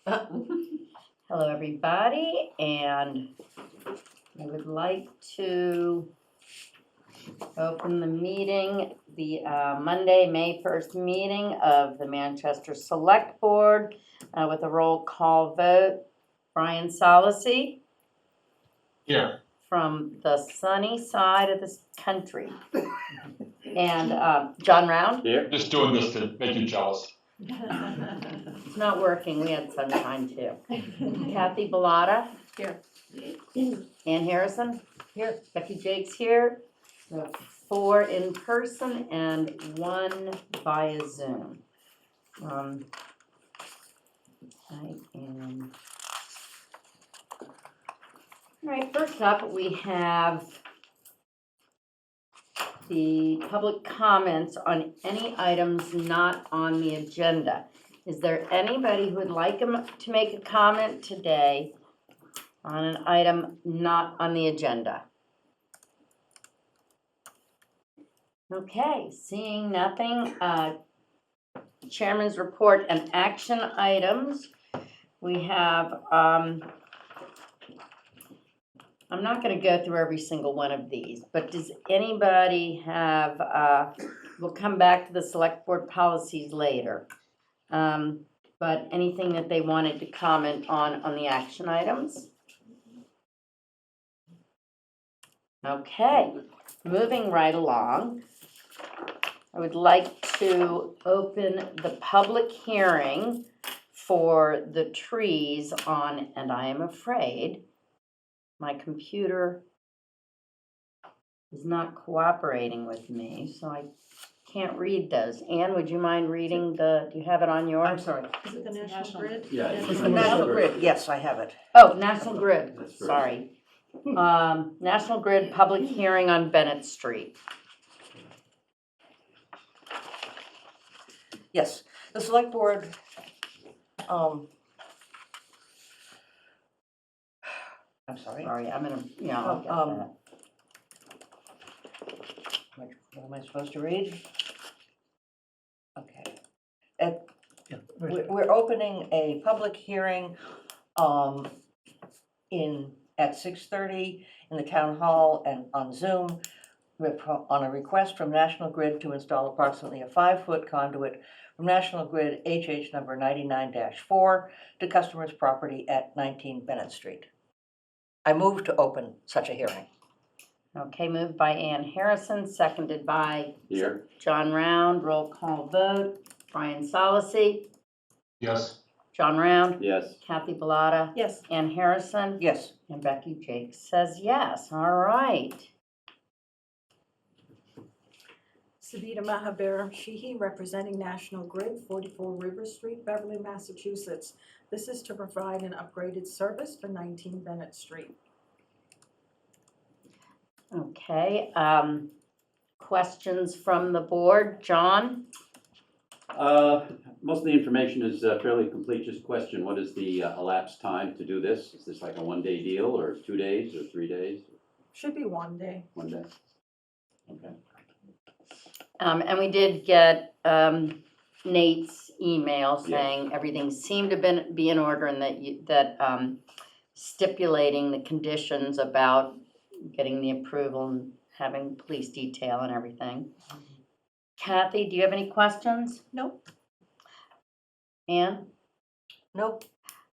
Hello, everybody, and I would like to open the meeting, the Monday, May 1st meeting of the Manchester Select Board with a roll call vote. Brian Solacey Here. from the sunny side of this country. And John Round. Here. Just doing this to make you jealous. It's not working, we had sunshine too. Kathy Bellata. Here. Ann Harrison. Here. Becky Jakes here. So 4 in person and 1 via Zoom. I am. All right, first up, we have the public comments on any items not on the agenda. Is there anybody who would like to make a comment today on an item not on the agenda? Okay, seeing nothing, Chairman's report and action items. We have, I'm not going to go through every single one of these, but does anybody have, we'll come back to the select board policies later. But anything that they wanted to comment on the action items? Okay, moving right along. I would like to open the public hearing for the trees on, and I am afraid my computer is not cooperating with me, so I can't read those. Ann, would you mind reading do you have it on yours? I'm sorry. Is it the National Grid? Yeah. It's The National Grid, Yes, I have it. Oh, National Grid, That's first. sorry. National Grid public hearing on Bennett Street. Yes, the select board, I'm sorry. Sorry, I'm gonna, I'll get that. What am I supposed to read? Okay. We're opening a public hearing, at 6:30 in the town hall and on Zoom on a request from National Grid to install approximately a 5-foot conduit from National Grid HH number 99-4 to customers' property at 19 Bennett Street. I move to open such a hearing. Okay, moved by Ann Harrison, seconded by Here. John Round. Roll call vote. Brian Solacey, Yes. John Round, Yes. Kathy Bellata, Yes. Ann Harrison, Yes. and Becky Jakes says yes. All right. Savita Mahabir Sheehy, representing National Grid, 44 River Street, Beverly, Massachusetts. This is to provide an upgraded service for 19 Bennett Street. Okay, questions from the board? John? Most of the information is fairly complete. Just question, what is the elapsed time to do this? Is this like a 1-day deal or 2 days or 3 days? Should be 1 day. 1 day? Okay. And we did get Nate's email Yes. saying everything seemed to be in order and that stipulating the conditions about getting the approval and having police detail and everything. Kathy, do you have any questions? Nope. Ann? Nope.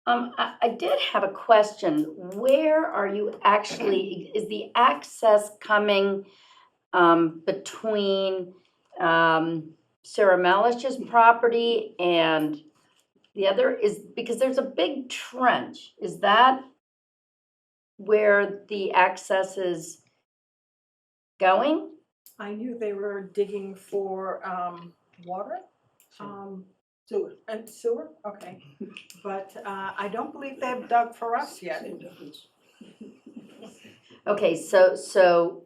I did have a question. Where are you actually, is the access coming between Sarah Melish's property and the other is, because there's a big trench, is that where the access is going? I knew they were digging for water. Sewer. And sewer, okay. But I don't believe they've dug for us yet. Okay, so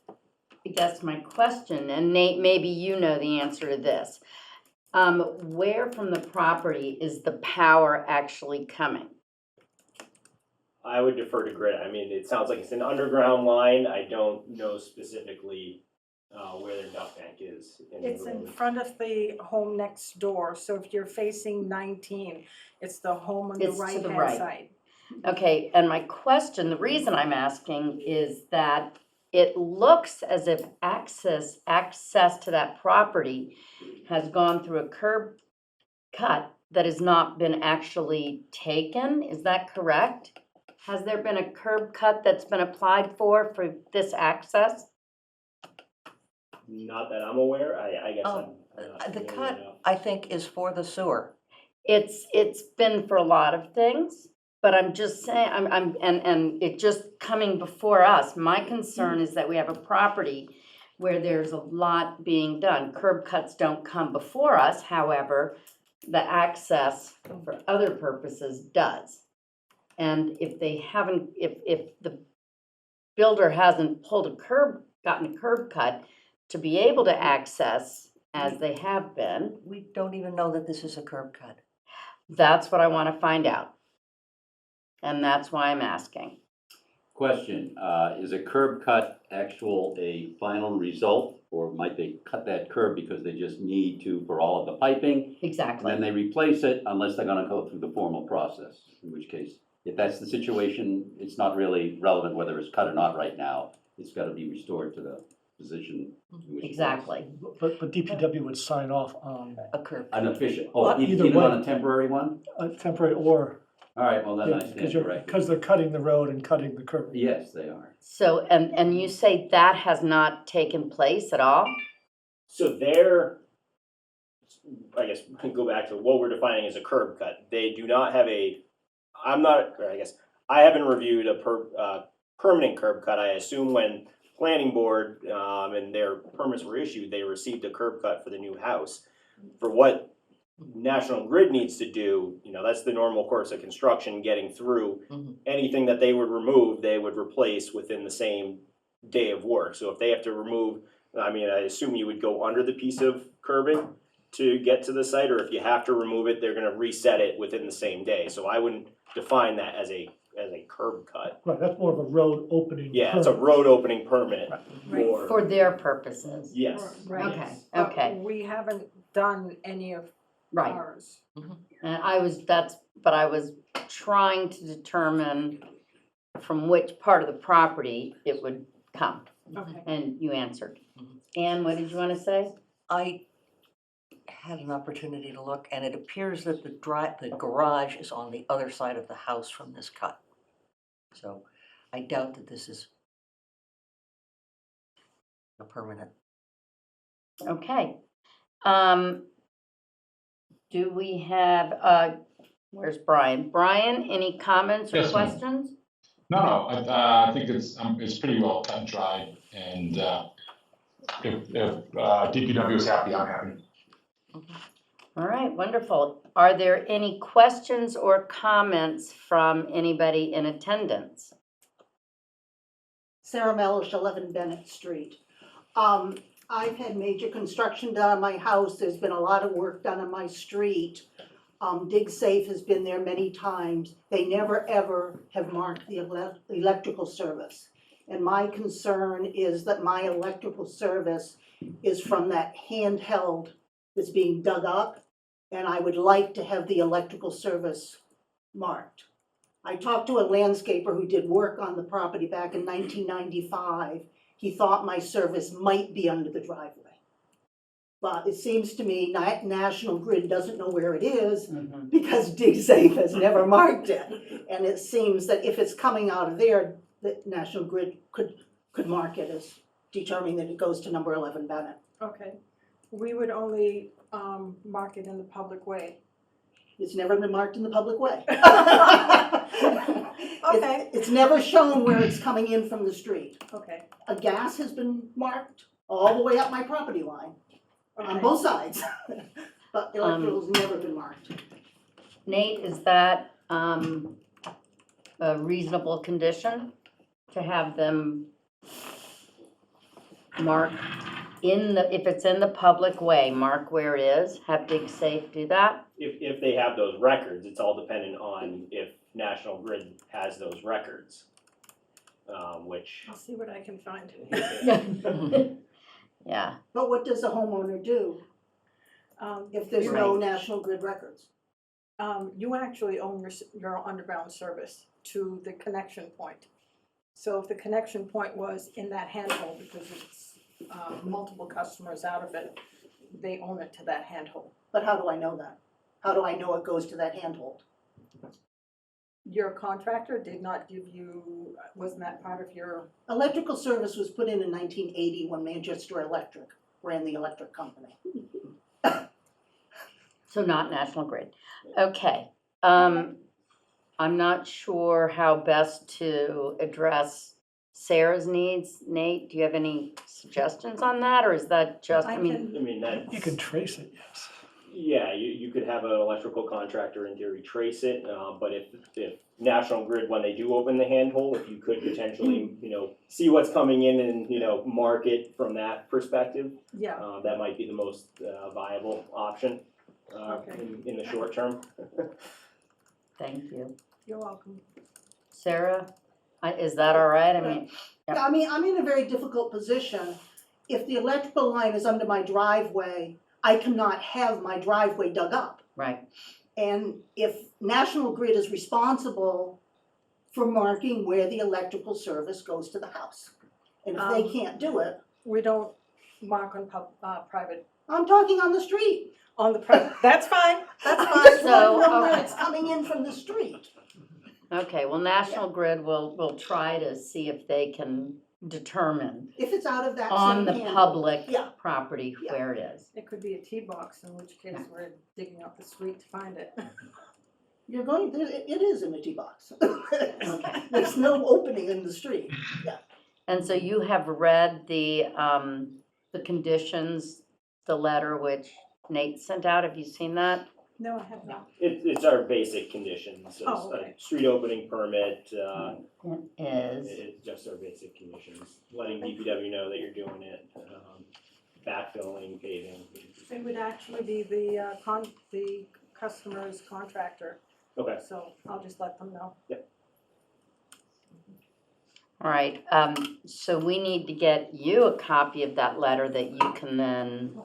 I guess my question, and Nate, maybe you know the answer to this. Where from the property is the power actually coming? I would defer to Grid. I mean, it sounds like it's an underground line. I don't know specifically where their duct tank is in the It's in road. front of the home next door, so if you're facing 19, it's the home on the It's to the right-hand right. side. Okay, and my question, the reason I'm asking is that it looks as if access to that property has gone through a curb cut that has not been actually taken, is that correct? Has there been a curb cut that's been applied for this access? Not that I'm aware, I guess Oh, I'm not The familiar cut, enough. I think, is for the sewer. It's been for a lot of things, but I'm just saying, and it just coming before us, my concern is that we have a property where there's a lot being done. Curb cuts don't come before us, however, the access for other purposes does. And if they haven't, if the builder hasn't gotten a curb cut to be able to access as they have been, We don't even know that this is a curb cut. that's what I want to find out. And that's why I'm asking. Question, is a curb cut a final result? Or might they cut that curb because they just need to for all of the piping? And Exactly. then they replace it unless they're gonna go through the formal process, in which case, if that's the situation, it's not really relevant whether it's cut or not right now. It's gotta be restored to the position in which it was. Exactly. But DPW would sign off on A curb. An official, Either even on way. a temporary one? a temporary or, All right, well, then I stand because corrected. they're cutting the road and cutting the curb. Yes, they are. So, and you say that has not taken place at all? So I guess, go back to what we're defining as a curb cut. They do not have I haven't reviewed a permanent curb cut. I assume when planning board, and their permits were issued, they received a curb cut for the new house. For what National Grid needs to do, that's the normal course of construction, getting through. Mhm. Anything that they would remove, they would replace within the same day of work. So if they have to remove, I assume you would go under the piece of curbing to get to the site, or if you have to remove it, they're gonna reset it within the same day. So I wouldn't define that as a curb cut. Right, that's more of a road opening. Yeah, it's a permit. road opening permit Right. For their purposes? yes. Right. Okay, But okay, we haven't done any of right. ours. And I was trying to determine from which part of the property it would come, Okay. and you answered. Ann, what did you want to say? I had an opportunity to look, and it appears that the garage is on the other side of the house from this cut. So I doubt that this is a permanent. Okay. Do we have, where's Brian? Brian, any comments or Yes, ma'am. questions? No, I think it's pretty well cut and dried, and if DPW is happy, I'm happy. All right, wonderful. Are there any questions or comments from anybody in attendance? Sarah Mellish, 11 Bennett Street. I've had major construction done on my house. There's been a lot of work done on my street. DigSafe has been there many times. They never, ever have marked the electrical service. And my concern is that my electrical service is from that handheld that's being dug up, and I would like to have the electrical service marked. I talked to a landscaper who did work on the property back in 1995. He thought my service might be under the driveway. But it seems to me National Grid doesn't know where it is because DigSafe has never marked it. And it seems that if it's coming out of there, the National Grid could mark it as determining that it goes to number 11 Bennett. Okay. We would only mark it in the public way. It's never been marked in the public way. Okay. It's never shown where it's coming in from the street. Okay. A gas has been marked all the way up my property line, on Okay. both sides. But electrical's never been marked. Nate, is that a reasonable condition to have them mark if it's in the public way, mark where it is, have DigSafe do that? If they have those records, it's all dependent on if National Grid has those records, which I'll see what I can find. yeah. But what does the homeowner do if there's no Right. National Grid records? You actually own your underground service to the connection point. So if the connection point was in that handhold, because it's multiple customers out of it, they own it to that handhold. But how do I know that? How do I know it goes to that handhold? Your contractor did not give you, wasn't that part of your, Electrical service was put in 1980 when Manchester Electric ran the electric company. So not National Grid. Okay. I'm not sure how best to address Sarah's needs. Nate, do you have any suggestions on that, or is that just, I mean, I mean, that. You can trace it, yes. Yeah, you could have an electrical contractor in theory trace it, but if National Grid, when they do open the handhold, if you could potentially, see what's coming in and, mark it from that perspective, yeah, that might be the most viable option Okay. in the short term. thank you. you're welcome. Sarah, is that all right? I mean, Yeah, I mean, I'm in a very difficult position. If the electrical line is under my driveway, I cannot have my driveway dug up. right, And if National Grid is responsible for marking where the electrical service goes to the house, and if they can't do it, We don't mark on private, I'm talking on the street. on the private, that's fine, that's I fine. just So, want to know where okay. it's coming in from the street. okay, well, National Grid will try to see if they can determine If it's out of that on same the handle. public Yeah. property Yeah. where it is. It could be a T box, in which case we're digging up the street to find it. You're going, it is in a T box. Okay. There's no opening in the street. And so you have read the conditions, the letter which Nate sent out, have you seen that? No, I have not. It's our basic conditions, so Oh, it's okay. a street opening permit, It is, it's just our basic conditions, letting DPW know that you're doing it, backfilling, paving. It would actually be the customer's contractor, Okay, so I'll just let them know. all right, so we need to get you a copy of that letter that you can then,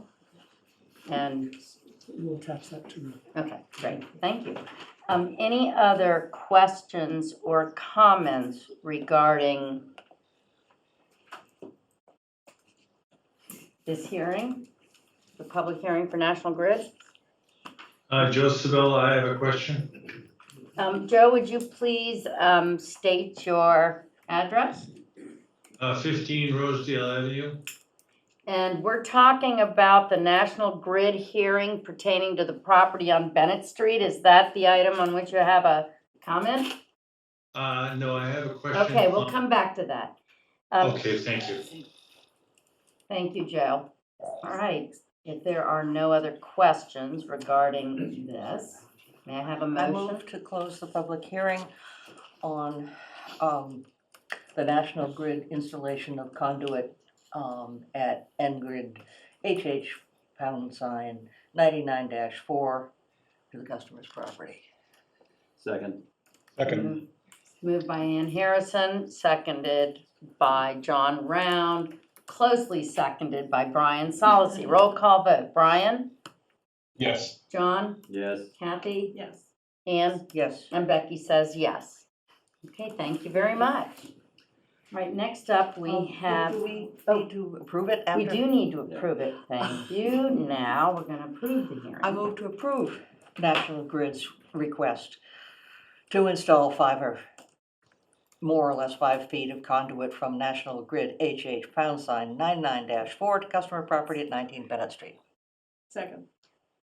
and We'll attach that to the. okay, great, thank you. Any other questions or comments regarding this hearing, the public hearing for National Grid? Joe Sabella, I have a question. Joe, would you please state your address? 15 Rosedale Avenue. And we're talking about the National Grid hearing pertaining to the property on Bennett Street. Is that the item on which you have a comment? No, I have a question. Okay, we'll come back to that. Okay, thank you. Thank you, Joe. All right, if there are no other questions regarding this, may I have a I motion? move to close the public hearing on the National Grid installation of conduit at N-Grid HH # 99-4 to the customer's property. Second, Second, Moved by Ann Harrison, seconded by John Round, closely seconded by Brian Solacey. Roll call vote. Brian? yes. John? yes. Kathy? Yes. Ann? Yes. And Becky says yes. Okay, thank you very much. All right, next up, we have, Do we need to approve it after? we do need to approve it. Thank you. Now, we're gonna approve the hearing. I move to approve National Grid's request to install 5 or more or less 5 feet of conduit from National Grid HH # 99-4 to customer property at 19 Bennett Street. Second.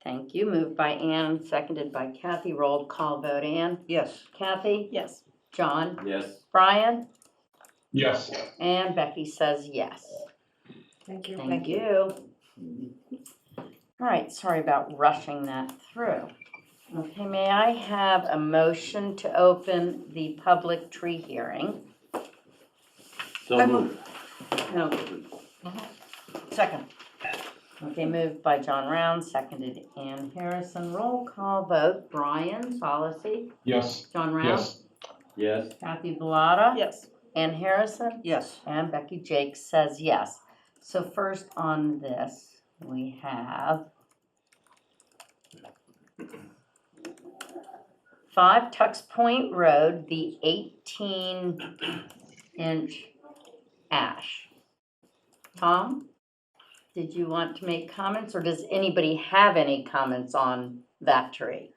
Thank you. Moved by Ann, seconded by Kathy. Roll call vote. Ann? Yes. Kathy? Yes. John? Yes. Brian? Yes. And Becky says yes. Thank you. Thank you. All right, sorry about rushing that through. Okay, may I have a motion to open the public tree hearing? So I moved. No, Second. okay, moved by John Round, seconded Ann Harrison. Roll call vote. Brian Solacey, Yes. John Round, Yes. Yes. Kathy Bellata, Yes. Ann Harrison, Yes. and Becky Jakes says yes. So first on this, we have 5 Tux Point Road, the 18-inch ash. Tom, did you want to make comments, or does anybody have any comments on that tree?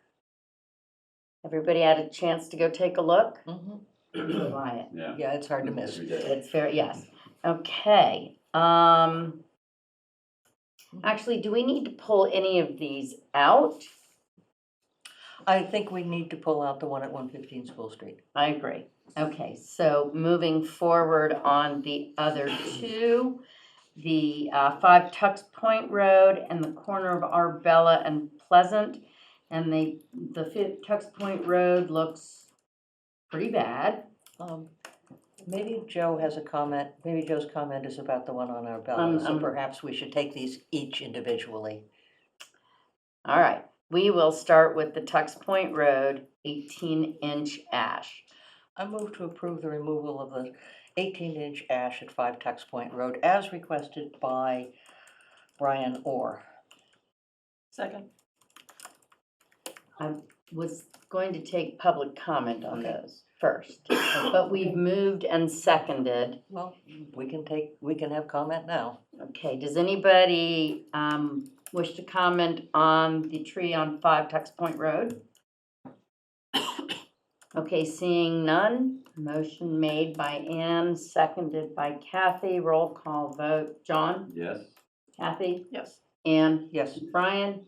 Everybody had a chance to go take a look? Mhm. Quiet. Yeah. Yeah, it's hard to miss. Every day. It's very, yes. Okay, actually, do we need to pull any of these out? I think we need to pull out the one at 115 School Street. I agree. Okay, so moving forward on the other two, the 5 Tux Point Road and the corner of Arbella and Pleasant. And the 5 Tux Point Road looks pretty bad. Maybe Joe has a comment, maybe Joe's comment is about the one on Arbella, so perhaps we should take these each individually. All right, we will start with the Tux Point Road 18-inch ash. I move to approve the removal of the 18-inch ash at 5 Tux Point Road as requested by Brian Orr. Second. I was going to take public comment on Okay. those first, but we've moved and seconded. Well, we can have comment now. Okay, does anybody wish to comment on the tree on 5 Tux Point Road? Okay, seeing none, motion made by Ann, seconded by Kathy, roll call vote. John? Yes? Kathy? Yes. Ann? Yes. Brian?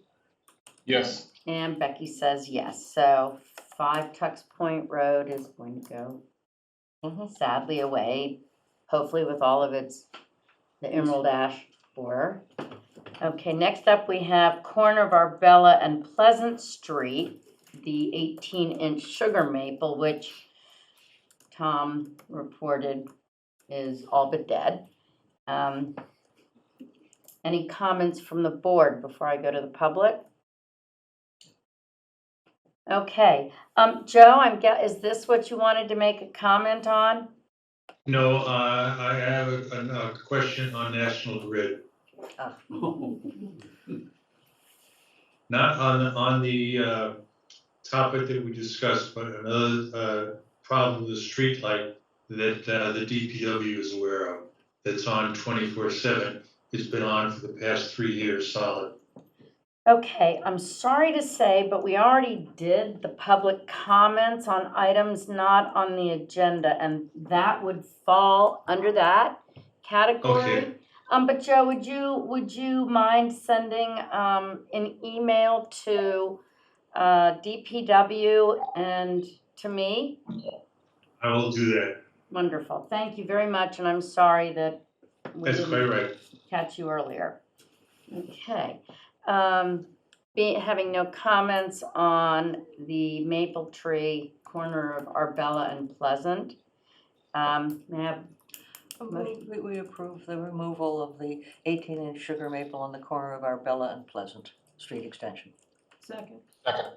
Yes, And Becky says yes, so 5 Tux Point Road is going to go Mhm. sadly away, hopefully with all of its, the emerald ash borer. Okay, next up we have corner of Arbella and Pleasant Street, the 18-inch sugar maple, which Tom reported is all but dead. Any comments from the board before I go to the public? Okay, Joe, is this what you wanted to make a comment on? No, I have a question on National Grid. Not on the topic that we discussed, but another problem with the street light that the DPW is aware of, that's on 24/7. It's been on for the past 3 years solid. Okay, I'm sorry to say, but we already did the public comments on items not on the agenda, and that would fall under that category. Okay. But Joe, would you mind sending an email to DPW and to me? I will do that. Wonderful, thank you very much, and I'm sorry that we That's quite didn't right. catch you earlier. Okay, having no comments on the maple tree corner of Arbella and Pleasant. May I have We approve the removal of the 18-inch sugar maple on the corner of Arbella and Pleasant Street Extension. Second. second,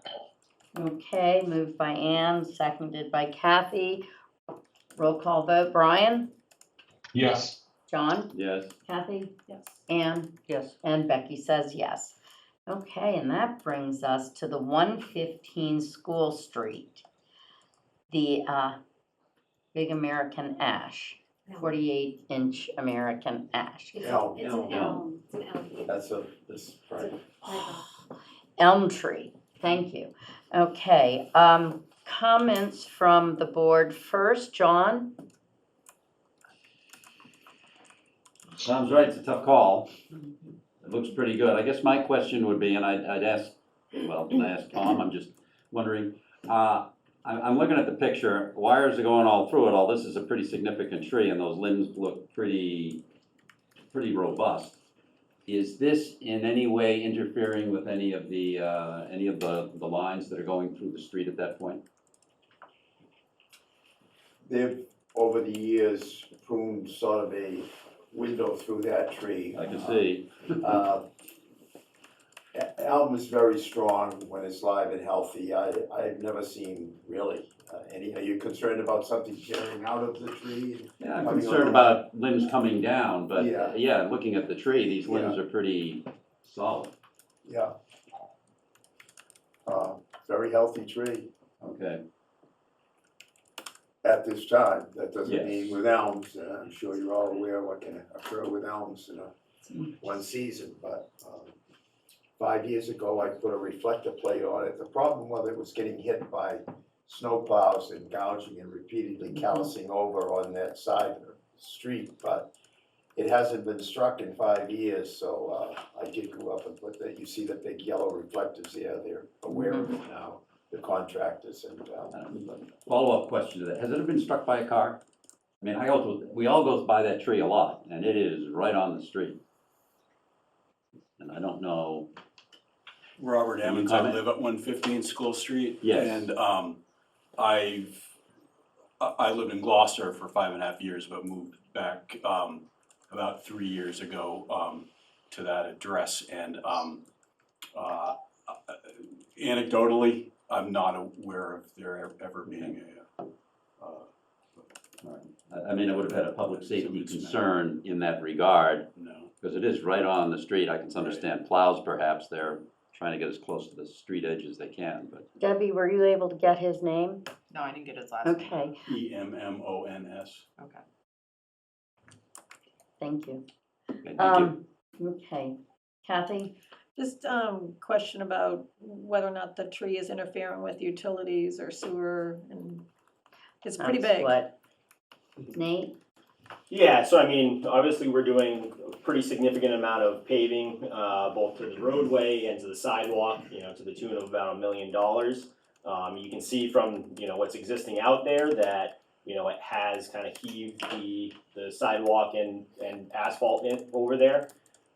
Okay, moved by Ann, seconded by Kathy. Roll call vote, Brian? yes, John? Yes? Kathy? Yes. Ann? Yes. And Becky says yes. Okay, and that brings us to the 115 School Street. The big American ash, 48-inch American ash. It's Elm. an Elm. elm, it's an elm. That's this, right. Elm tree, thank you. Okay, comments from the board first, John? Sounds right, it's a tough call. It looks pretty good. I guess my question would be, and I'd ask, well, I asked Tom, I'm just wondering, I'm looking at the picture, wires are going all through it, all this is a pretty significant tree, and those limbs look pretty robust. Is this in any way interfering with any of the lines that are going through the street at that point? They've, over the years, pruned sort of a window through that tree. I can see. Elm is very strong when it's live and healthy. I've never seen really any, are you concerned about something tearing out of the tree? Yeah, I'm Coming concerned on. about limbs coming down, but Yeah. yeah, looking at the tree, these limbs are pretty solid. Yeah. Very healthy tree Okay, at this time. That doesn't Yes. mean with elms, I'm sure you're all aware what can occur with elms in one season, but 5 years ago, I put a reflector plate on it. The problem was it was getting hit by snow plows and gouging and repeatedly callousing over on that side of the street, but it hasn't been struck in 5 years, so I did go up and put that. You see the big yellow reflectors there, they're aware of it now, the contractors, and follow-up question to that, has it been struck by a car? I mean, we all go by that tree a lot, and it is right on the street. And I don't know, Robert Can you Emmons, I comment? live at 115 School Street. Yes. And I lived in Gloucester for 5.5 years, but moved back about 3 years ago to that address. And anecdotally, I'm not aware of there ever being I mean, it would have had a public safety concern in that regard, no. because it is right on the street. I can understand plows perhaps, they're trying to get as close to the street edge as they can, but. Debbie, were you able to get his name? No, I didn't get his last name. Okay, EMMONS. Okay. thank you. Okay, thank you. Okay, Kathy? Just question about whether or not the tree is interfering with utilities or sewer, and it's pretty That's big. what- Nate? Yeah, so I mean, obviously, we're doing a pretty significant amount of paving, both to the roadway and to the sidewalk, you know, to the tune of about $1 million. You can see from, you know, what's existing out there that, you know, it has kind of heaved the sidewalk and asphalt in over there.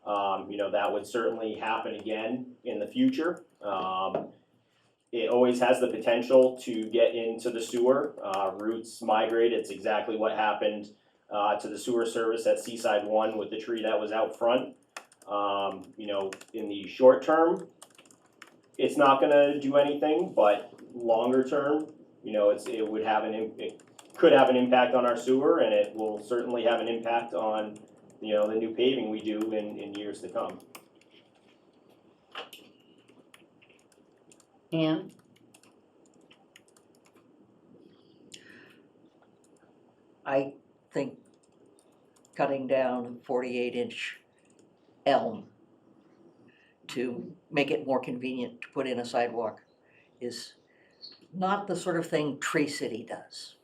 You know, that would certainly happen again in the future. It always has the potential to get into the sewer. Roots migrate, it's exactly what happened to the sewer service at Seaside 1 with the tree that was out front. You know, in the short term, it's not gonna do anything, but longer term, you know, it could have an impact on our sewer, and it will certainly have an impact on, you know, the new paving we do in years to come. Ann? I think cutting down 48-inch elm to make it more convenient to put in a sidewalk is not the sort of thing Tree City does.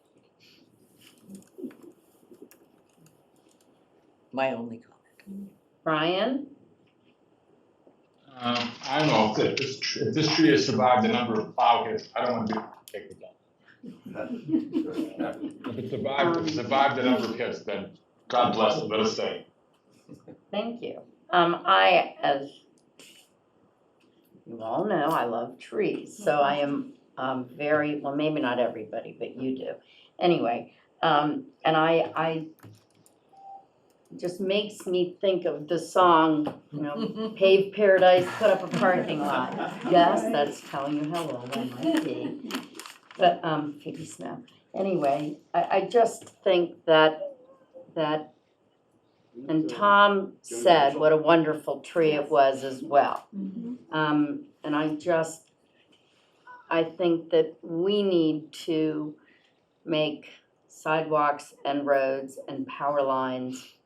My only comment. Brian? I don't know, if this tree has survived a number of plow hits, I don't want to take it down. If it survived a number of hits, then God bless it, let us say. Thank you. I, as you all know, I love trees, so I am very, well, maybe not everybody, but you do. Anyway, and I just makes me think of the song, you know, pave paradise, put up a parking lot. Yes, that's telling you how old I might be. But, Piggy Snow. Anyway, I just think that, and Tom said what a wonderful tree it was as well. And I think that we need to make sidewalks and roads and power lines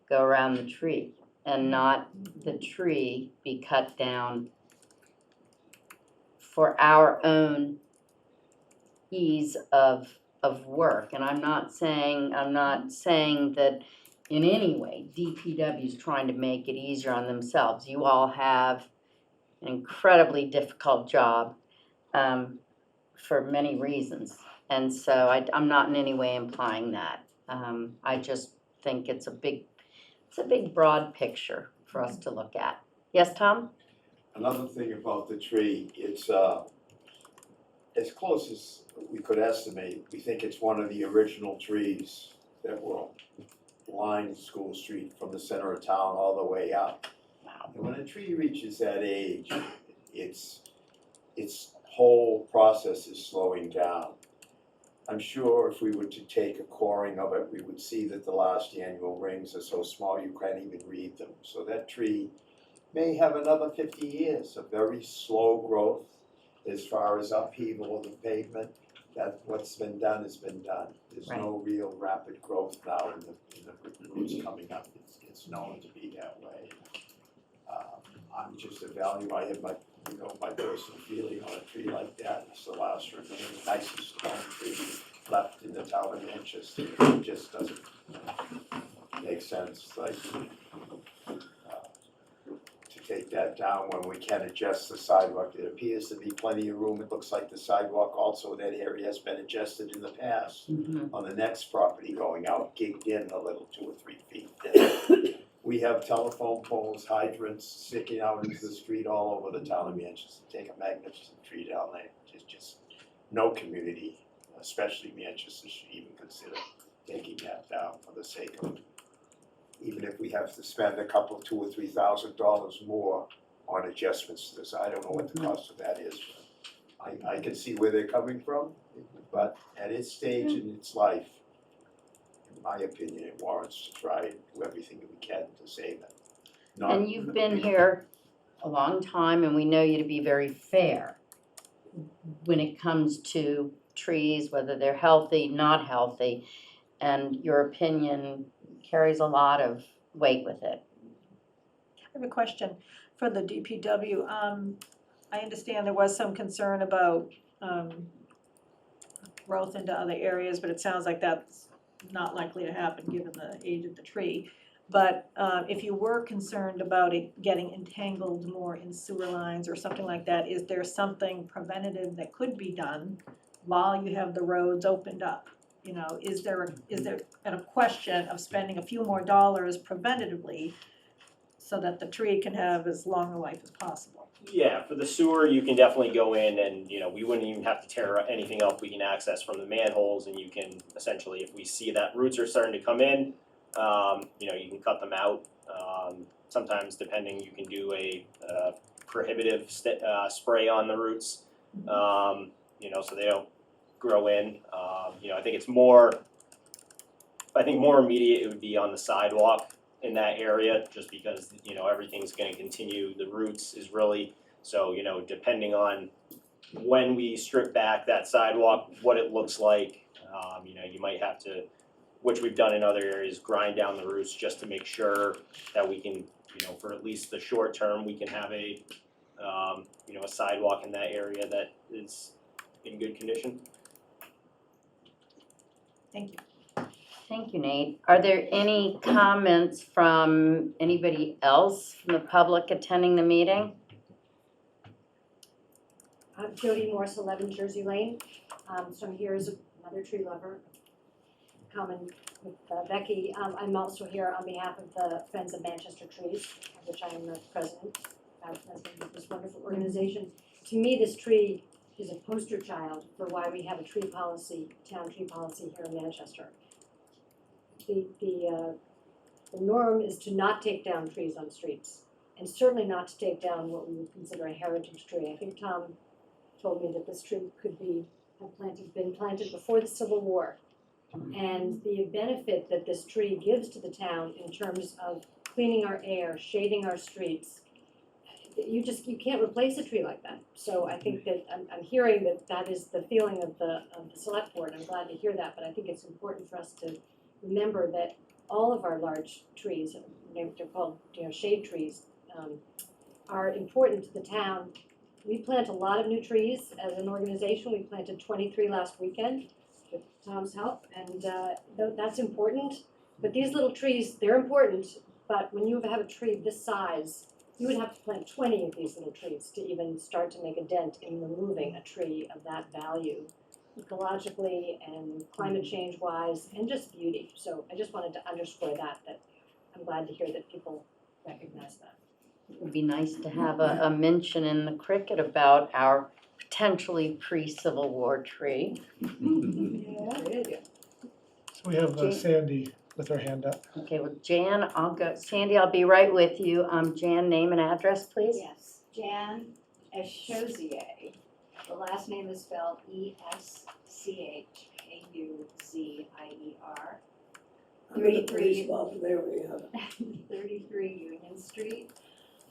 go around the tree and not the tree be cut down for our own ease of work. And I'm not saying that in any way DPW is trying to make it easier on themselves. You all have an incredibly difficult job for many reasons. And so I'm not in any way implying that. I just think it's a big broad picture for us to look at. Yes, Tom? another thing about the tree, it's as close as we could estimate. We think it's one of the original trees that will line School Street from the center of town all the way up. now. And when a tree reaches that age, its whole process is slowing down. I'm sure if we were to take a coring of it, we would see that the last annual rings are so small you can't even read them. So that tree may have another 50 years of very slow growth as far as upheaval of the pavement. That what's been done has been done. There's no real rapid growth now in the roots coming up. It's known to be that way. I'm just a value, I have my personal feeling on a tree like that. It's the last remaining nicest stone tree left in the town of Manchester. It just doesn't make sense, like, to take that down when we can adjust the sidewalk. There appears to be plenty of room. It looks like the sidewalk also in that area has been adjusted in the past. On the next property going out, gigged in a little 2 or 3 feet. We have telephone poles, hydrants sticking out into the street all over the town of Manchester. Take a magnificent tree down there. Just no community, especially Manchester, should even consider taking that down for the sake of, even if we have to spend a couple, $2,000 or $3,000 more on adjustments to this. I don't know what the cost of that is. I can see where they're coming from, but at its stage in its life, in my opinion, it warrants to try and do everything that we can to save it. And you've been here a long time, and we know you to be very fair when it comes to trees, whether they're healthy, not healthy, and your opinion carries a lot of weight with it. I have a question for the DPW. I understand there was some concern about growth into other areas, but it sounds like that's not likely to happen given the age of the tree. But if you were concerned about it getting entangled more in sewer lines or something like that, is there something preventative that could be done while you have the roads opened up? You know, is there a question of spending a few more dollars preventatively so that the tree can have as long a life as possible? Yeah, for the sewer, you can definitely go in and, we wouldn't even have to tear anything up. We can access from the manholes, and you can essentially, if we see that roots are starting to come in, you can cut them out. Sometimes, depending, you can do a prohibitive spray on the roots, so they don't grow in. I think it's more immediate, it would be on the sidewalk in that area, just because, everything's gonna continue. The roots is really, so, depending on when we strip back that sidewalk, what it looks like, you might have to, which we've done in other areas, grind down the roots just to make sure that we can, for at least the short term, we can have a sidewalk in that area that is in good condition. Thank you. Thank you, Nate. Are there any comments from anybody else from the public attending the meeting? I'm Jody Morse, 11 Jersey Lane. So I'm here as another tree lover, common with Becky. I'm also here on behalf of the Friends of Manchester Trees, of which I am the president of this wonderful organization. To me, this tree is a poster child for why we have a tree policy, town tree policy here in Manchester. The norm is to not take down trees on streets, and certainly not to take down what we would consider a heritage tree. I think Tom told me that this tree could been planted before the Civil War. And the benefit that this tree gives to the town in terms of cleaning our air, shading our streets, you can't replace a tree like that. So I think that I'm hearing that is the feeling of the select board. I'm glad to hear that, but I think it's important for us to remember that all of our large trees, they're called shade trees, are important to the town. We plant a lot of new trees as an organization. We planted 23 last weekend with Tom's help, and that's important. But these little trees, they're important, but when you have a tree this size, you would have to plant 20 of these little trees to even start to make a dent in removing a tree of that value, ecologically and climate change wise, and just beauty. So I just wanted to underscore that I'm glad to hear that people recognize that. It would be nice to have a mention in the cricket about our potentially pre-Civil War tree. Yeah. So we have Sandy with her hand up. Okay, well, Jan, I'll go, Sandy, I'll be right with you. Jan, name and address, please. Yes, Jan Eschozier. The last name is spelled Eschauzier. 33 There we have it. 33 Union Street.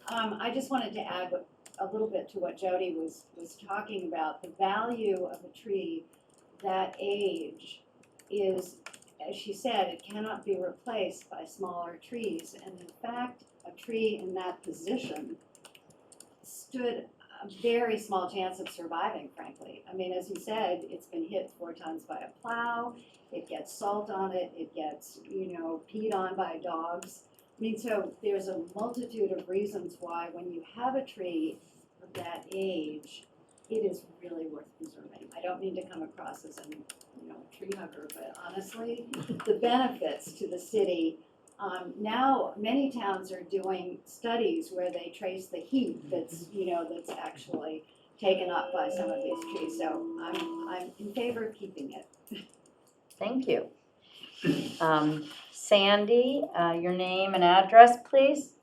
I just wanted to add a little bit to what Jody was talking about. The value of a tree that age is, as she said, it cannot be replaced by smaller trees. And in fact, a tree in that position stood a very small chance of surviving, frankly. I mean, as you said, it's been hit 4 times by a plow, it gets salt on it, it gets, peed on by dogs. I mean, so there's a multitude of reasons why when you have a tree of that age, it is really worth preserving. I don't mean to come across as a, tree hugger, but honestly, the benefits to the city, now many towns are doing studies where they trace the heat that's actually taken up by some of these trees. So I'm in favor of keeping it. Thank you. Sandy, your name and address, please.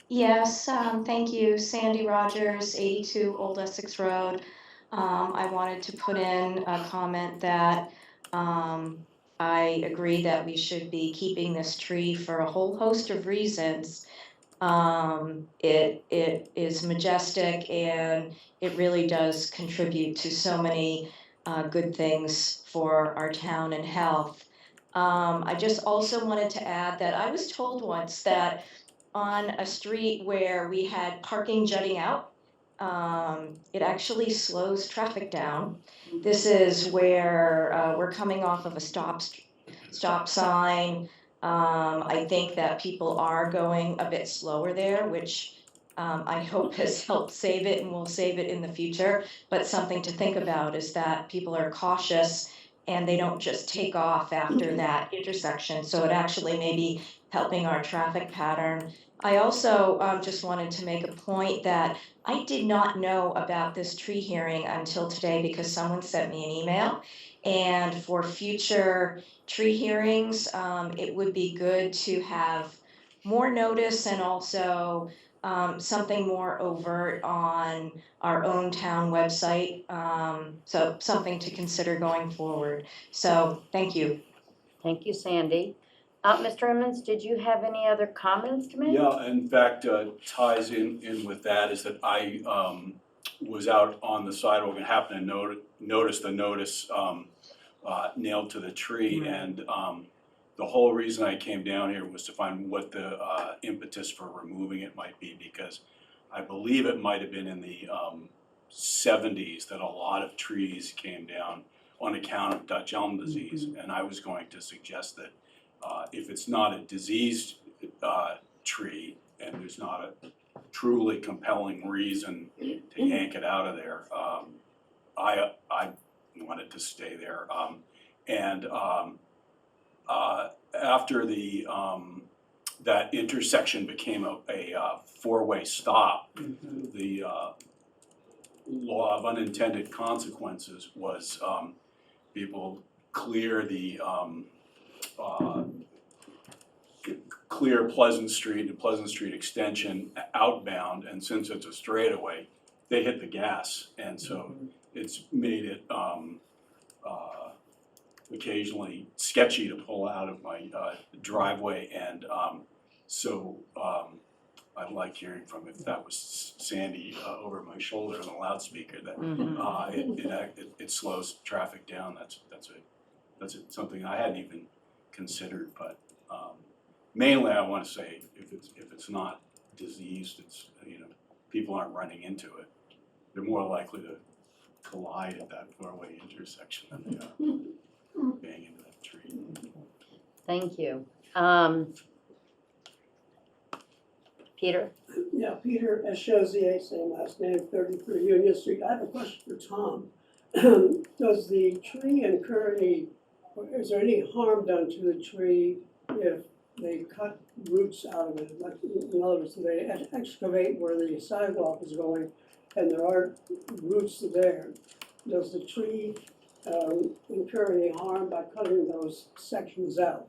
Yes, thank you. Sandy Rogers, 82 Old Essex Road. I wanted to put in a comment that I agree that we should be keeping this tree for a whole host of reasons. It is majestic and it really does contribute to so many good things for our town and health. I just also wanted to add that I was told once that on a street where we had parking jutting out, it actually slows traffic down. This is where we're coming off of a stop sign. I think that people are going a bit slower there, which I hope has helped save it and will save it in the future. But something to think about is that people are cautious and they don't just take off after that intersection. So it actually may be helping our traffic pattern. I also just wanted to make a point that I did not know about this tree hearing until today because someone sent me an email. And for future tree hearings, it would be good to have more notice and also something more overt on our own town website. So something to consider going forward. So thank you. Thank you, Sandy. Mr. Emmons, did you have any other comments to make? Yeah, in fact, ties in with that is that I was out on the sidewalk and happened to notice the notice nailed to the tree. And the whole reason I came down here was to find what the impetus for removing it might be, because I believe it might have been in the 70s that a lot of trees came down on account of Dutch elm disease. And I was going to suggest that if it's not a diseased tree and there's not a truly compelling reason to yank it out of there, I wanted to stay there. After the that intersection became a four-way stop, the law of unintended consequences was people clear the clear Pleasant Street and Pleasant Street Extension outbound, and since it's a straightaway, they hit the gas, and so it's made it occasionally sketchy to pull out of my driveway, and so I'd like hearing from, if that was Sandy over my shoulder on the loudspeaker, that it slows traffic down. That's something I hadn't even considered, but mainly I want to say if it's not diseased, it's people aren't running into it. They're more likely to collide at that four-way intersection than they are bang into that tree. Thank you. Peter? Yeah, Peter Eschozier, same last name, 33 Union Street. I have a question for Tom. Does the tree incur is there any harm done to the tree if they cut roots out of it? Like, in other words, they excavate where the sidewalk is going and there are roots there. Does the tree incur any harm by cutting those sections out?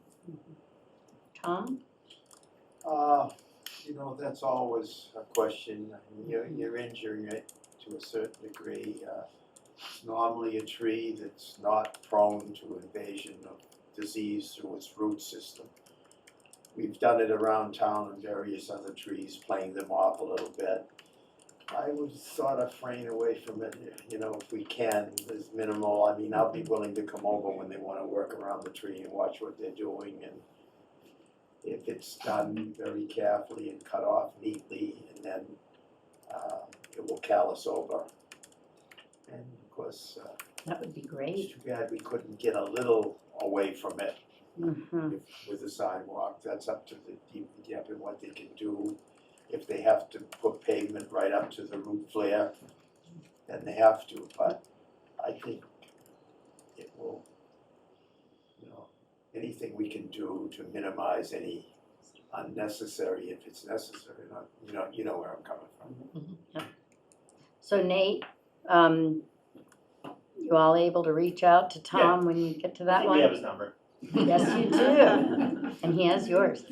Tom? You know, that's always a question. I mean, you're injuring it to a certain degree. It's normally a tree that's not prone to invasion of disease through its root system. We've done it around town on various other trees, playing them off a little bit. I would sort of refrain away from it, you know, if we can, as minimal. I mean, I'll be willing to come over when they want to work around the tree and watch what they're doing. And if it's done very carefully and cut off neatly, and then it will callus over. And of course, That would be it's great. too bad we couldn't get a little away from it Mhm. with the sidewalk. That's up to the DPW and what they can do. If they have to put pavement right up to the root flare, then they have to, but I think it will, you know, anything we can do to minimize any unnecessary, if it's necessary, not, you know where I'm coming from. So Nate, you all able to reach out to Tom when you get to I that think one? we have his number. Yes, you do. And he has yours.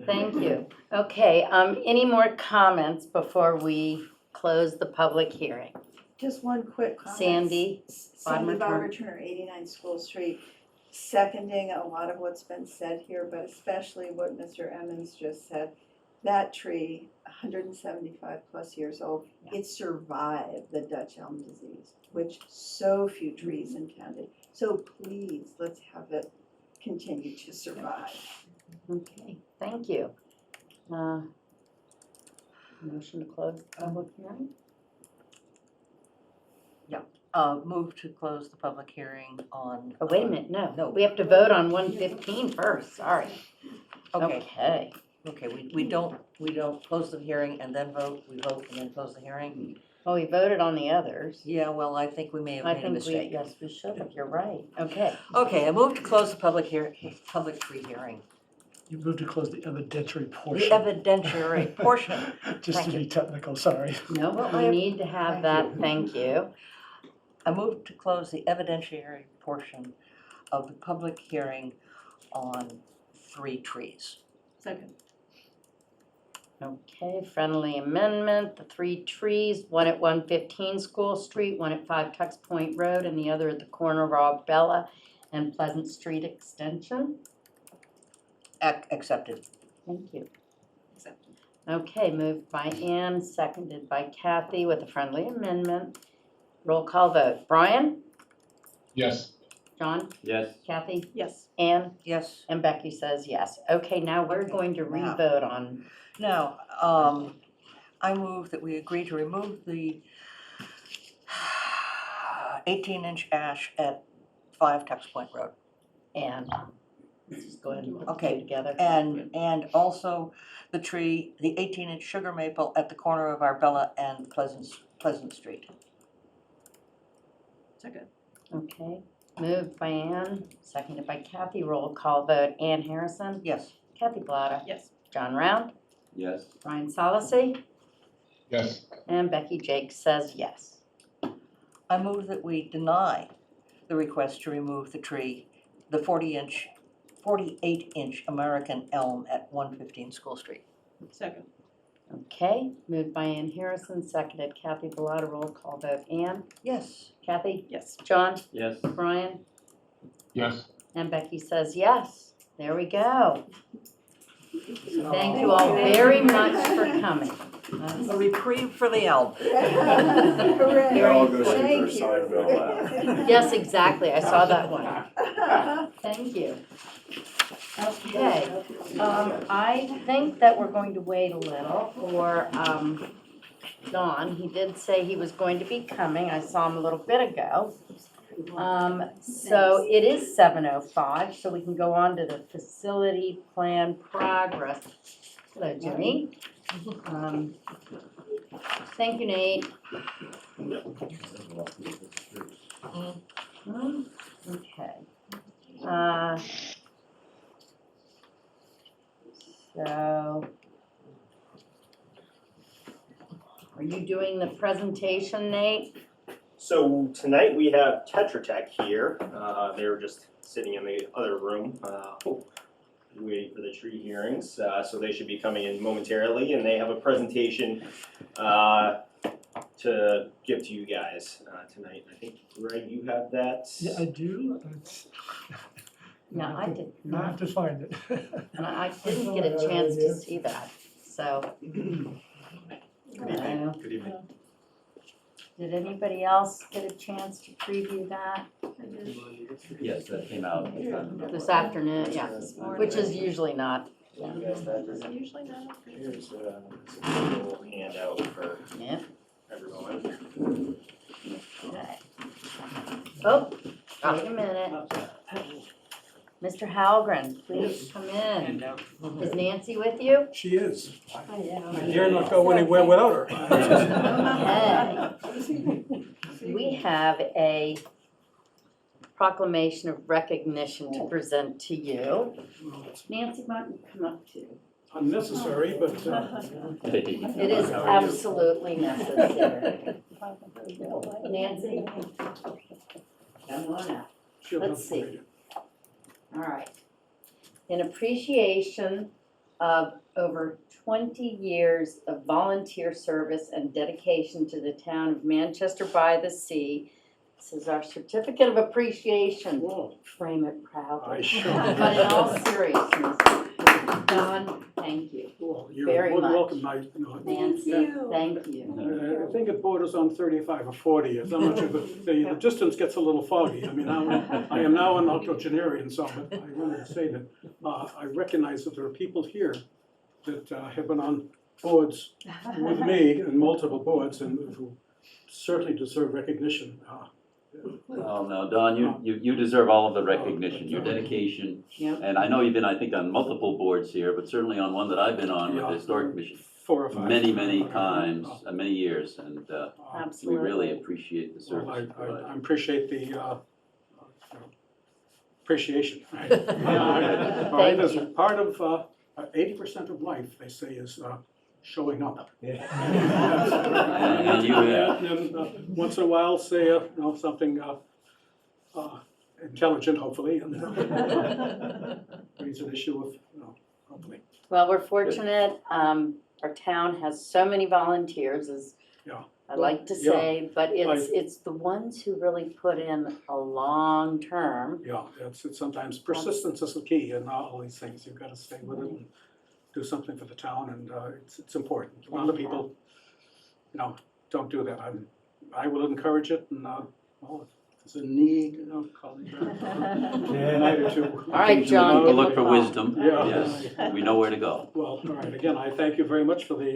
Thank you. Okay, any more comments before we close the public hearing? Just one quick comment. Sandy? Sandy Bodmer Bodmer, 89 School Street, seconding a lot of what's been said here, but especially what Mr. Emmons just said. That tree, 175 plus years old, it survived the Dutch elm disease, which so few trees in town did. So please, let's have it continue to survive. Okay, thank you. Motion to close the public hearing? Move to close the public hearing on. Oh, wait a minute, no. No. We have to vote on 115 first, sorry. Okay, okay, we don't close the hearing and then vote, we vote and then close the hearing? Well, we voted on the others. Yeah, well, I think we may have I made a think mistake. yes, we should have, you're right. Okay. Okay, I move to close the public tree hearing. You moved to close the evidentiary The portion. evidentiary portion. Just to Thank be technical, sorry. No, Well, we need to have that, thank you. I move to close the evidentiary portion of the public hearing on 3 trees. Second. Okay, friendly amendment, the 3 trees, one at 115 School Street, one at 5 Tux Point Road, and the other at the corner of Arbella and Pleasant Street Extension. Accepted. Thank you. Accepted. Okay, moved by Ann, seconded by Kathy with a friendly amendment. Roll call vote. Brian? Yes. John? Yes, Kathy? Yes. Ann? Yes. And Becky says yes. Okay, now we're going to Now. re-vote on. Now, I move that we agree to remove the 18-inch ash at 5 Tux Point Road. And let's just go ahead and Okay, do together. And also the tree, the 18-inch sugar maple at the corner of Arbella and Pleasant Street. Second. Okay, moved by Ann, seconded by Kathy. Roll call vote. Ann Harrison? Yes. Kathy Bellata? Yes. John Round? yes. Ryan Solacey? Yes. And Becky Jakes says yes. I move that we deny the request to remove the tree, the 48-inch American elm at 115 School Street. Second. Okay, moved by Ann Harrison, seconded Kathy Bellata. Roll call vote. Ann? Yes. Kathy? Yes. John? Yes. Brian? Yes. And Becky says yes. There we go. Thank you all very much for coming. A reprieve for the elm. Hooray. Very all go important. super Seinfeld. Yes, exactly. I saw that one. Thank you. Okay, I think that we're going to wait a little for, John. He did say he was going to be coming. I saw him a little bit ago. So it is 7:05, so we can go on to the facility plan progress. Hello, Jimmy. Thank you, Nate. Okay. So, are you doing the presentation, Nate? So tonight we have Tetra Tech here. They were just sitting in the other room. waiting for the tree hearings, so they should be coming in momentarily, and they have a presentation to give to you guys tonight. I think, Greg, you have that? Yeah, I do. No, I did I have not, to find it. and I didn't get a chance to see that, so. No. Good evening. Did anybody else get a chance to preview that Yes, that came out. this afternoon? Yeah, which is usually not. You guys have this? Usually not. Here's a little handout for Yeah. everyone. Okay. Oh, wait a minute. Mr. Halgren, please come in. Is Nancy with you? She is. I dare not go anywhere without her. Okay. We have a proclamation of recognition to present to you. Nancy, why don't you come up too? Unnecessary, but It is absolutely necessary. Nancy? Come on up. Let's see. All right. In appreciation of over 20 years of volunteer service and dedication to the town of Manchester by the Sea, this is our certificate of appreciation. Frame it proudly. I sure. But in all seriousness, Don, thank you. Well, Very you're more than much. welcome. Nancy, thank you. I think it borders on 35 or 40. It's not much of the distance gets a little foggy. I mean, I am now an octogenarian, so but I wanted to say that I recognize that there are people here that have been on boards with me and multiple boards and who certainly deserve recognition. Oh, no, Don, you deserve all of the recognition, your dedication. Yep. And I know you've been, I think, on multiple boards here, but certainly on one that I've been on with Yeah. the Historic Commission. 4 or 5. Many times, many years, and we Absolutely. really appreciate the Well, service. I appreciate the appreciation. Right? Thank As you. part of 80% of life, they say, is showing up. And you have. And once in a while, say something intelligent, hopefully, and raise an issue of hopefully. Well, we're fortunate. Our town has so many volunteers, as Yeah. I like to Yeah. say, but it's the ones who really put in a long term. Yeah, it's sometimes persistence is the key in all these things. You've got to stay with it and do something for the town, and it's important. A lot of people, don't do that. I will encourage it, and well, if there's a need, call me back. Night or two. All right, John, We'll give look him a for call. wisdom, Yeah. yes, we know where to go. Well, all right, again, I thank you very much for the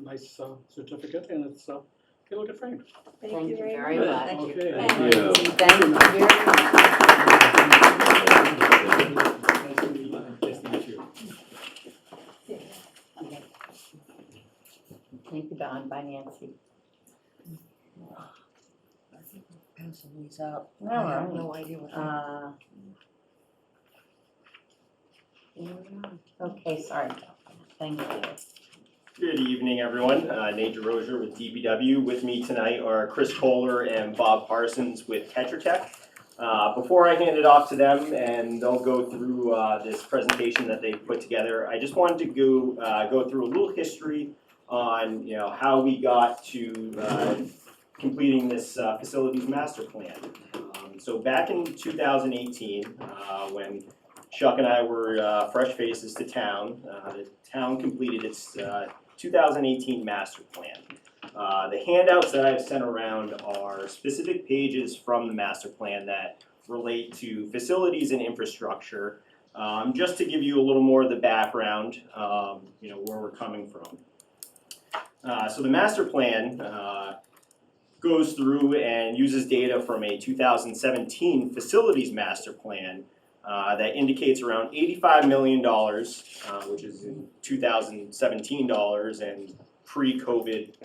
nice certificate, and it's can look at framed. Thank you very Good. much. Thank you. Okay. Thank you. Thank you very much. Nice to meet you. Thank you, Don. Bye, Nancy. Passing these out. All I have right. no idea what. Okay, sorry. Thank you. Good evening, everyone. Nate DeRozier with DPW. With me tonight are Chris Kohler and Bob Parsons with Tetra Tech. Before I hand it off to them and they'll go through this presentation that they put together, I just wanted to go through a little history on how we got to completing this facilities master plan. So back in 2018, when Chuck and I were fresh faces to town, the town completed its 2018 master plan. The handouts that I've sent around are specific pages from the master plan that relate to facilities and infrastructure, just to give you a little more of the background, where we're coming from. So the master plan goes through and uses data from a 2017 facilities master plan that indicates around $85 million, which is in 2017 dollars and pre-COVID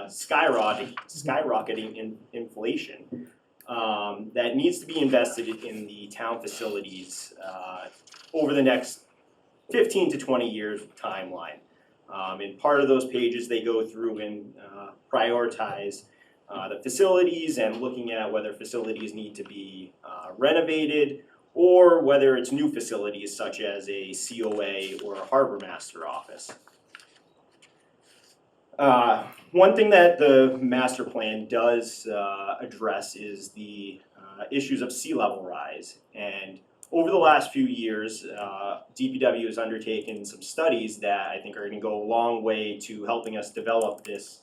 skyrocketing inflation, that needs to be invested in the town facilities over the next 15 to 20 years timeline. In part of those pages, they go through and prioritize the facilities and looking at whether facilities need to be renovated or whether it's new facilities such as a COA or a harbor master office. One thing that the master plan does address is the issues of sea level rise. And over the last few years, DPW has undertaken some studies that I think are going to go a long way to helping us develop this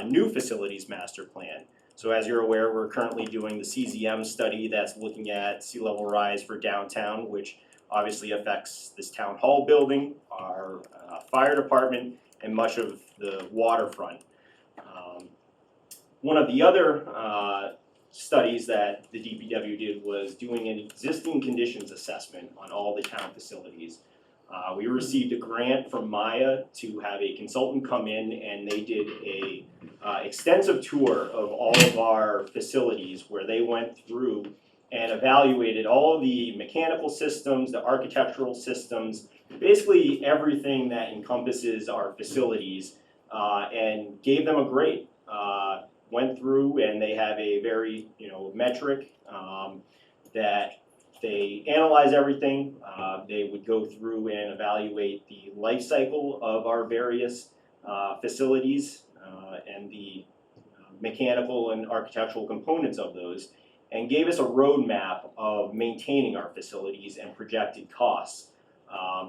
new facilities master plan. So as you're aware, we're currently doing the CZM study that's looking at sea level rise for downtown, which obviously affects this town hall building, our fire department, and much of the waterfront. One of the other studies that the DPW did was doing an existing conditions assessment on all the town facilities. We received a grant from Maya to have a consultant come in, and they did a extensive tour of all of our facilities where they went through and evaluated all of the mechanical systems, the architectural systems, basically everything that encompasses our facilities, and gave them a grade. Went through and they have a very, metric that they analyze everything. They would go through and evaluate the life cycle of our various facilities and the mechanical and architectural components of those, and gave us a roadmap of maintaining our facilities and projected costs.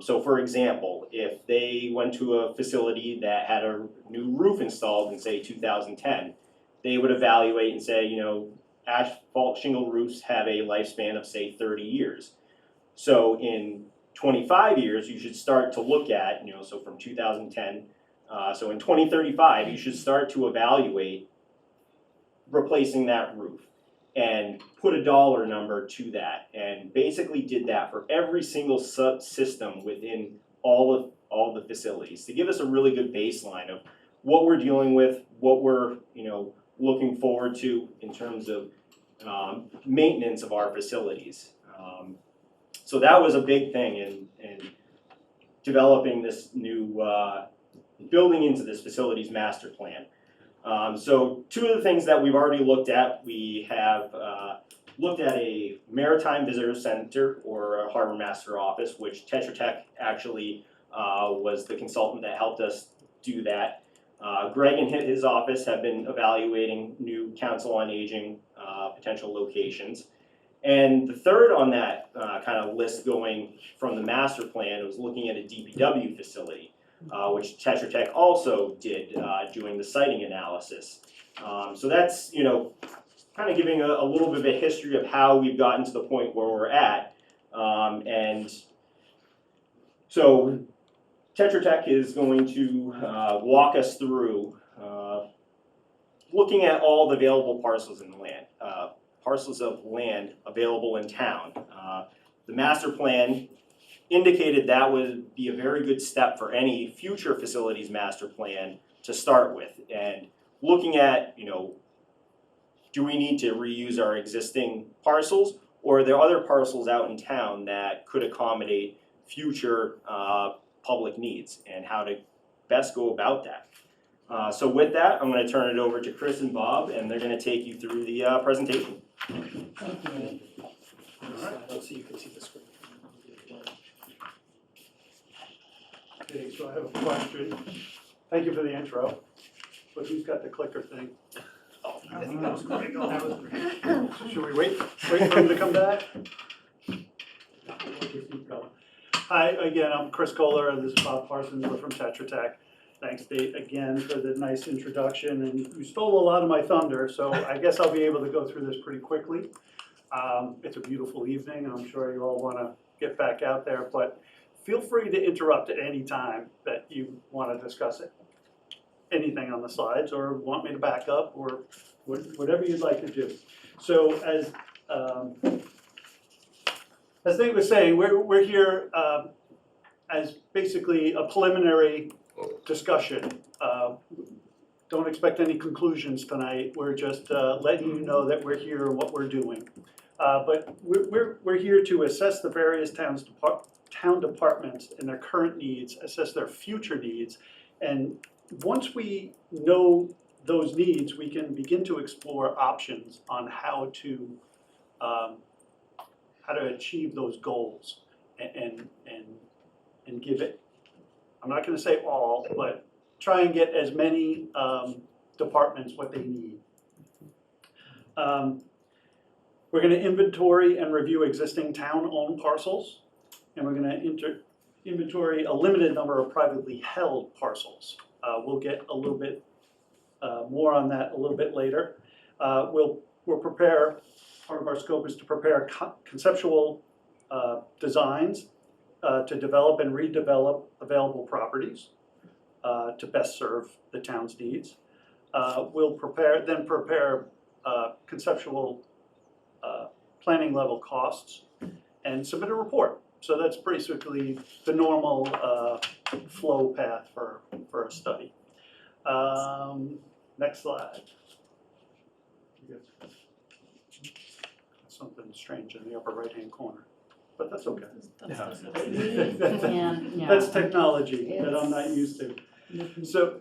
So for example, if they went to a facility that had a new roof installed in say 2010, they would evaluate and say, asphalt shingle roofs have a lifespan of say 30 years. So in 25 years, you should start to look at, so from 2010, so in 2035, you should start to evaluate replacing that roof and put a dollar number to that, and basically did that for every single system within all of the facilities to give us a really good baseline of what we're dealing with, what we're looking forward to in terms of maintenance of our facilities. So that was a big thing in developing this new building into this facilities master plan. So two of the things that we've already looked at, we have looked at a maritime visitor center or a harbor master office, which Tetra Tech actually was the consultant that helped us do that. Greg and his office have been evaluating new council on aging potential locations. And the third on that kind of list going from the master plan was looking at a DPW facility, which Tetra Tech also did doing the siting analysis. So that's, kind of giving a little bit of a history of how we've gotten to the point where we're at. And so Tetra Tech is going to walk us through looking at all the available parcels in the land, parcels of land available in town. The master plan indicated that would be a very good step for any future facilities master plan to start with, and looking at, do we need to reuse our existing parcels, or are there other parcels out in town that could accommodate future public needs, and how to best go about that. So with that, I'm going to turn it over to Chris and Bob, and they're going to take you through the presentation. All right, let's see, you can see the screen. Okay, so I have a question. Thank you for the intro, but who's got the clicker thing? Oh, I think that was great. Oh, that was great. Should we wait for him to come back? Keep going. Hi, again, I'm Chris Kohler, and this is Bob Parsons, we're from Tetra Tech. Thanks, Dave, again, for the nice introduction, and you stole a lot of my thunder, so I guess I'll be able to go through this pretty quickly. It's a beautiful evening, and I'm sure you all want to get back out there, but feel free to interrupt at any time that you want to discuss it. Anything on the slides, or want me to back up, or whatever you'd like to do. So as Dave was saying, we're here as basically a preliminary discussion. Don't expect any conclusions tonight. We're just letting you know that we're here and what we're doing. But we're here to assess the various town departments and their current needs, assess their future needs, and once we know those needs, we can begin to explore options on how how to achieve those goals and give it, I'm not gonna say all, but try and get as many departments what they need. We're gonna inventory and review existing town-owned parcels, and we're gonna inventory a limited number of privately held parcels. We'll get a little bit more on that a little bit later. We'll prepare, part of our scope is to prepare conceptual designs to develop and redevelop available properties to best serve the town's needs. We'll prepare conceptual planning level costs and submit a report. So that's basically the normal flow path for a study. Next slide. Something strange in the upper right-hand corner, but that's okay. That's technology that I'm not used to. So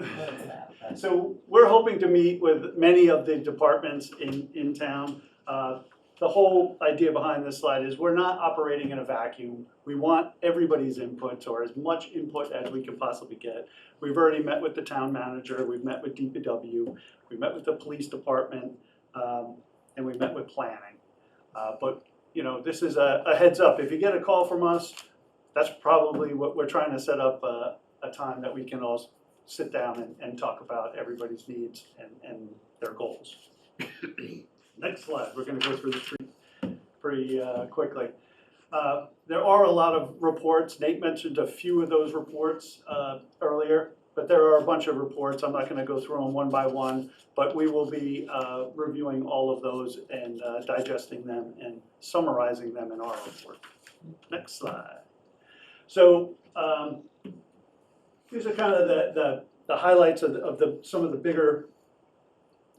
we're hoping to meet with many of the departments in town. The whole idea behind this slide is we're not operating in a vacuum. We want everybody's input, or as much input as we can possibly get. We've already met with the town manager, we've met with DPW, we met with the police department, and we met with planning. But you know, this is a heads up. If you get a call from us, that's probably what we're trying to set up a time that we can all sit down and talk about everybody's needs and their goals. Next slide, we're gonna go through the tree pretty quickly. There are a lot of reports. Nate mentioned a few of those reports earlier, but there are a bunch of reports. I'm not gonna go through them one by one, but we will be reviewing all of those and digesting them and summarizing them in our report. Next slide. So these are kind of the highlights of some of the bigger,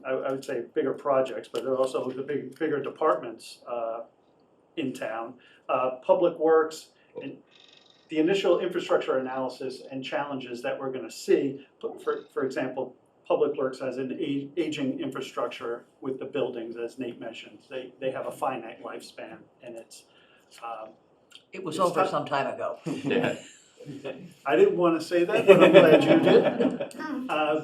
I would say bigger projects, but they're also the bigger departments in town. Public Works, and the initial infrastructure analysis and challenges that we're gonna see, for example, Public Works has an aging infrastructure with the buildings, as Nate mentioned. They have a finite lifespan, and it's It was over some time ago. Yeah. I didn't want to say that, but I'm glad you did.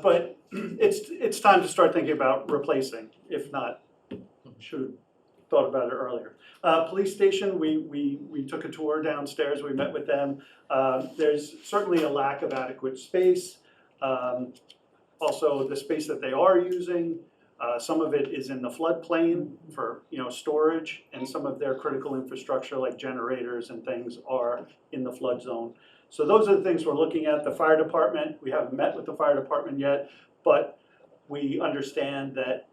But it's time to start thinking about replacing, if not, should have thought about it earlier. Police station, we took a tour downstairs, we met with them. There's certainly a lack of adequate space. Also, the space that they are using, some of it is in the floodplain for storage, and some of their critical infrastructure like generators and things are in the flood zone. So those are the things we're looking at. The fire department, we haven't met with the fire department yet, but we understand that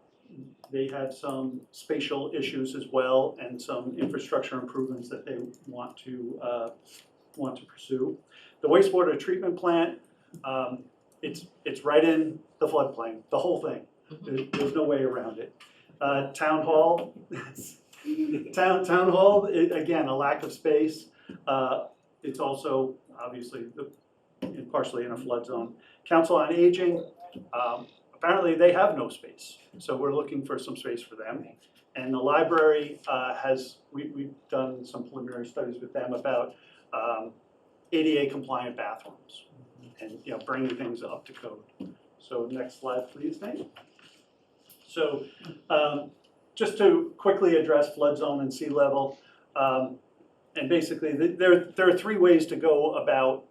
they have some spatial issues as well and some infrastructure improvements that they want to pursue. The wastewater treatment plant, it's right in the floodplain, the whole thing. There's no way around it. Town hall, town hall, again, a lack of space. It's also obviously partially in a flood zone. Council on Aging, apparently they have no space, so we're looking for some space for them. And the library we've done some preliminary studies with them about ADA compliant bathrooms and bringing things up to code. So next slide, please, Nate. So just to quickly address flood zone and sea level, and basically there are three ways to go about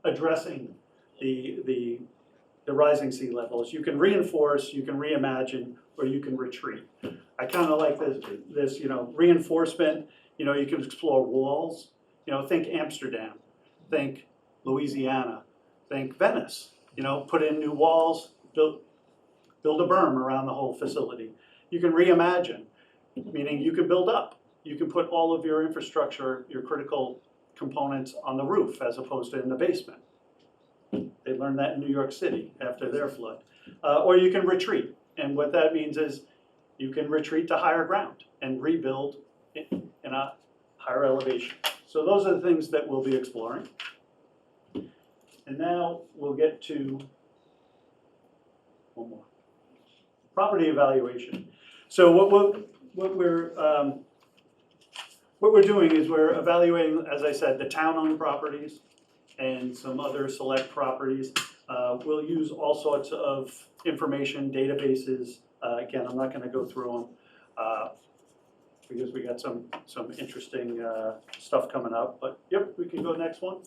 addressing the rising sea levels. You can reinforce, you can reimagine, or you can retreat. I kind of like this reinforcement. You can explore walls. Think Amsterdam, think Louisiana, think Venice. Put in new walls, build a berm around the whole facility. You can reimagine, meaning you can build up. You can put all of your infrastructure, your critical components on the roof as opposed to in the basement. They learned that in New York City after their flood. Or you can retreat. And what that means is you can retreat to higher ground and rebuild in a higher elevation. So those are the things that we'll be exploring. And now we'll get to one more. Property evaluation. So what we're doing is we're evaluating, as I said, the town-owned properties and some other select properties. We'll use all sorts of information, databases. Again, I'm not gonna go through them, because we got some interesting stuff coming up, but yep, we can go next one.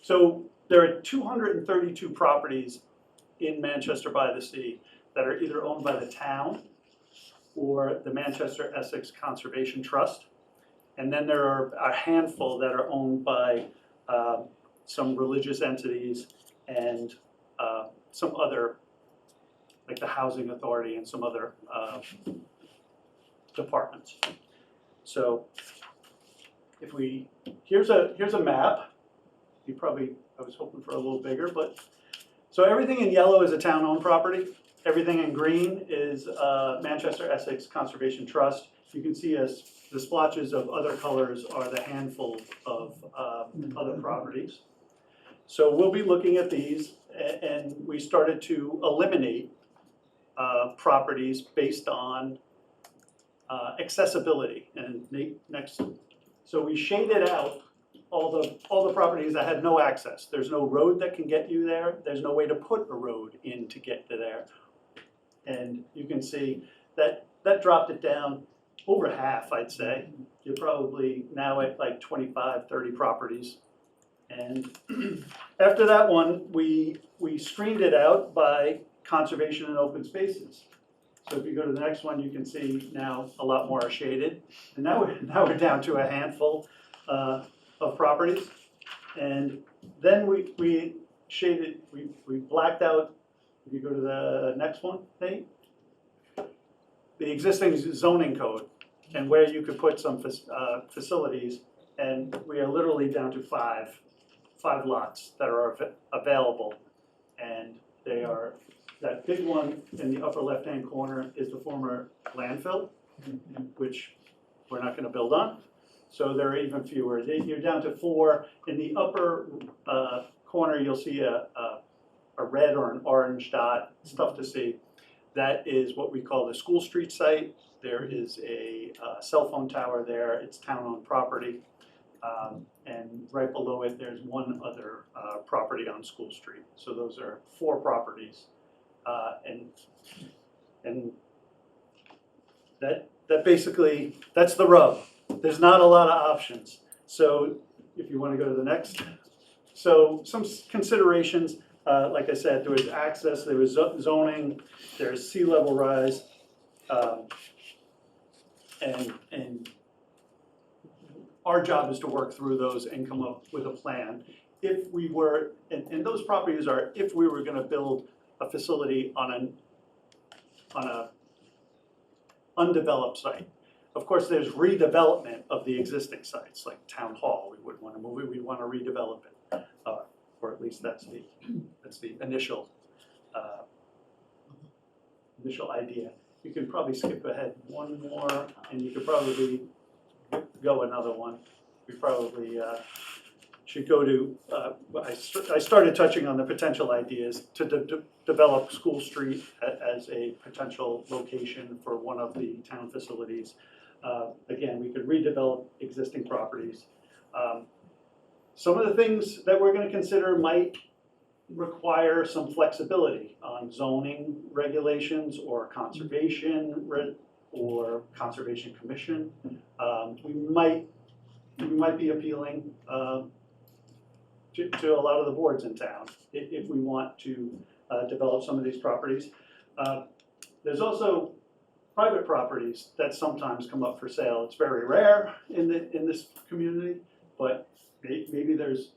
So there are 232 properties in Manchester by the Sea that are either owned by the town or the Manchester Essex Conservation Trust. And then there are a handful that are owned by some religious entities and some other, like the Housing Authority and some other departments. So if we, here's a map. You probably, I was hoping for a little bigger, but, so everything in yellow is a town-owned property. Everything in green is Manchester Essex Conservation Trust. You can see as the splotches of other colors are the handful of other properties. So we'll be looking at these, and we started to eliminate properties based on accessibility. And next, so we shaded out all the properties that had no access. There's no road that can get you there. There's no way to put a road in to get to there. And you can see that dropped it down over half, I'd say. You're probably now at like 25, 30 properties. And after that one, we screened it out by conservation and open spaces. So if you go to the next one, you can see now a lot more are shaded. And now we're down to a handful of properties. And then we shaded, we blacked out, if you go to the next one, Nate, the existing zoning code and where you could put some facilities. And we are literally down to five lots that are available. And they are, that big one in the upper left-hand corner is the former landfill, which we're not gonna build on. So there are even fewer. You're down to 4. In the upper corner, you'll see a red or an orange dot. It's tough to see. That is what we call the School Street site. There is a cell phone tower there. It's town-owned property. And right below it, there's one other property on School Street. So those are 4 properties. And that basically, that's the rub. There's not a lot of options. So if you want to go to the next. So some considerations, like I said, there was access, there was zoning, there's sea level rise, and our job is to work through those and come up with a plan. If we were, and those properties are, if we were going to build a facility on a undeveloped site. Of course, there's redevelopment of the existing sites, like Town Hall. We wouldn't want to move it, we'd want to redevelop it. Or at least that's the initial idea. You can probably skip ahead one more, and you could probably go another one. We probably should go to, I started touching on the potential ideas to develop School Street as a potential location for one of the town facilities. Again, we could redevelop existing properties. Some of the things that we're going to consider might require some flexibility on zoning regulations or conservation or conservation commission. We might be appealing to a lot of the boards in town if we want to develop some of these properties. There's also private properties that sometimes come up for sale. It's very rare in this community, but maybe there's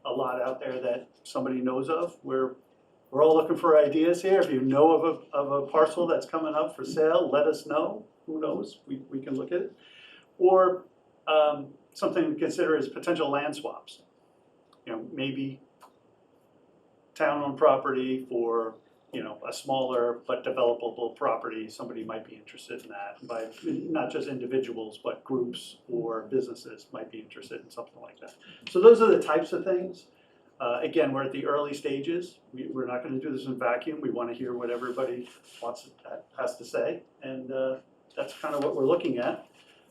a lot out there that somebody knows of. We're all looking for ideas here. If you know of a parcel that's coming up for sale, let us know. Who knows? We can look at it. Or something to consider is potential land swaps. You know, maybe town-owned property for, you know, a smaller but developable property. Somebody might be interested in that. By not just individuals, but groups or businesses might be interested in something like that. So those are the types of things. Again, we're at the early stages. We're not going to do this in vacuum. We want to hear what everybody has to say, and that's kind of what we're looking at.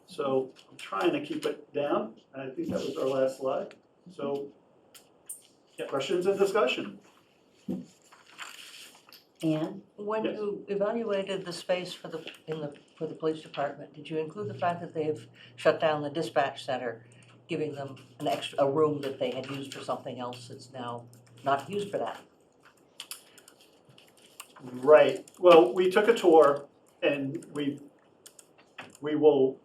So I'm trying to keep it down. I think that was our last slide. So, questions and discussion? Ann? When Yes. you evaluated the space for the police department, did you include the fact that they've shut down the dispatch center, giving them a room that they had used for something else that's now not used for that? Right, well, we took a tour and we will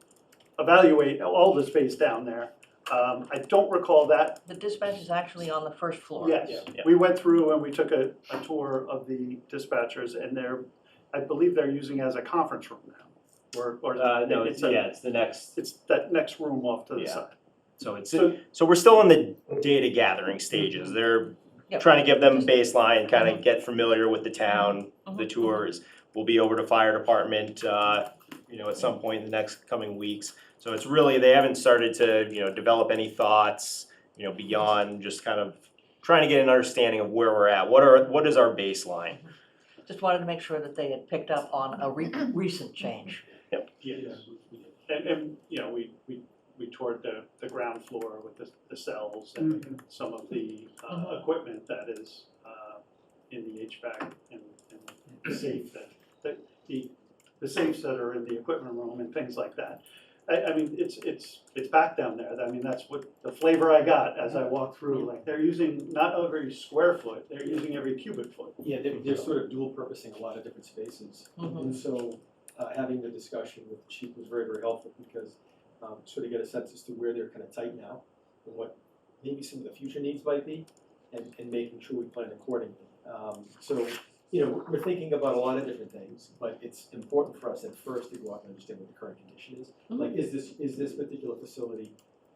evaluate all the space down there. I don't recall that. The dispatch is actually on the first floor. Yes, we went through and we took a tour of the dispatchers and I believe they're using it as a conference room now. Or No, it's it's the next, it's that next room off to the Yeah. side. so it's, So- so we're still in the data gathering stages. They're Yep. trying to give them baseline, kind of get familiar with the town, the Mhm. tours. We'll be over to fire department, at some point in the next coming weeks. So it's really, they haven't started to, develop any thoughts, beyond just kind of trying to get an understanding of where we're at. What is our baseline? Just wanted to make sure that they had picked up on a recent change. Yes. And we toured the ground floor with the cells and some of the equipment that is in the HVAC and the safe the safes that are in the equipment room and things like that. I mean, it's packed down there. I mean, that's what the flavor I got as I walked through. Like, they're using not every square foot, they're using every cubic foot. Yeah, they're sort of dual purposing a lot of different spaces. And so having the discussion with the chief was very, very helpful because sort of get a sense as to where they're kind of tight now and what maybe some of the future needs might be and making sure we plan accordingly. So, we're thinking about a lot of different things, but it's important for us at first to go out and understand what the current condition is. Like, is this particular facility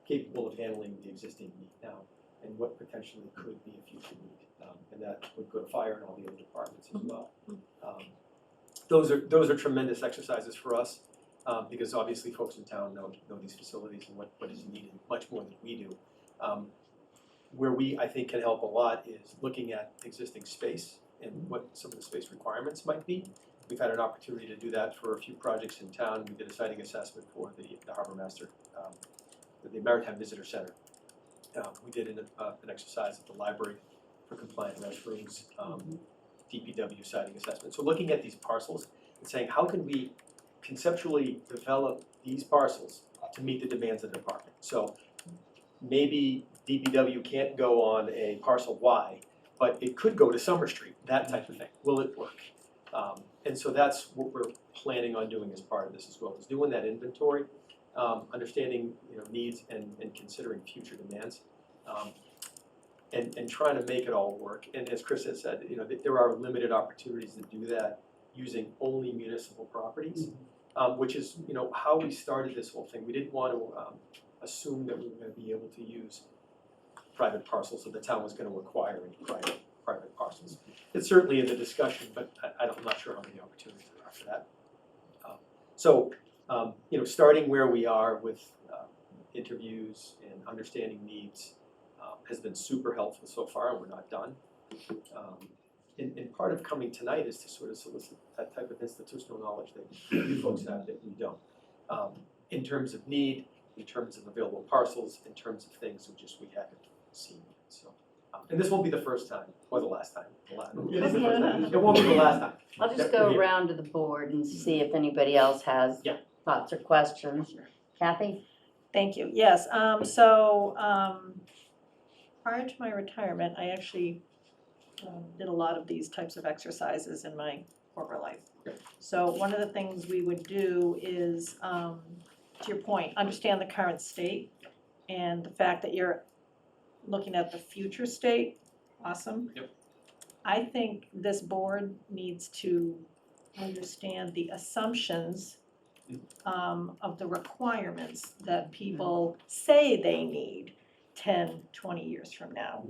capable of handling the existing need now? And what potentially could be a future need? And that would go to fire and all the other departments as well. Those are tremendous exercises for us, because obviously folks in town know these facilities and what is needed much more than we do. Where we, I think, can help a lot is looking at existing space and what some of the space requirements might be. We've had an opportunity to do that for a few projects in town. We did a siting assessment for the Harbor Master, the Maritime Visitor Center. We did an exercise at the library for compliant restrooms, DPW siting assessment. So looking at these parcels and saying, how can we conceptually develop these parcels to meet the demands of the department? So maybe DPW can't go on a parcel Y, but it could go to Summer Street, that type of thing. Will it work? And so that's what we're planning on doing as part of this as well, is doing that inventory, understanding needs and considering future demands, and trying to make it all work. And as Chris has said, there are limited opportunities to do that using only municipal properties, which is how we started this whole thing. We didn't want to assume that we were going to be able to use private parcels, so the town was going to acquire any private parcels. It's certainly in the discussion, but I'm not sure how many opportunities there are for that. Starting where we are with interviews and understanding needs has been super helpful so far, and we're not done. And part of coming tonight is to sort of solicit that type of institutional knowledge that you folks have that we don't. In terms of need, in terms of available parcels, in terms of things we haven't seen. So, and this won't be the first time or the last time. It is the first time. It won't be the last time. I'll just go around to the board and see if anybody else has thoughts or questions. Kathy? Thank you. Yes, prior to my retirement, I actually did a lot of these types of exercises in my corporate life. So one of the things we would do is, to your point, understand the current state and the fact that you're looking at the future state. Awesome. Yep. I think this board needs to understand the assumptions of the requirements that people say they need 10, 20 years from now.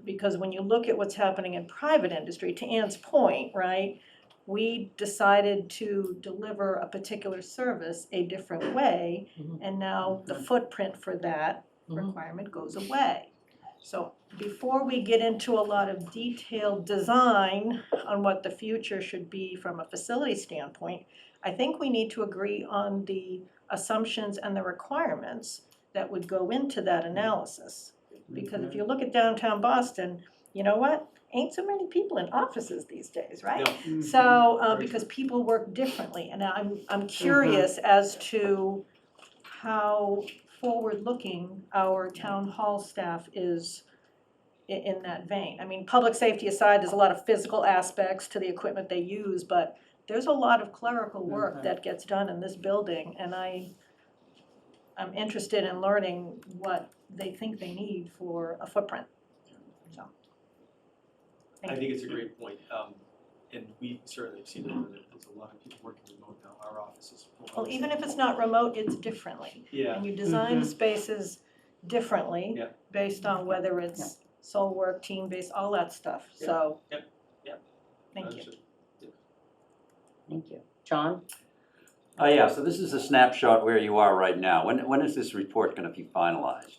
Because when you look at what's happening in private industry, to Ann's point, right, we decided to deliver a particular service a different way, and now the footprint for that requirement goes away. So before we get into a lot of detailed design on what the future should be from a facility standpoint, I think we need to agree on the assumptions and the requirements that would go into that analysis. Because if you look at downtown Boston, you know what? Ain't so many people in offices these days, right? No. So, because people work differently, and I'm curious as to how forward-looking our town hall staff is in that vein. I mean, public safety aside, there's a lot of physical aspects to the equipment they use, but there's a lot of clerical work that gets done in this building, and I'm interested in learning what they think they need for a footprint, so. I think it's a great point, and we certainly have seen that there's a lot of people working remote now, our offices. Well, even if it's not remote, it's differently. Yeah. And you design the spaces differently Yeah. based on whether it's sole work, team-based, all that stuff, so. Yep, yep. Thank you. Understood. Thank you. John? Yeah, so this is a snapshot where you are right now. When is this report gonna be finalized?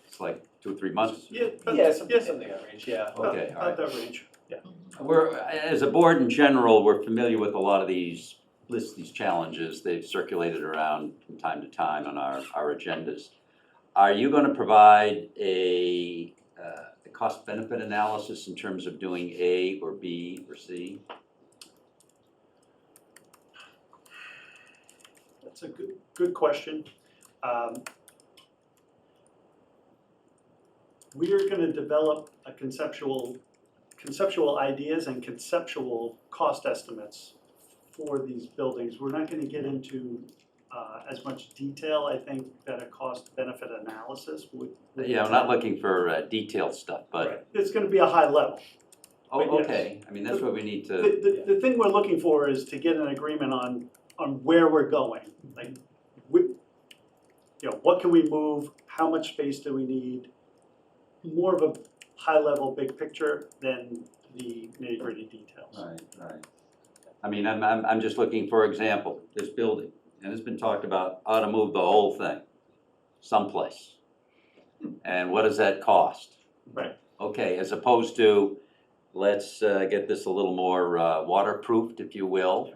It's like 2 or 3 months? Yeah, something in that range, yeah. Okay, all right. About that range, yeah. We're, as a board in general, we're familiar with a lot of these lists, these challenges. They've circulated around from time to time on our agendas. Are you gonna provide a cost-benefit analysis in terms of doing A or B or C? That's a good question. We are gonna develop a conceptual ideas and conceptual cost estimates for these buildings. We're not gonna get into as much detail, I think, that a cost-benefit analysis would. Yeah, I'm not looking for detailed stuff, but, Right. It's gonna be a high level. oh, But yes. okay, I mean, that's what we need to, The thing we're looking for is to get an agreement on where we're going. Like, what can we move, how much space do we need? More of a high-level, big picture than the nitty-gritty details. right. I mean, I'm just looking, for example, this building, and it's been talked about, ought to move the whole thing someplace. And what does that cost? Right. Okay, as opposed to, let's get this a little more waterproofed, if you will,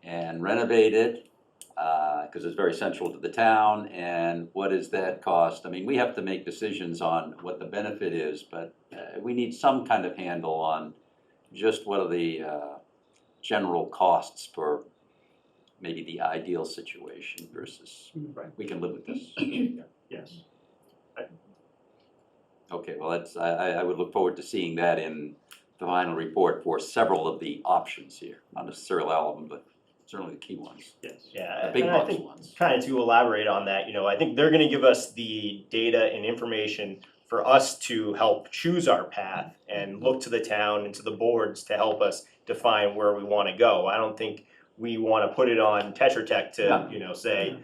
and renovate it, because it's very central to the town, and what does that cost? I mean, we have to make decisions on what the benefit is, but we need some kind of handle on just what are the general costs for maybe the ideal situation versus, we can live with this. Yes. Okay, well, that's, I would look forward to seeing that in the final report for several of the options here, not necessarily all of them, but certainly the key ones. Yes. Yeah, The big and I bucks think ones. kind of to elaborate on that, I think they're gonna give us the data and information for us to help choose our path and look to the town and to the boards to help us define where we wanna go. I don't think we wanna put it on Tetra Tech to, say,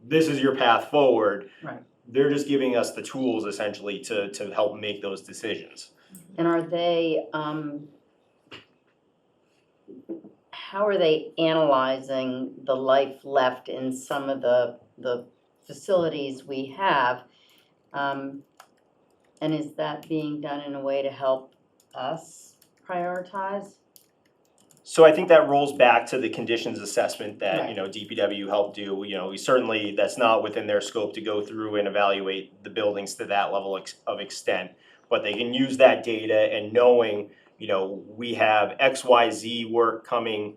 this is your path forward. Right. They're just giving us the tools essentially to help make those decisions. And are they, how are they analyzing the life left in some of the facilities we have? And is that being done in a way to help us prioritize? So I think that rolls back to the conditions assessment that, Right. DPW helped do. We certainly, that's not within their scope to go through and evaluate the buildings to that level of extent. But they can use that data and knowing, we have XYZ work coming,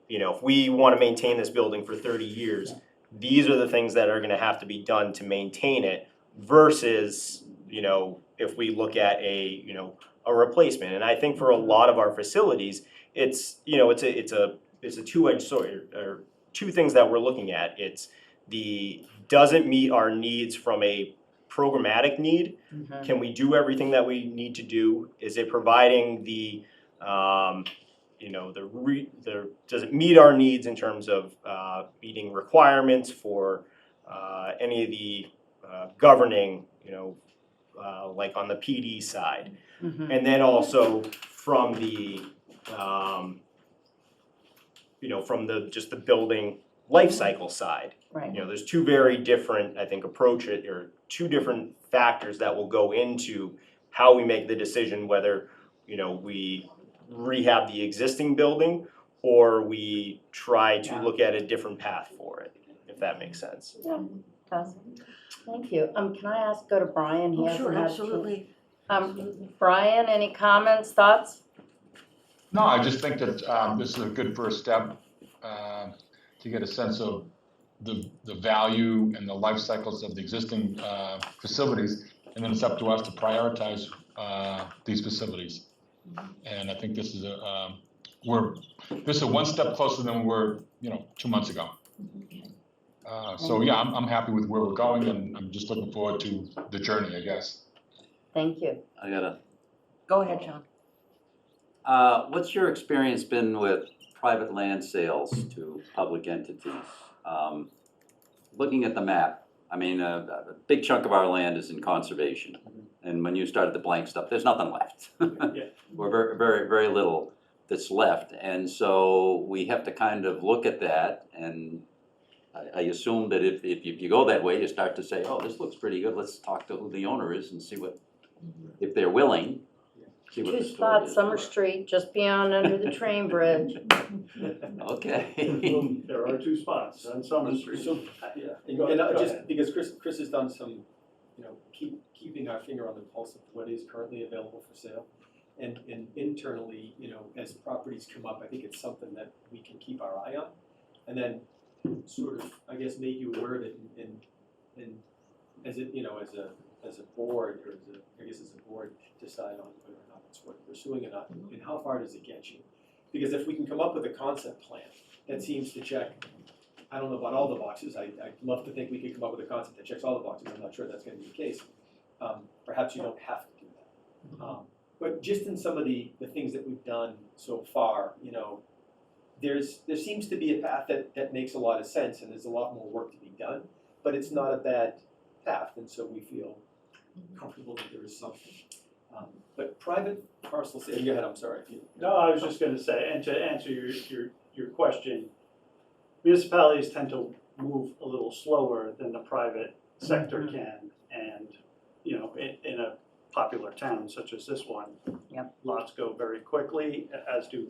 if we want to maintain this building for 30 years, these are the things that are gonna have to be done to maintain it versus, if we look at a replacement. And I think for a lot of our facilities, it's a two-edged sword, or two things that we're looking at. It's does it meet our needs from a programmatic need? Can we do everything that we need to do? Is it providing does it meet our needs in terms of meeting requirements for any of the governing, like on the PD side? And then also from the, from just the building life cycle side. Right. You know, there's two very different, I think, or two different factors that will go into how we make the decision whether, you know, we rehab the existing building or we try to look at a different path for it, if that makes sense. Yeah, does. Thank you. Can I ask, go to Brian? He Oh, hasn't sure, had a absolutely. chance. Brian, any comments, thoughts? No, I just think that this is a good first step to get a sense of the value and the life cycles of the existing facilities, and then it's up to us to prioritize these facilities. And I think this is a one step closer than we were, 2 months ago. So yeah, I'm happy with where we're going, and I'm just looking forward to the journey, I guess. Thank you. I gotta, Go ahead, John. what's your experience been with private land sales to public entities? Looking at the map, I mean, a big chunk of our land is in conservation. And when you started the blank stuff, there's nothing left. We're very, very, very little that's left. And so we have to kind of look at that, and I assume that if you go that way, you start to say, oh, this looks pretty good, let's talk to who the owner is and see what, if they're willing, see what Two the story spots, is. Summer Street, just beyond under the train bridge. Okay. There are two spots on Summer Street. So, yeah, and just because Chris has done some, keeping our finger on the pulse of what is currently available for sale. And internally, as properties come up, I think it's something that we can keep our eye on. And then sort of, I guess, make you aware of it and as it, as a board, or as a board, decide on whether or not it's worth pursuing or not, and how far does it get you? Because if we can come up with a concept plan that seems to check, I don't know about all the boxes, I'd love to think we could come up with a concept that checks all the boxes, I'm not sure that's gonna be the case. Perhaps you don't have to do that. But just in some of the things that we've done so far, there seems to be a path that makes a lot of sense, and there's a lot more work to be done, but it's not a bad path, and so we feel comfortable that there is something. But private parcel sale, go ahead, I'm sorry. No, I was just gonna say, and to answer your question, municipalities tend to move a little slower than the private sector can, and, in a popular town such as this one, lots go very quickly, as do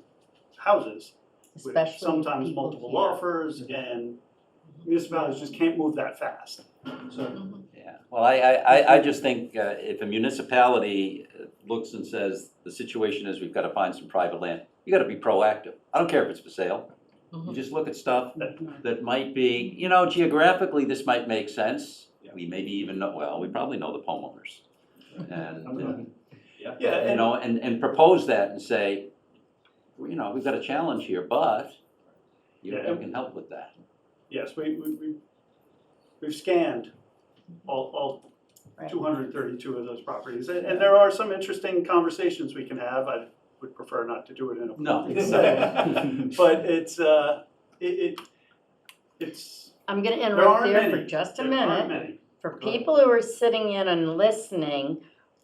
houses, with Especially sometimes people multiple here. offers, and municipalities just can't move that fast. So, Yeah, well, I just think if a municipality looks and says, the situation is we've got to find some private land, you got to be proactive. I don't care if it's for sale. You just look at stuff that might be, geographically, this might make sense. We maybe even know, well, we probably know the homeowners. And, and propose that and say, we've got a challenge here, but you can help with that. yes, we've scanned all 232 of those properties, and there are some interesting conversations we can have. I would prefer not to do it in a public setting, but it's I'm gonna There interrupt aren't there for many. just a There aren't minute. many. For people who are sitting in and listening,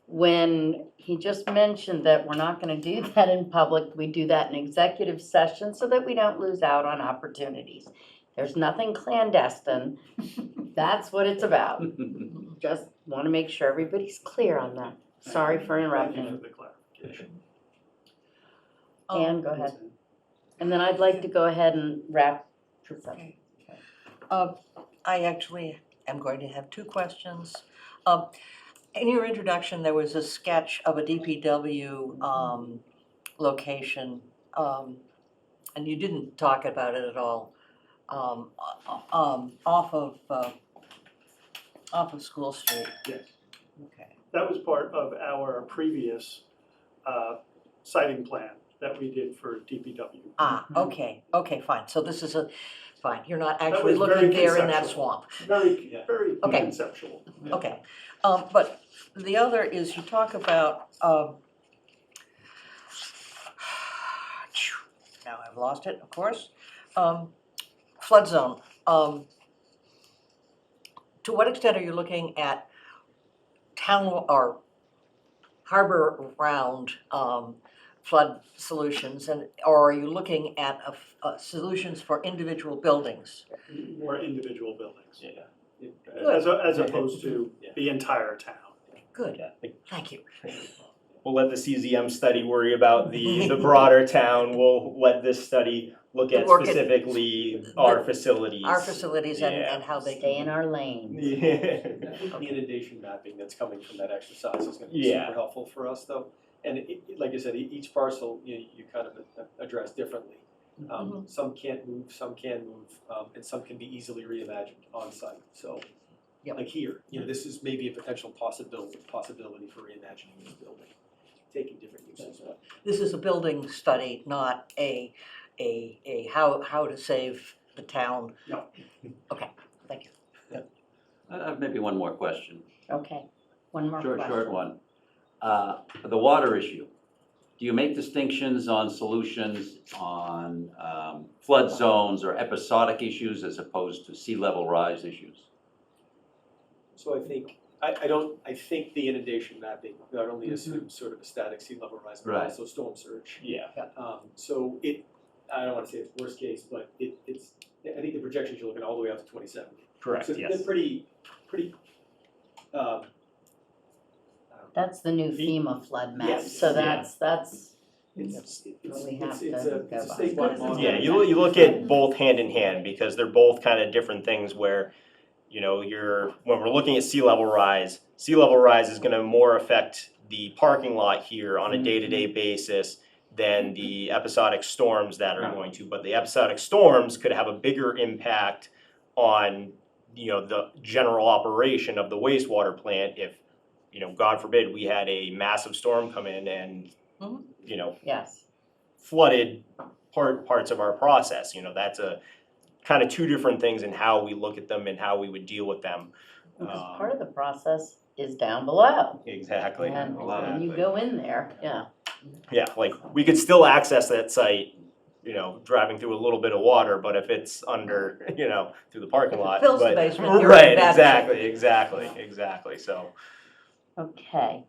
when he just mentioned that we're not gonna do that in public, we do that in executive session so that we don't lose out on opportunities. There's nothing clandestine. That's what it's about. Just wanna make sure everybody's clear on that. Sorry for Thank you interrupting. for the clarification. Ann, go ahead. And then I'd like to go ahead and wrap this up. I actually am going to have two questions. In your introduction, there was a sketch of a DPW location, and you didn't talk about it at all, off of School Street. Yes. Okay. That was part of our previous siting plan that we did for DPW. Okay, fine. So this is fine. You're not That actually was looking very there in that conceptual. swamp. Very Okay. conceptual. Okay, but the other is you talk about, now I've lost it, of course, flood zone. To what extent are you looking at town or harbor round flood solutions, or are you looking at solutions for individual buildings? More individual buildings. Yeah. As opposed to the entire town. Good, thank you. We'll let the CZM study worry about the broader town. We'll let this study look at Look at specifically our facilities. Our facilities and, Yeah. and how they Stay can. in our lane. Yeah. I think the inundation mapping that's coming from that exercise is gonna be Yeah. super helpful for us though. And like I said, each parcel, you kind of address differently. Some can't move, some can move, and some can be easily reimagined on site, so. Yep. Like here, this is maybe a potential possibility for reimagining this building, taking different uses, but. This is a building study, not a how to save the town. No. Okay, thank you. I have maybe one more question, Okay, one more question. short one. The water issue, do you make distinctions on solutions on flood zones or episodic issues as opposed to sea level rise issues? So I think the inundation mapping not only assumes sort of a static sea level rise, but Right. also storm surge. Yeah. So I don't wanna say it's worst case, but it's, I think the projections you're looking at all the way out to 2070. Correct, So yes. they're pretty, That's the new FEMA flood map, Yes. so Yeah. that's it's what we have it's to a go by. statewide model. Yeah, you look at both hand in hand because they're both kind of different things where, when we're looking at sea level rise is gonna more affect the parking lot here on a day-to-day basis than the episodic storms that are going to. But the episodic storms could have a bigger impact on, the general operation of the wastewater plant if, God forbid, we had a massive storm come in and, Yes. flooded parts of our process. That's a kind of two different things in how we look at them and how we would deal with them. Because part of the process is down below. Exactly. And when you go in there, yeah. Yeah, like we could still access that site, driving through a little bit of water, but if it's under, through the parking lot. Fills the but- basement, you're Right, in bad shape. exactly, so. Okay,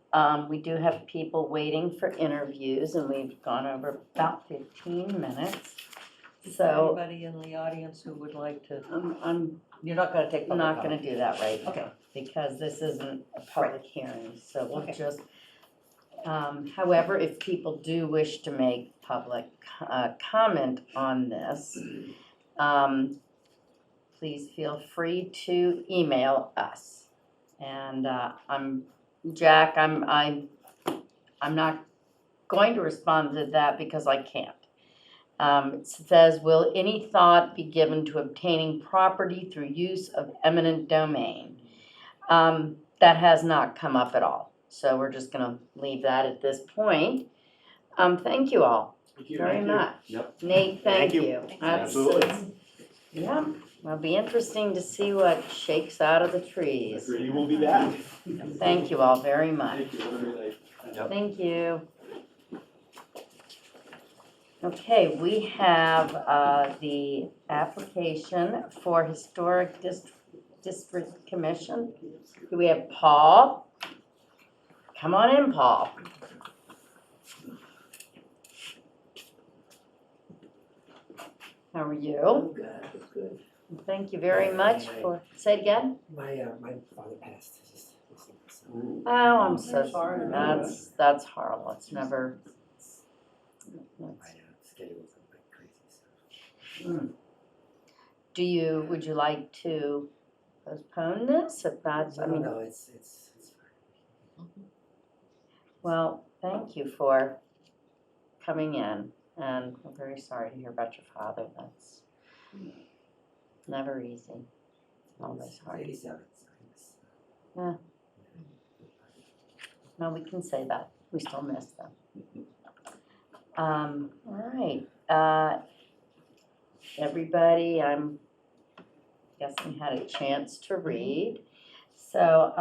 we do have people waiting for interviews and we've gone over about 15 minutes. Is So there anybody in the audience who would like to, I'm you're not gonna take public not comment? gonna do that right now. Okay. Because this isn't a public hearing, so we'll Okay. just, however, if people do wish to make public comment on this, please feel free to email us. And Jack, I'm not going to respond to that because I can't. It says, will any thought be given to obtaining property through use of eminent domain? That has not come up at all, so we're just gonna leave that at this point. Thank you all very much. Yep. Nate, thank Thank you. you. Absolutely. Yeah, it'll be interesting to see what shakes out of the trees. Agree, we'll be back. Thank you all very much. Thank you, have a great night. Yep. Thank you. Okay, we have the application for Historic District Commission. Do we have Paul? Come on in, Paul. How are you? Good. Thank you very much for, say it again? My father passed. Oh, I'm so sorry. That's horrible. It's never. Would you like to postpone this if that's, I mean. No, it's Well, thank you for coming in, and I'm very sorry to hear about your father. That's never easy. Always hard. 87. Yeah. No, we can say that. We still miss them. All right. Everybody, I'm guessing had a chance to read. So,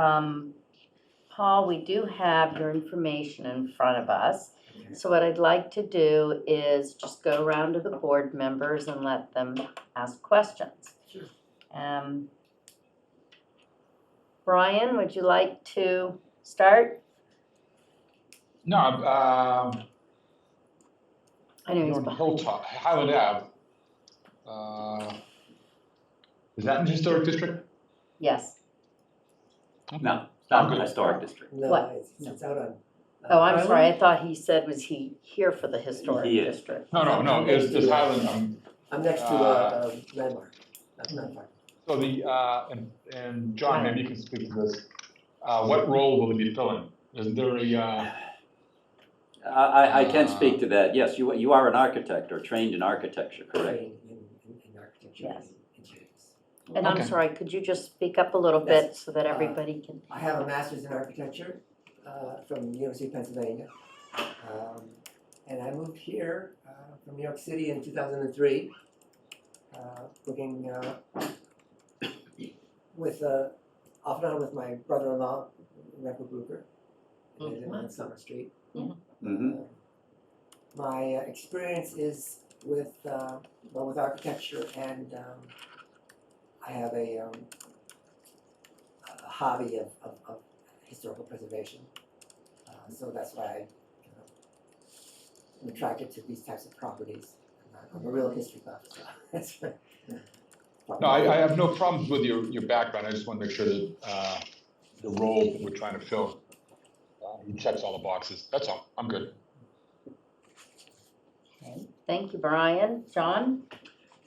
Paul, we do have your information in front of us. So what I'd like to do is just go around to the board members and let them ask questions. Brian, would you like to start? No, I know he's you're on behind. Hilltop, Highland Ave. Is that in the historic district? Yes. No, it's not I'm the good. historic district. No, What? it's out on. Oh, I'm Highland? sorry, I thought he said, was he here for the historic He is. district? No, it's Highland, I'm next to Landmark, not far. so and John, maybe you can speak to this. What role will he be filling? Is there a, I can speak to that. Yes, you are an architect or trained in architecture, correct? Trained in architecture Yes. and engineering. And I'm Okay. sorry, could you just speak up a little bit so that everybody can? I have a master's in architecture from the University of Pennsylvania. And I moved here from New York City in 2003, working with, off and on with my brother-in-law, Remco Bruker, and I live on Summer Street. Mm-hmm. My experience is with, with architecture, and I have a hobby of historical preservation. So that's why I'm attracted to these types of properties. I'm a real history buff, so that's right. no, I have no problems with your background. I just want to make sure that the role that we're trying to fill, he checks all the boxes. That's all. I'm good. Okay. Thank you, Brian. John?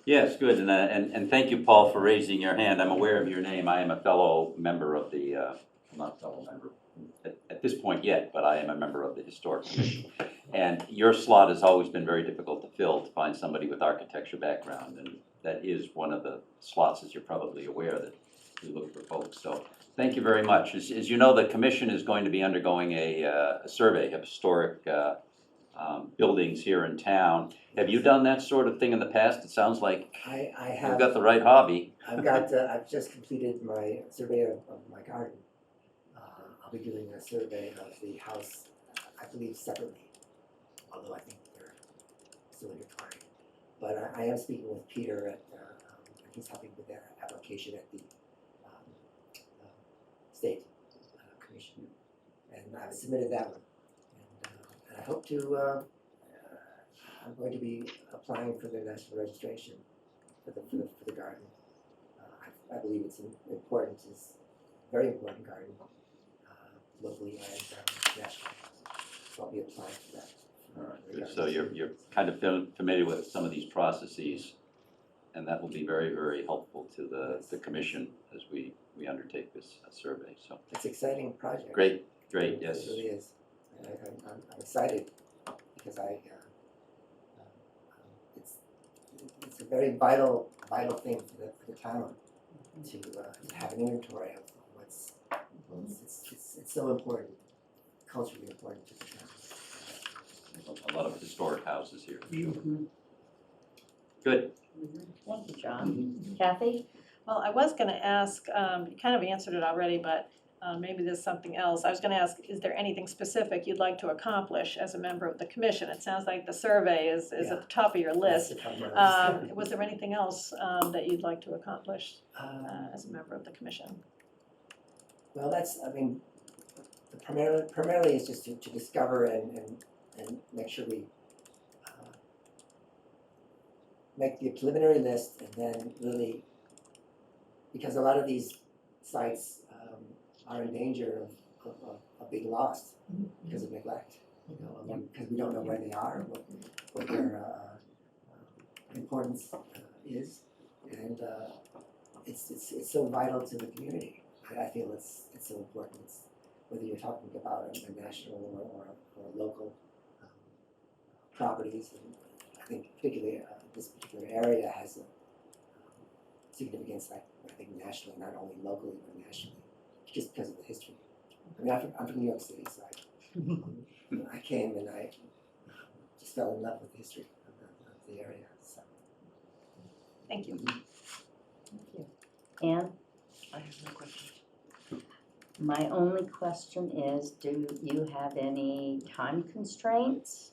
Yes, good, and thank you, Paul, for raising your hand. I'm aware of your name. I am a fellow member of the, not fellow member at this point yet, but I am a member of the Historic Commission. And your slot has always been very difficult to fill, to find somebody with architecture background, and that is one of the slots, as you're probably aware, that we look for folks. So thank you very much. As you know, the commission is going to be undergoing a survey of historic buildings here in town. Have you done that sort of thing in the past? It sounds like I you've have. got the right hobby. I've just completed my survey of my garden. I'll be doing a survey of the house, I believe separately, although I think they're still intertwined. But I am speaking with Peter at, he's helping with that application at the State Commission. And I've submitted that one. And I hope to, I'm going to be applying for the national registration for the garden. I believe it's important, it's a very important garden, locally and nationally. So I'll be applying for that. Good. So you're kind of familiar with some of these processes, and that will be very, very helpful to the commission as we undertake this survey, so. It's an exciting project. Great, yes. It really is. And I'm excited because it's a very vital thing for the town to have an inventory of what's, it's so important, culturally important to the town. A lot of historic houses here. Mm-hmm. Good. Thank you, John. Kathy? Well, I was gonna ask, you kind of answered it already, but maybe there's something else. I was gonna ask, is there anything specific you'd like to accomplish as a member of the commission? It sounds like the survey is at the top of your list. Was there anything else that you'd like to accomplish as a member of the commission? Well, primarily is just to discover and make sure we make the preliminary list, and then really, because a lot of these sites are in danger of being lost because of neglect. Because we don't know where they are, what their importance is, and it's so vital to the community. I feel it's so important. Whether you're talking about a national or local properties, and I think particularly this particular area has a significance, I think nationally, not only locally but nationally, just because of the history. I mean, I'm from New York City, so I came and I just fell in love with the history of the area. So. Thank you. Anne? I have no questions. My only question is, do you have any time constraints?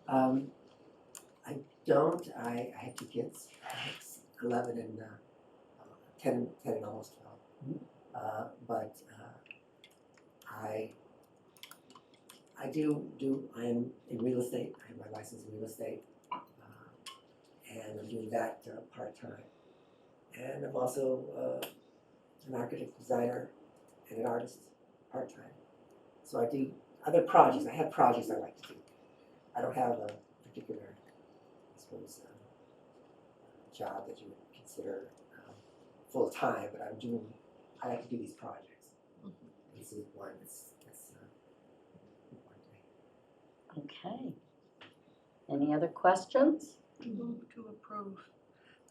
I don't. I had two kids, 11 and 10 and almost 12. But I am in real estate, I have my license in real estate. And I'm doing that part-time. And I'm also an architect, designer, and an artist, part-time. So I do other projects, I have projects I like to do. I don't have a particular, I suppose, job that you would consider full-time, but I like to do these projects. This is one that's Okay. Any other questions? Move to approve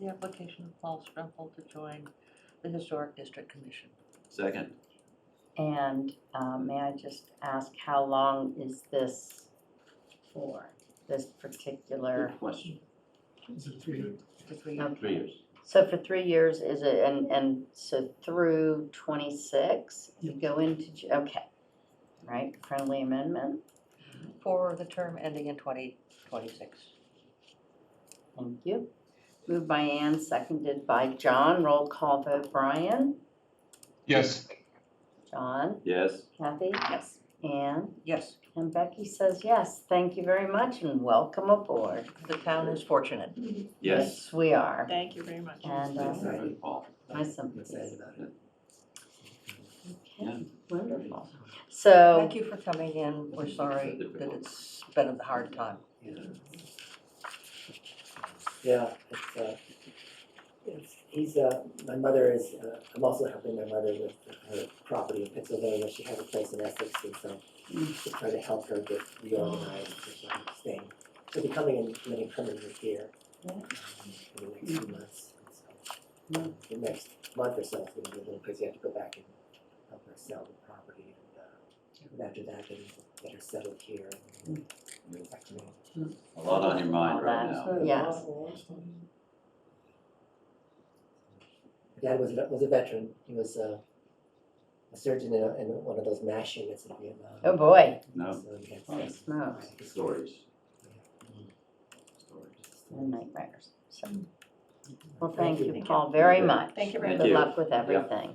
the application of Paul Strempel to join the Historic District Commission. Second. And may I just ask, how long is this for, this particular? Good question. Is it 3 years? For 3 years. 3 years. So for 3 years, is it, and so through 26, you go into, okay, right, friendly amendment? For the term ending in 2026. Thank you. Moved by Ann, seconded by John. Roll call vote, Brian? Yes. John? Yes. Kathy? Yes. Ann? Yes, And Becky says yes. Thank you very much and welcome aboard. the town is fortunate. Yes. We are. Thank you very much. And Good, Paul. my sympathies. excited about it. Okay, wonderful. So, Thank you for coming in. We're sorry that it's been a hard time. Yeah, my mother is, I'm also helping my mother with her property in Pennsylvania. She has a place in Essex, and so to try to help her get reorganized, so she'll be staying. She'll be coming and living permanently here in the next few months. And so, the next month or so, it's gonna be a little crazy. I have to go back and help her sell the property, and after that, then get her settled here and move back to me. A lot on your mind right all now. that, yes. Dad was a veteran. He was a surgeon in one of those MASH units in Vietnam. Oh, boy. No. So he had Holy smokes. Stories. And nightmares. So, well, thank you, Paul, very much. Thank you very Thank Good you. luck with everything.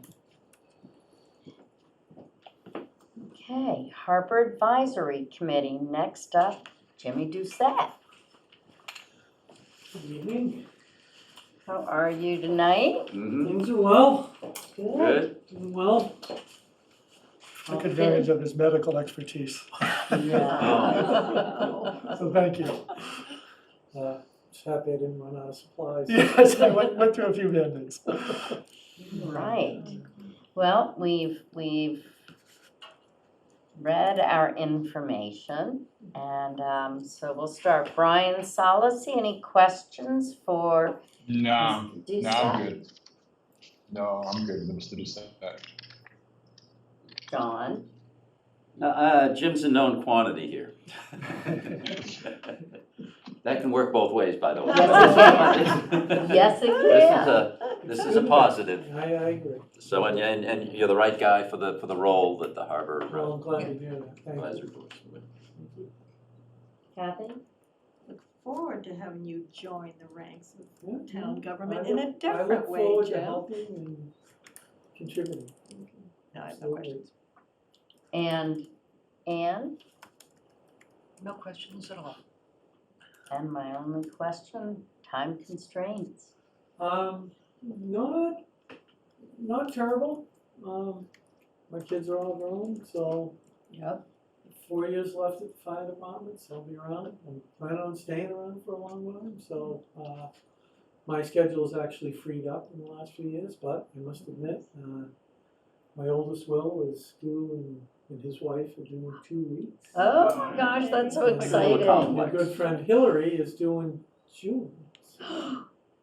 Okay, Harbor Advisory Committee. Next up, Jimmy Doucette. Good evening. How are you tonight? Mm-hmm. Things are well, Good. doing well. Took Okay. advantage of his medical expertise. Yeah. So thank you. Just happy I didn't run out of supplies. Yes, I went through a few endings. Right. Well, we've read our information, and so we'll start. Brian Solacey, any questions for No, I'm Doucette? good. No, I'm good with Mr. Doucette. John? Jim's a known quantity here. That can work both ways, by the way. Yes, it can. This is a positive. I agree. So, and you're the right guy for the role that the Harbor Well, I'm glad to hear that. Thank Advisory you. Board. Kathy? Forward to having you join the ranks Yeah, of town I government look- in a different I look way, forward to Jim. helping and contributing. No, I have no questions. And Ann? No questions at all. And my only question, time constraints. Not terrible. My kids are all grown, so Yep. 4 years left at the fire department, so I'll be around. I'm planning on staying around for a long time, so my schedule's actually freed up in the last few years, but I must admit, my oldest Will is due and his wife are due in 2 weeks. Oh my gosh, that's so And exciting. my good friend Hillary is due in June.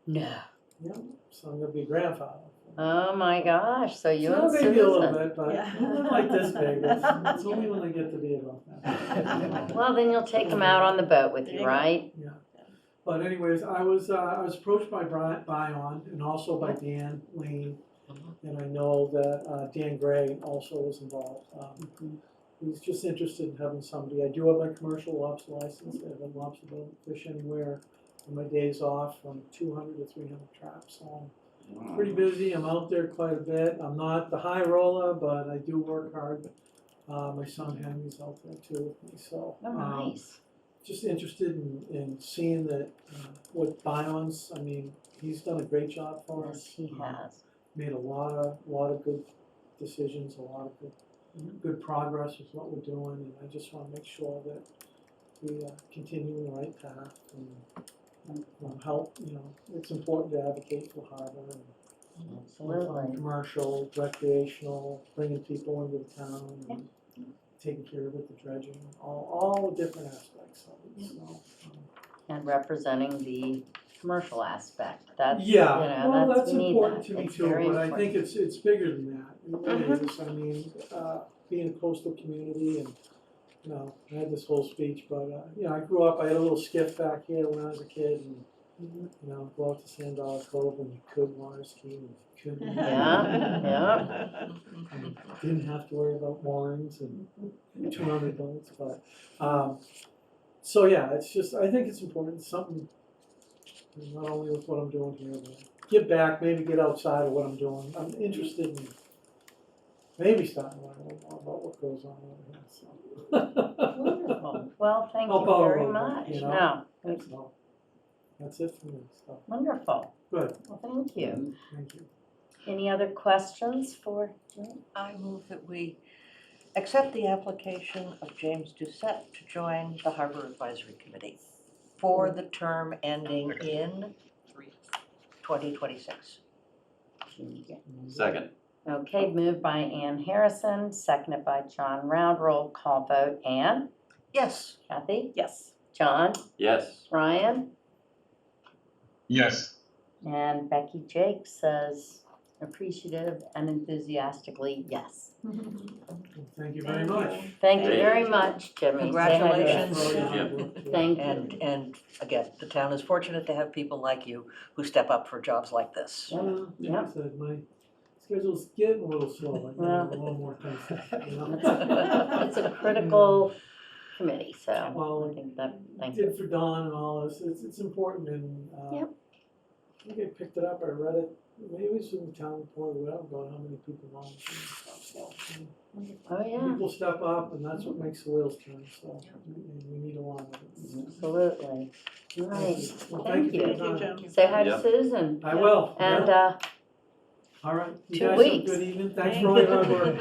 No. Yeah, so I'm gonna be grandfather. Oh my gosh, so you So and maybe a little Susan. bit, but not like this big. It's only when they get to be about that. Well, then you'll take them out on the boat with you, right? Yeah. But anyways, I was approached by Bion and also by Dan Lane. And I know that Dan Gray also was involved. He's just interested in having somebody. I do have my commercial lobster license. I have a lobster boat, fish anywhere on my days off from 200 to 300 traps. So I'm pretty busy. I'm out there quite a bit. I'm not the high roller, but I do work hard My son Henry's out there too with me, so. Oh, nice. Just interested in seeing that, what Bion's, I mean, he's done a great job for us. Yes, he has. Made a lot of good decisions, a lot of good progress with what we're doing, and I just wanna make sure that we continue in the right path and help, it's important to advocate for harbor and Absolutely. commercial, recreational, bringing people into the town and taking care of it, the dredging, all the different aspects of it, so. And representing the commercial aspect, that's, Yeah, well, that's we need important that. to me It's too, very but I think important. it's bigger than that. It really Mhm. is. I mean, being a coastal community and, I had this whole speech, but, I grew up, I had a little skiff back here when I was a kid and, go out to Sand Dollar Cove and you could water ski and you could. Yeah. And didn't have to worry about moorings and 200 boats, but, so yeah, it's just, I think it's important, it's something, not only with what I'm doing here, but give back, maybe get outside of what I'm doing. I'm interested in maybe starting to learn a little more about what goes on over here, so. Wonderful. Well, thank Help you out a very little bit, much. you know? No, So, that's it for me, so, wonderful. good, Well, thank you. thank you. Any other questions for Jim? I move that we accept the application of James Doucette to join the Harbor Advisory Committee for the term ending in 2026. Second. Okay, moved by Ann Harrison, seconded by John Round. Roll call vote. Ann? Yes. Kathy? Yes. John? Yes. Ryan? Yes. And Becky Jake says appreciative and enthusiastically yes. Thank you very much. Thank you very much, Jimmy. Congratulations. Say hi to Jim. Thank you. And again, the town is fortunate to have people like you who step up for jobs like this. Like I said, my schedule's getting a little slow, I Well, need a little more time, It's a critical committee, so Well, I think that, I thank you. did for Dawn and all this, it's important and, Yep. I think I picked it up, I read it, maybe it was in the town report, or whatever, about how many people volunteer and stuff, so. Oh, yeah, People step up and that's what makes the wheels turn, so, and we need a lot of it. absolutely. All right, Well, thank for your you. time. Say hi to Yep. Susan. I will, And, yeah. All right, you 2 guys have a weeks. good evening, thanks for all your hard work.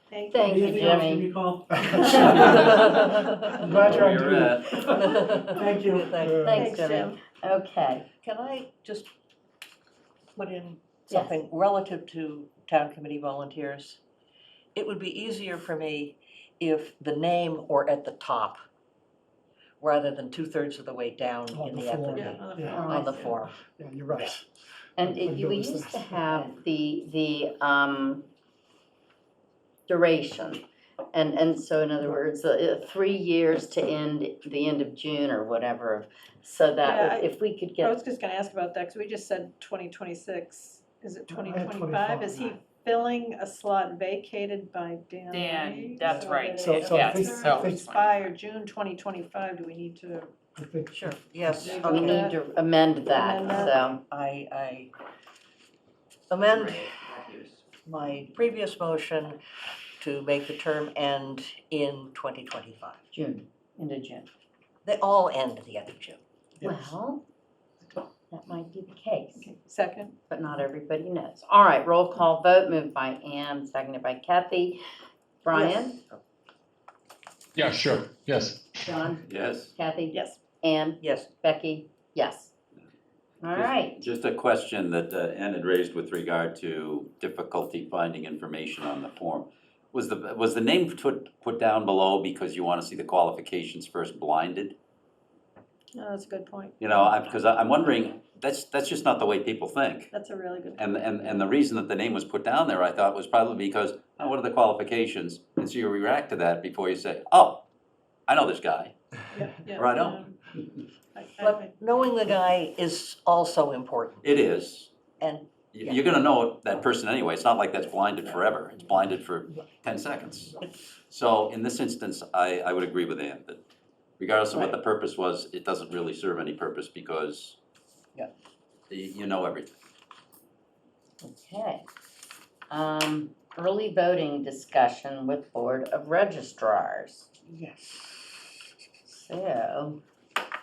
Thank Thank you, Anything else, give Jimmy. me a call. I'm glad you're on Where you're at. Thank you. Thanks, Jimmy. Okay, Can I just put in Yes. something relative to town committee volunteers? It would be easier for me if the name were at the top rather than 2/3 of the way down in the form. application, Yeah. on the form. Yeah, you're right. and I we noticed used to that. have the duration. And so in other words, 3 years to the end of June or whatever, so Yeah, that if we could I get, was just gonna ask about that, because we just said 2026. Is it No, I had 2025? Is he 25. filling a slot vacated by Dan Dan, Lee? that's So right. that So- it so I think- term I think- expire June 2025, do we need to? I think. Sure, yes. Maybe we Okay. need to amend that, Amend that. so. I amend my previous motion to make the term end in 2025. June, into June. They all end at the end of June. Well, that might be the case, Second? but not everybody knows. All right, roll call vote, moved by Ann, seconded by Kathy. Brian? Yeah, sure, yes. John? Yes. Kathy? Yes. Ann? Yes. Becky? Yes. All right. Just a question that Ann had raised with regard to difficulty finding information on the form. Was the name put down below because you want to see the qualifications first blinded? No, that's a good point. You know, because I'm wondering, that's just not the way people think. That's a really good. And the reason that the name was put down there, I thought, was probably because, oh, what are the qualifications? And so you react to that before you say, oh, I know this guy, Yeah, or I don't. But knowing the guy is also important. It is. And You're gonna know that person anyway. It's not like that's blinded forever. It's blinded for 10 seconds. So in this instance, I would agree with Ann that regardless of what the purpose was, it doesn't really serve any purpose because you know everything. Okay. early voting discussion with Board of Registrars. Yes. So,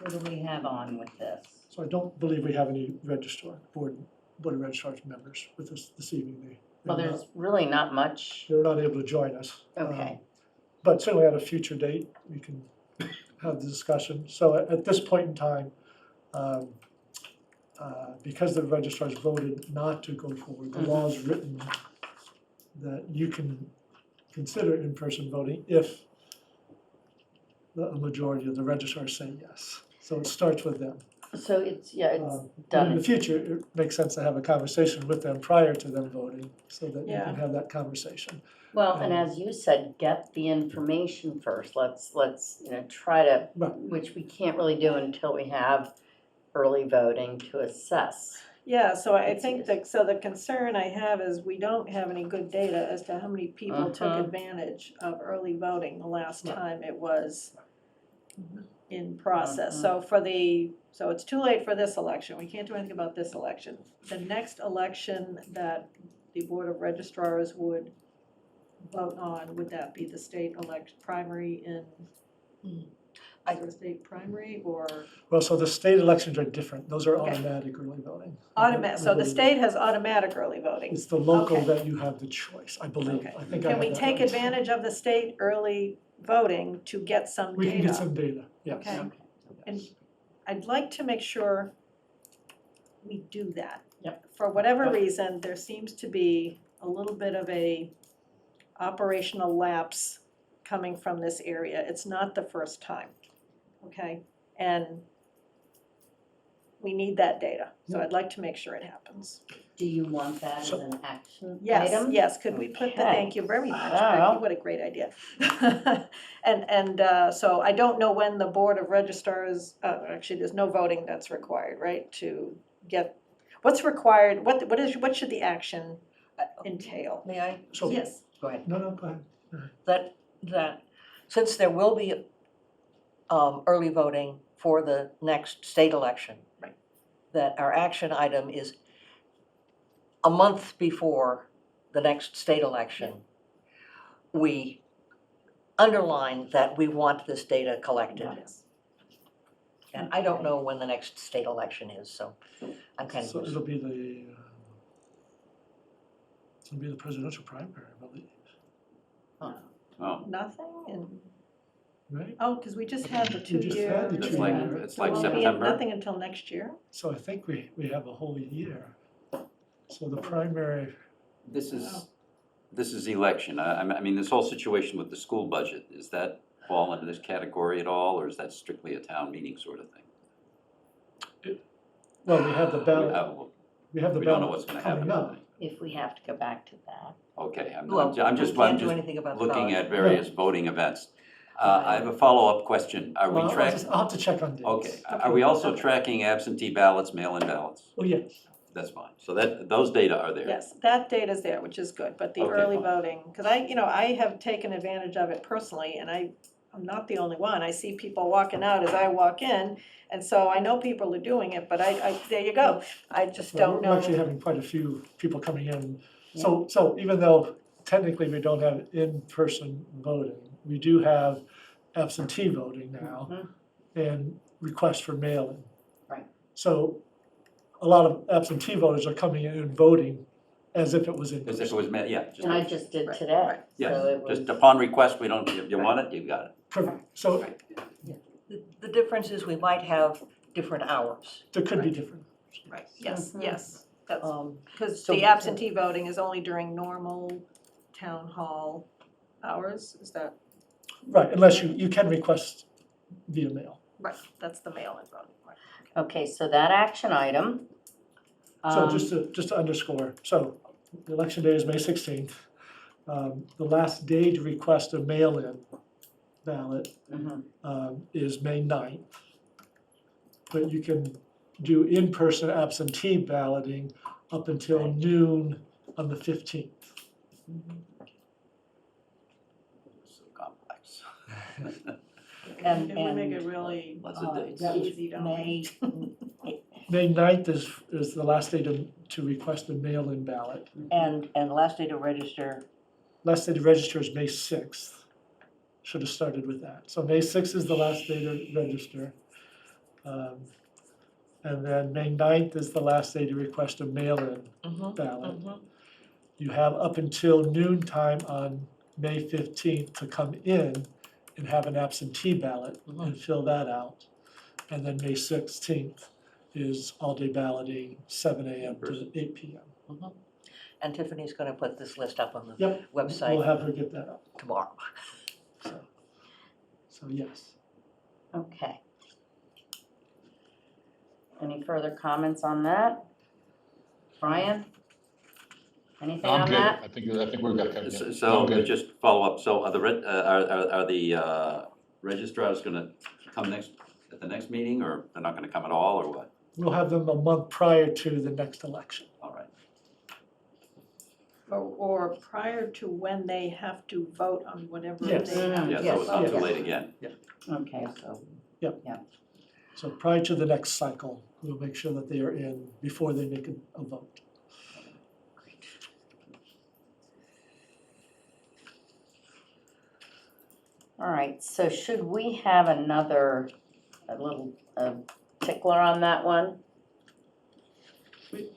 what do we have on with this? So I don't believe we have any board of registrars members with us this evening. Well, there's really not much. They're not able to join us. Okay. But certainly at a future date, we can have the discussion. So at this point in time, because the registrars voted not to go forward, the law is written that you can consider in-person voting if a majority of the registrars say yes. So it starts with them. So it's, yeah, it's But done. in the future, it makes sense to have a conversation with them prior to them voting, so that you Yeah. can have that conversation. Well, and as you said, get the information first. Let's, try to, Right. which we can't really do until we have early voting to assess. Yeah, so I think that, so the concern I have is we don't have any good data as to how many people took advantage of early voting the last time it was in process. So so it's too late for this election, we can't do anything about this election. The next election that the Board of Registrars would vote on, would that be the state primary in, is there a state primary or? Well, so the state elections are different. Those are automatic early voting. So the state has automatic early voting. It's the local Okay. that you have the choice, I believe. Okay. I think I Can we have that take right. advantage of the state early voting to get some We data? can get some data, yes. Okay, and I'd like to make sure we do that. Yep. For whatever reason, there seems to be a little bit of a operational lapse coming from this area. It's not the first time, okay? And we need that data, so I'd like to make sure it happens. Do you want that as an action Yes, item? yes, could we put the, Okay. thank you very much, Wow. Becky, what a great idea. And so I don't know when the Board of Registrars, actually, there's no voting that's required, right, to get, what's required, what should the action entail? May I? So- Yes. Go ahead. No, go ahead. That since there will be early voting for the next state election. Right. That our action item is a month before the next state election. We underline that we want this data collected. Yes. And I don't know when the next state election is, so I'm kind So of. it'll be the presidential primary, I believe, Oh, Nothing, and, right? oh, because we just had the We just had the 2 year. It's like, two-year. it's like So won't we have September. nothing until next year? So I think we have a whole year. So the primary, This is election. I mean, this whole situation with the school budget, does that fall into this category at all, or is that strictly a town meeting sort of thing? well, we have the ballot, We don't know ballot what's gonna happen. coming up. If we have to go back to that. Okay, Well, I'm we just can't do anything about the looking ballot. at various voting events. I have a follow-up question. Are we Well, tracking? I'll have to check on dates. Okay, are we also tracking absentee ballots, mail-in ballots? Oh, yes. That's fine. So those data are there. Yes, that data's there, which is good, but the Okay, early fine. voting, because I have taken advantage of it personally, and I'm not the only one. I see people walking out as I walk in, and so I know people are doing it, but there you go. I just Well, don't We're actually know. having quite a few people coming in. So even though technically we don't have in-person voting, we do have absentee voting now and requests for mail-in. Right. So a lot of absentee voters are coming in and voting as if it was in As if it person. was, yeah. just- And I just did today. Yeah, So it was, just upon request, we don't, if you want it, you got it. Correct. So The difference is we might have different hours. there could be different. Right, yes, Mhm. yes, that's, because so- the absentee voting is only during normal town hall hours, is that, Right, unless you can request via mail. right, that's the mail-in voting, right. okay, so that action item. So just to underscore, so the election day is May 16th. The last day to request a mail-in ballot is May 9th. But you can do in-person absentee balloting up until noon on the 15th. So complex. And- If we make and, it really Lots of dates. easy, don't we? May, May 9th is the last day to request a mail-in ballot. and the last day to register last day to register is May 6th. Should have started with that. So May 6th is the last day to register. And then May 9th is the last day to request a mail-in ballot. You have up until noon time on May 15th to come in and have an absentee ballot and fill that out. And then May 16th is all-day balloting, 7 a.m. to 8 p.m. And Tiffany's gonna put this list up on the Yep, website we'll have her get that up. tomorrow. So yes. Okay. Any further comments on that? Brian? Anything I'm on good. that? I think we've got covered. So I'm so good. just follow up, so are the registrars gonna come at the next meeting, or they're not gonna come at all, or what? We'll have them a month prior to the next election. All right. Or prior to when they have to vote on whatever Yes. they have Yeah, to so it's not too vote. late again. Okay, so, So prior to the next cycle, we'll make sure that they are in before they make a vote. all right, so should we have a little tickler on that one?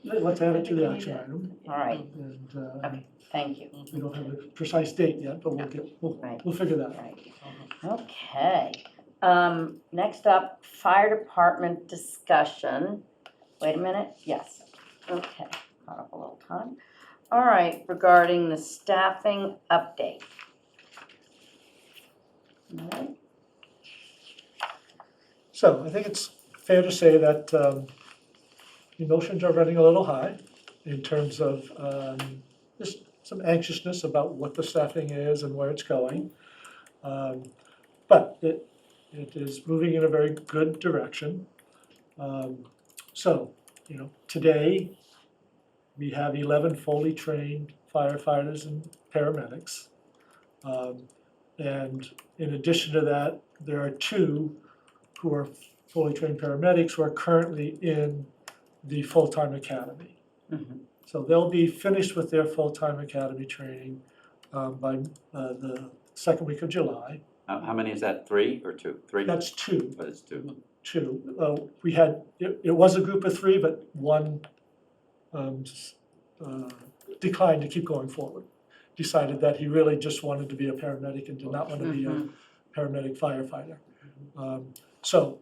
Let's add it to the action item. All right, And okay, thank you. we don't have a precise date yet, but we'll figure that out. Right. Okay, next up, fire department discussion. Wait a minute, yes, okay, caught up a little time. All right, regarding the staffing update. All right. So I think it's fair to say that emotions are running a little high in terms of just some anxiousness about what the staffing is and where it's going. But it is moving in a very good direction. So, today we have 11 fully trained firefighters and paramedics. And in addition to that, there are 2 who are fully trained paramedics who are currently in the full-time academy. So they'll be finished with their full-time academy training by the second week of July. How many is that, 3 or 2? 3? That's 2. But it's 2. 2. We had, it was a group of 3, but one declined to keep going forward. Decided that he really just wanted to be a paramedic and did not want to be a paramedic firefighter. So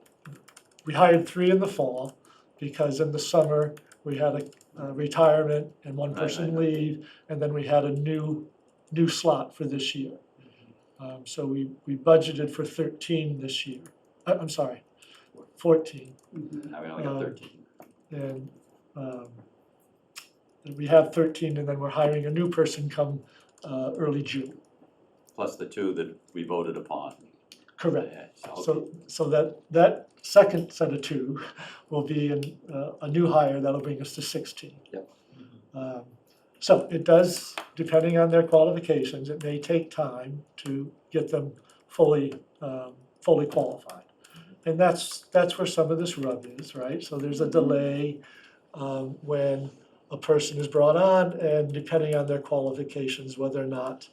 we hired 3 in the fall because in the summer we had a retirement and one person leave, and then we had a new slot for this year. So we budgeted for 13 this year. I'm sorry, 14. Now we only got 13. And we have 13, and then we're hiring a new person come early June. Plus the 2 that we voted upon. Correct. Yeah, okay. So that second set of 2 will be a new hire that'll bring us to 16. Yep. So it does, depending on their qualifications, it may take time to get them fully qualified. And that's where some of this rub is, right? So there's a delay when a person is brought on, and depending on their qualifications, whether or not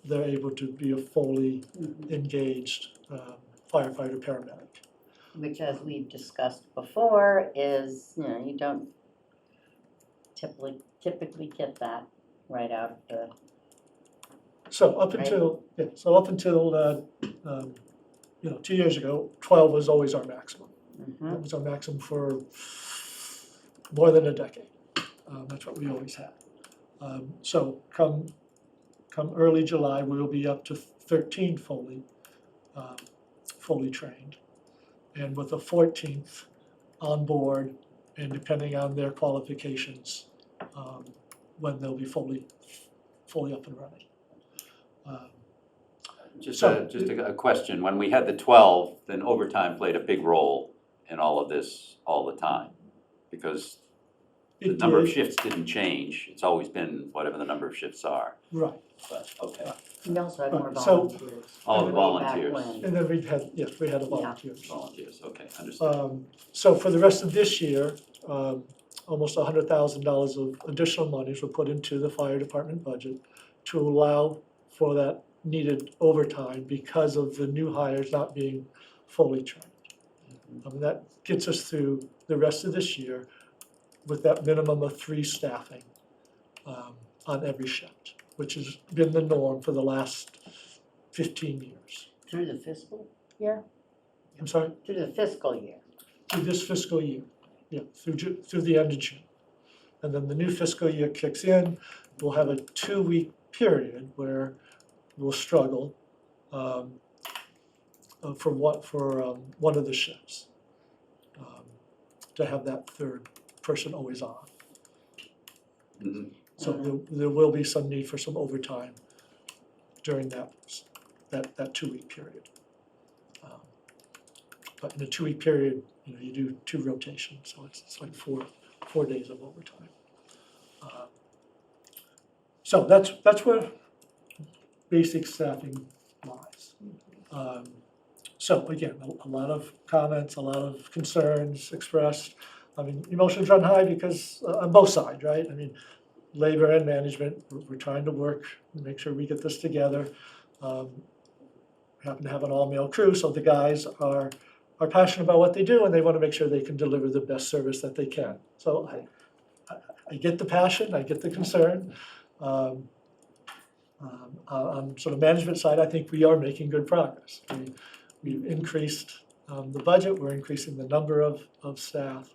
they're able to be a fully engaged firefighter paramedic. Which, as we've discussed before, is, you don't typically get that right out of the, So up Right. until 2 years ago, 12 was always our maximum. That was our maximum for more than a decade. That's what we always had. So come early July, we will be up to 13 fully trained. And with the 14th on board, and depending on their qualifications, when they'll be fully up and running. Just a question, when we had the 12, then overtime played a big role in all of this all the time, because the number of shifts didn't change, it's always been whatever the number of shifts are. Right. But, okay. we also had more Right, so- volunteers. All the Way back volunteers. when. And then we had a volunteers. Volunteers, okay, understood. So for the rest of this year, almost $100,000 of additional monies were put into the fire department budget to allow for that needed overtime because of the new hires not being fully trained. That gets us through the rest of this year with that minimum of 3 staffing on every shift, which has been the norm for the last 15 years. Through the fiscal year? I'm sorry? Through the fiscal year. Through this fiscal year, yeah, through the end of June. And then the new fiscal year kicks in, we'll have a 2-week period where we'll struggle for one of the shifts, to have that third person always on. So there will be some need for some overtime during that 2-week period. But in a 2-week period, you do 2 rotations, so it's like 4 days of overtime. So that's where basic staffing lies. So again, a lot of comments, a lot of concerns expressed. I mean, emotions run high because on both sides, right? I mean, labor and management, we're trying to work and make sure we get this together. Happen to have an all-male crew, so the guys are passionate about what they do and they want to make sure they can deliver the best service that they can. So I get the passion, I get the concern. On sort of management side, I think we are making good progress. We've increased the budget, we're increasing the number of staff.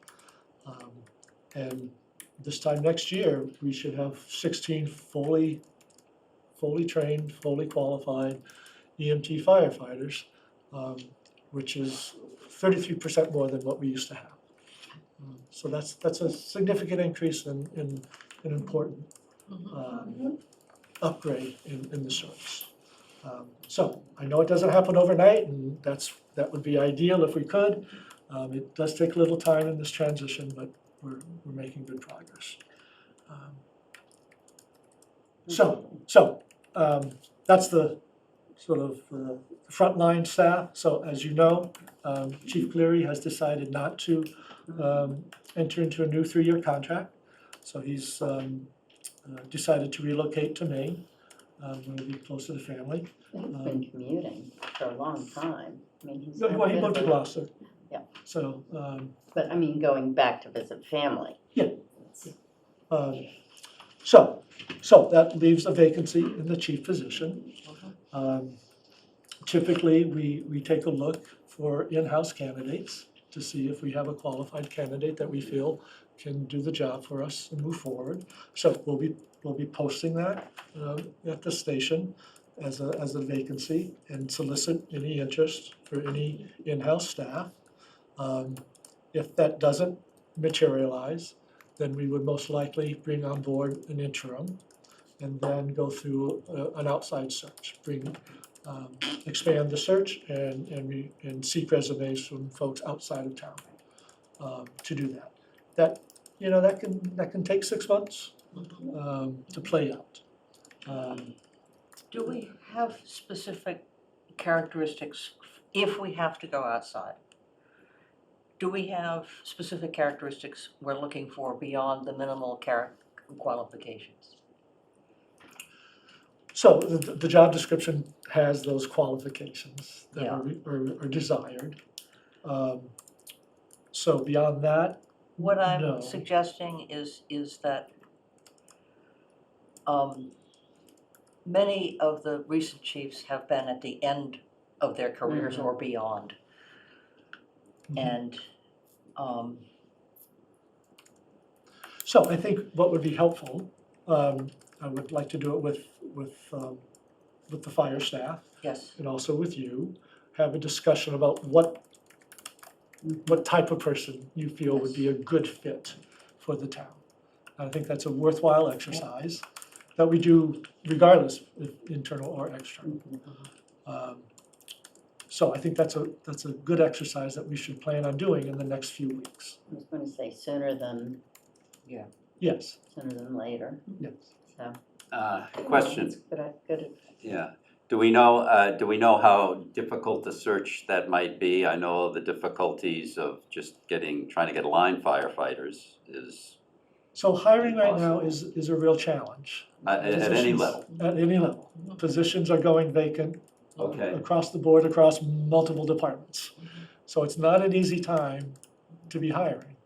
And this time next year, we should have 16 fully trained, fully qualified EMT firefighters, which is 33% more than what we used to have. So that's a significant increase and an important upgrade in the service. So I know it doesn't happen overnight, and that would be ideal if we could. It does take a little time in this transition, but we're making good progress. So that's the sort of frontline staff. So as you know, Chief Cleary has decided not to enter into a new 3-year contract. So he's decided to relocate to Maine, where he'll be close to the family. He's been commuting for a long time. I mean, he's. Well, he moved to Gloucester. Yeah. So. But I mean, going back to visit family. Yeah. So that leaves a vacancy in the chief position. Typically, we take a look for in-house candidates to see if we have a qualified candidate that we feel can do the job for us and move forward. So we'll be posting that at the station as a vacancy and solicit any interest for any in-house staff. If that doesn't materialize, then we would most likely bring on board an interim and then go through an outside search, expand the search and seek resumes from folks outside of town to do that. That can take 6 months to play out. Do we have specific characteristics if we have to go outside? Do we have specific characteristics we're looking for beyond the minimal qualifications? So the job description has those qualifications that are desired. So beyond that, what I'm no. suggesting is that many of the recent chiefs have been at the end of their careers or beyond. And so I think what would be helpful, I would like to do it with the fire staff. Yes. And also with you, have a discussion about what type of person you feel would be a good fit for the town. I think that's a worthwhile exercise that we do regardless if internal or external. So I think that's a good exercise that we should plan on doing in the next few weeks. I was going to say sooner than. Yes. Sooner than later. Yes. Question. Good. Yeah. Do we know how difficult the search that might be? I know the difficulties of just trying to get line firefighters is So hiring right now is a real challenge. At any Positions- level? At any level. Positions are going vacant. Okay. Across the board, across multiple departments. So it's not an easy time to be hiring.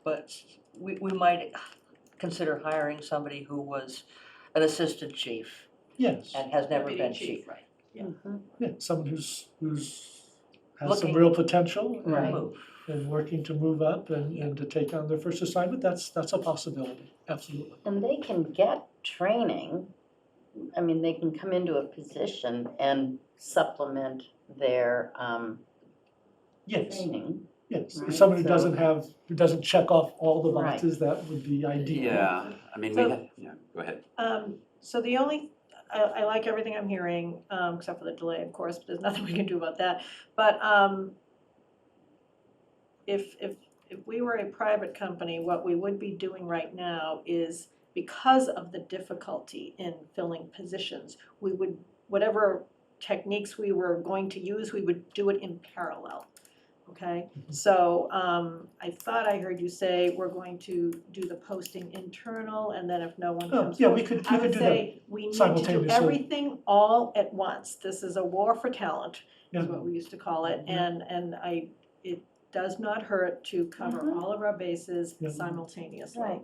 But we might consider hiring somebody who was an assistant chief Yes, and has never Deputy been chief, chief. right. yeah, someone who's has some Looking- real potential Right. and working to move up and to take on their first assignment, that's a possibility, absolutely. And they can get training. I mean, they can come into a position and supplement their Yes, training. yes, Right, if someone who so- doesn't check off all the Right. boxes, that would be ideal. Yeah, I mean, go ahead. So the only, I like everything I'm hearing, except for the delay, of course, but there's nothing we can do about that. But if we were a private company, what we would be doing right now is, because of the difficulty in filling positions, we would, whatever techniques we were going to use, we would do it in parallel. Okay, so I thought I heard you say we're going to do the posting internal, and then if no one Oh, comes yeah, forward, we could I would do say we need to do simultaneously. everything all at once. This is a war for talent, Yeah. is what we used to call it, and it does not hurt to cover all of our bases Yeah. simultaneously. Right.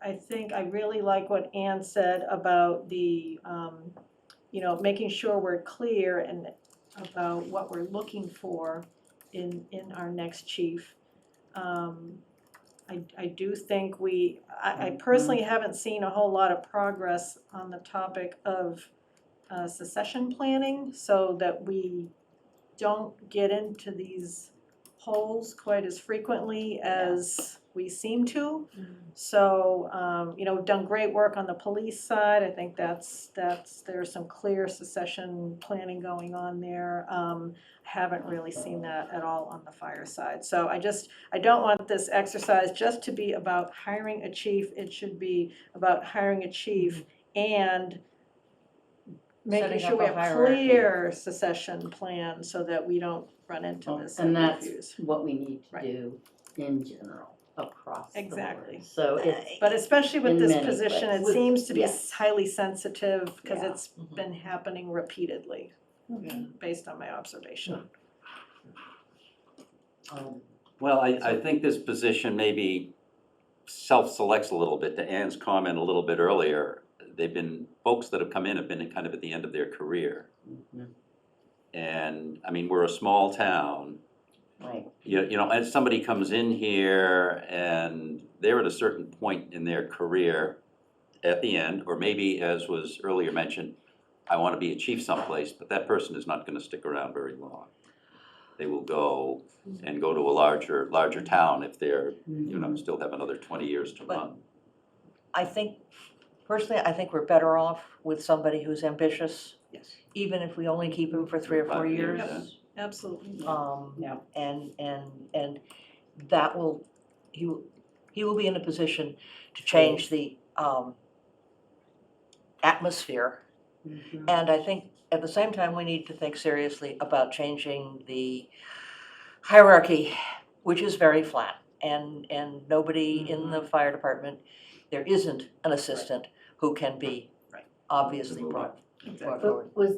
I think I really like what Ann said about the, making sure we're clear and about what we're looking for in our next chief. I do think I personally haven't seen a whole lot of progress on the topic of succession planning, so that we don't get into these holes quite as frequently as we seem to. So, we've done great work on the police side. I think there's some clear succession planning going on there. Haven't really seen that at all on the fire side. So I don't want this exercise just to be about hiring a chief. It should be about hiring a chief and making Setting sure up we a have hierarchy. clear succession plan so that we don't run into this And that's confuse. what we need to Right. do in general, across the board. Exactly. So it's, But especially with in this many position, it places. seems to be Yes. highly sensitive, because Yeah. it's been happening repeatedly, based on my observation. Well, I think this position maybe self-selects a little bit, to Ann's comment a little bit earlier. Folks that have come in have been kind of at the end of their career. And, I mean, we're a small town. right. And somebody comes in here and they're at a certain point in their career at the end, or maybe, as was earlier mentioned, I want to be a chief someplace, but that person is not going to stick around very long. They will go to a larger town if they're, still have another 20 years to run. Personally, I think we're better off with somebody who's ambitious. Yes. Even if we only keep him for 3 or 4 5 years, years. Absolutely. Yeah. And that will, he will be in a position to change the atmosphere. And I think at the same time, we need to think seriously about changing the hierarchy, which is very flat. And nobody in the fire department, there isn't an assistant who can be obviously brought forward. But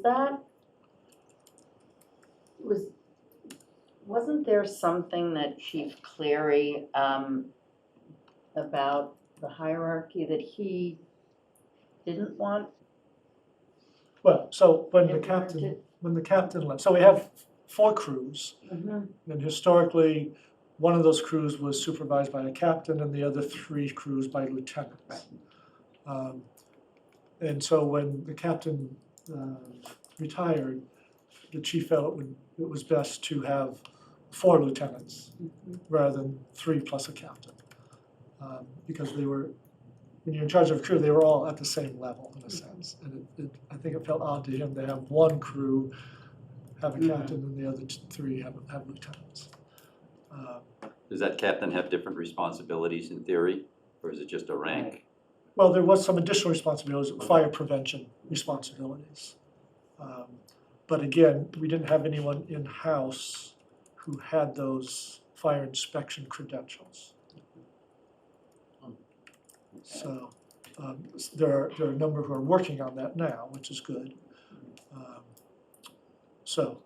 wasn't there something that Chief Cleary, about the hierarchy that he didn't want? Well, so when the Implemented. captain left, so we have 4 crews. And historically, one of those crews was supervised by a captain and the other 3 crews by lieutenants. And so when the captain retired, the chief felt it was best to have 4 lieutenants rather than 3 plus a captain. Because they were, when you're in charge of a crew, they were all at the same level in a sense. And I think it felt odd to him to have 1 crew have a captain and the other 3 have lieutenants. Does that captain have different responsibilities in theory, or is it just a rank? Well, there was some additional responsibilities, fire prevention responsibilities. But again, we didn't have anyone in-house who had those fire inspection credentials. So, there are a number who are working on that now, which is good. So,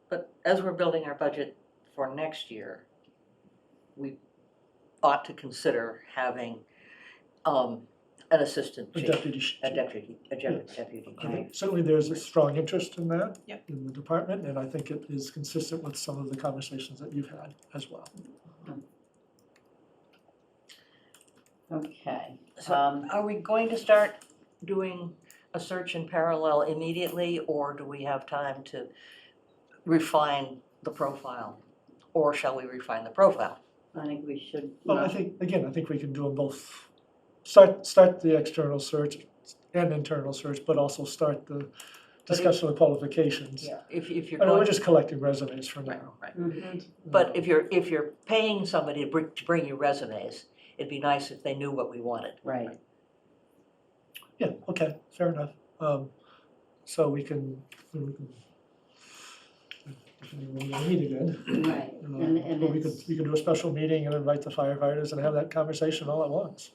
But as we're building our budget for next year, we ought to consider having an assistant a chief. deputy chief. A deputy I chief. think certainly there's a strong interest in that Yep. in the department, and I think it is consistent with some of the conversations that you've had as well. Okay. So are we going to start doing a search in parallel immediately, or do we have time to refine the profile? Or shall we refine the profile? I think we should. Well, I think we can do them both. Start the external search and internal search, but also start the discussion of qualifications. Yeah, if you're I mean, we're going, just collecting resumes for now. Mhm. but if you're paying somebody to bring you resumes, it'd be nice if they knew what we wanted. Right. Yeah, okay, fair enough. So we can when we meet again. Right, and We could do a special meeting and invite the firefighters and have that conversation all at once.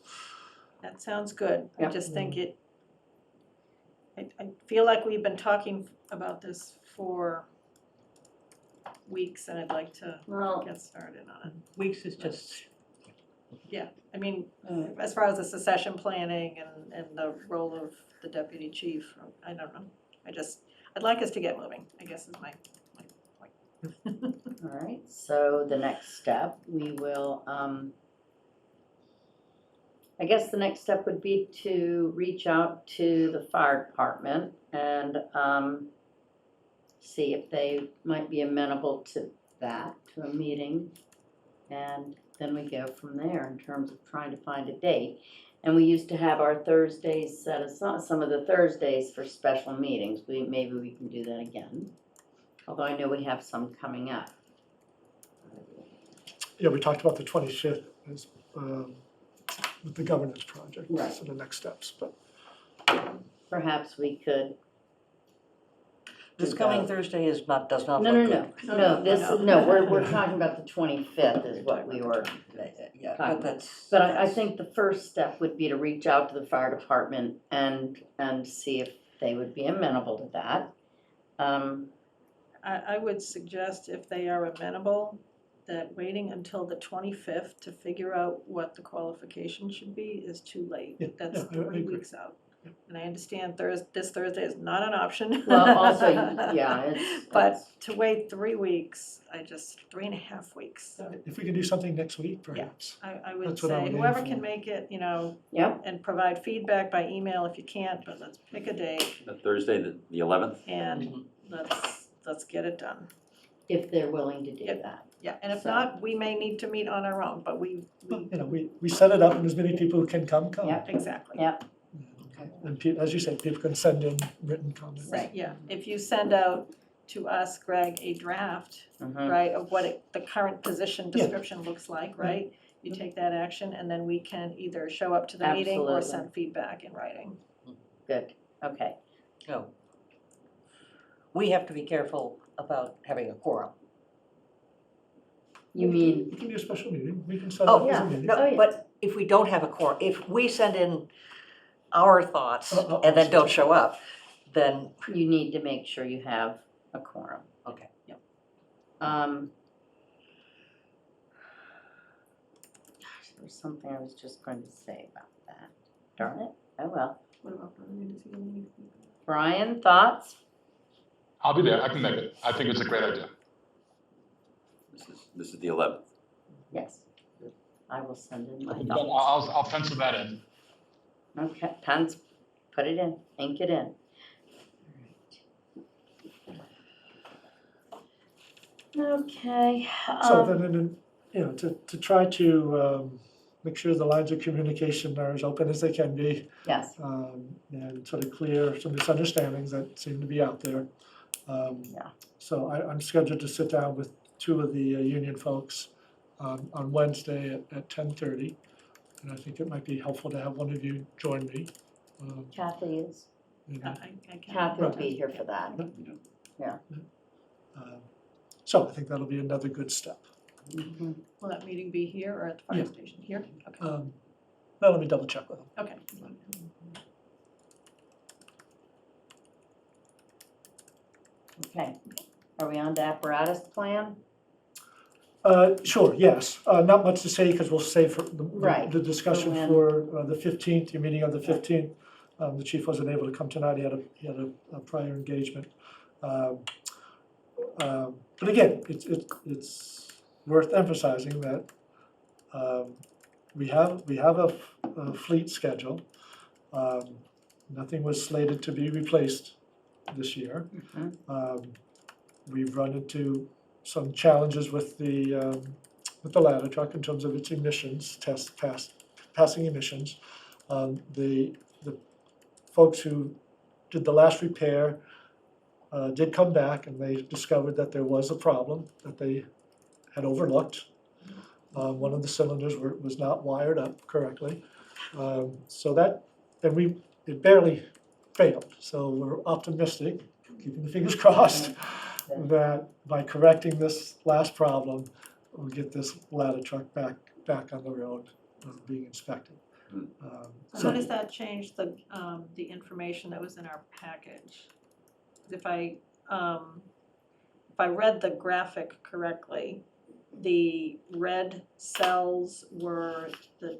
That sounds good. I Yep. just think I feel like we've been talking about this for weeks, and I'd like to Well, get started on it. Weeks is just, Yeah, I mean, as far as the succession planning and the role of the deputy chief, I don't know. I'd like us to get moving, I guess is my point. all right, so the next step, we will, I guess the next step would be to reach out to the fire department and see if they might be amenable to that, to a meeting. And then we go from there in terms of trying to find a date. And we used to have our Thursdays set aside, some of the Thursdays for special meetings. Maybe we can do that again. Although I know we have some coming up. Yeah, we talked about the 25th as, with the governance project. Right. So the next steps, but Perhaps we could. this coming Thursday does not No, look no, good. no, we're talking about the 25th is what we were. Yeah, talking but that's. But I think the first step would be to reach out to the fire department and see if they would be amenable to that. I would suggest if they are amenable, that waiting until the 25th to figure out what the qualification should be is too late. Yeah, That's yeah, I 3 agree. weeks out. And I understand this Thursday is not an option. Well, also, yeah, it's. But to wait 3 weeks, 3.5 weeks. if we can do something next week, perhaps. I would That's what I say would aim whoever for. can make it, Yep. and provide feedback by email if you can't, but let's pick a date The Thursday, the 11th? and let's get it done. If they're willing to do that. Yeah, and if So- not, we may need to meet on our own, but we, We set it up and as many people who can come. Yep. exactly. Yep. And as you say, people can send in written comments. Right, yeah, if you send out to us, Greg, a draft, Mhm. right, of what the current position Yeah. description looks like, right? You take that action and then we can either show up to the meeting or Absolutely. send feedback in writing. Good, okay. No. We have to be careful about having a quorum. You mean, We can do a special meeting, we can set it up Oh, as yeah, a meeting. no, but if we don't have a quorum, if we send in our thoughts Oh, and then don't show up, then, you need to make sure you have a quorum. okay. Gosh, there was something I was just going to say about that. Darn it, oh well. What about the meeting? Brian, thoughts? I'll be there, I can make it. I think it's a great idea. This is the 11th. Yes. I will send in my But thoughts. I'll pencil that in. Okay, pens, put it in, ink it in. Okay. So then, to try to make sure the lines of communication are as open as they can be. Yes. And sort of clear some misunderstandings that seem to be out there. Yeah. So I'm scheduled to sit down with two of the union folks on Wednesday at 10:30. And I think it might be helpful to have one of you join me. Kathy is, maybe. I can't. Kathy will be here for that. Yeah. So I think that'll be another good step. Will that meeting be here or at the fire Yeah. station? Here? Okay. Well, let me double check with them. Okay. Okay, are we on to apparatus plan? Sure, yes. Not much to say because we'll save for Right. the discussion Go in. for the 15th, your meeting of the 15th. The chief wasn't able to come tonight, he had a prior engagement. But again, it's worth emphasizing that we have a fleet schedule. Nothing was slated to be replaced this year. We've run into some challenges with the ladder truck in terms of its emissions, passing emissions. The folks who did the last repair did come back and they discovered that there was a problem that they had overlooked. One of the cylinders was not wired up correctly. It barely failed. So we're optimistic, keeping the fingers crossed, that by correcting this last problem, we'll get this ladder truck back on the road, being inspected. How does that change the information that was in our package? If I read the graphic correctly, the red cells were the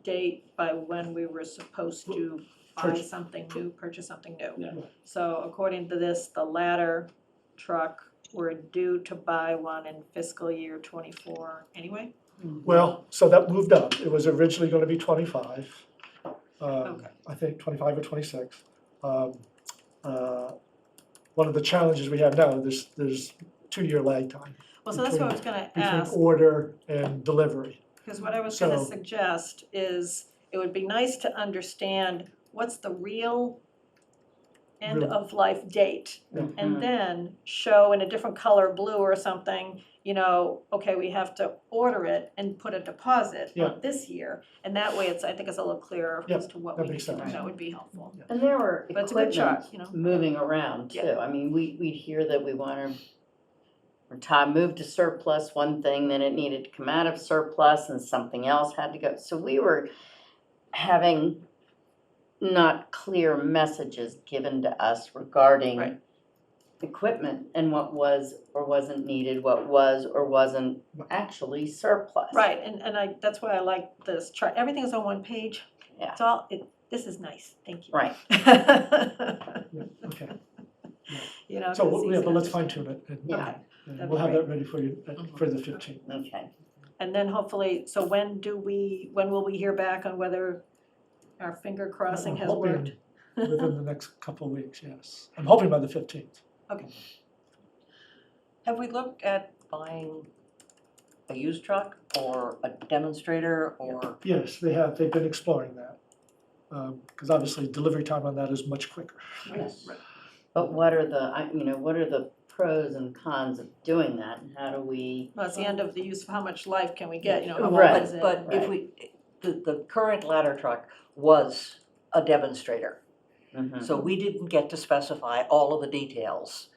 date by when we were supposed to buy something new, purchase something new. Yeah. So according to this, the ladder truck, we're due to buy one in fiscal year ~24 anyway? Well, so that moved up. It was originally going to be 25. Okay. I think 25 or 26. One of the challenges we have now, there's 2-year lag time. Well, so that's what I was gonna ask. Between order and delivery. Because what I was gonna So- suggest is, it would be nice to understand what's the real end Real- of life date. Yeah. And then show in a different color, blue or something, okay, we have to order it and put a deposit Yeah. on this year. And that way I think it's a little clearer Yeah, as to what that we need makes to do. sense. That would be helpful. And there were But it's a good chart, equipment moving around too. I mean, we'd hear that we want to, or Todd moved to surplus one thing, then it needed to come out of surplus and something else had to go. So we were having not clear messages given to us regarding Right. equipment and what was or wasn't needed, what was or wasn't actually surplus. Right, and that's why I like this chart. Everything is on one page. Yeah. It's all, this is nice, thank you. Right. Okay. So, but let's fine tune it. And, Yeah. and we'll have that ready for you for the 15th. Okay. And then hopefully, so when will we hear back on whether our finger crossing I'm has hoping worked? Within the next couple of weeks, yes. I'm hoping by the 15th. Okay. Have we looked at buying a used truck or a demonstrator or? Yes, they've been exploring that. Because obviously delivery time on that is much quicker. Yes. But what are the pros and cons of doing that, and how do we? Well, it's the end of the use, how much life can we get, how Right. long is it? But if the current ladder truck was a demonstrator. So we didn't get to specify all of the details,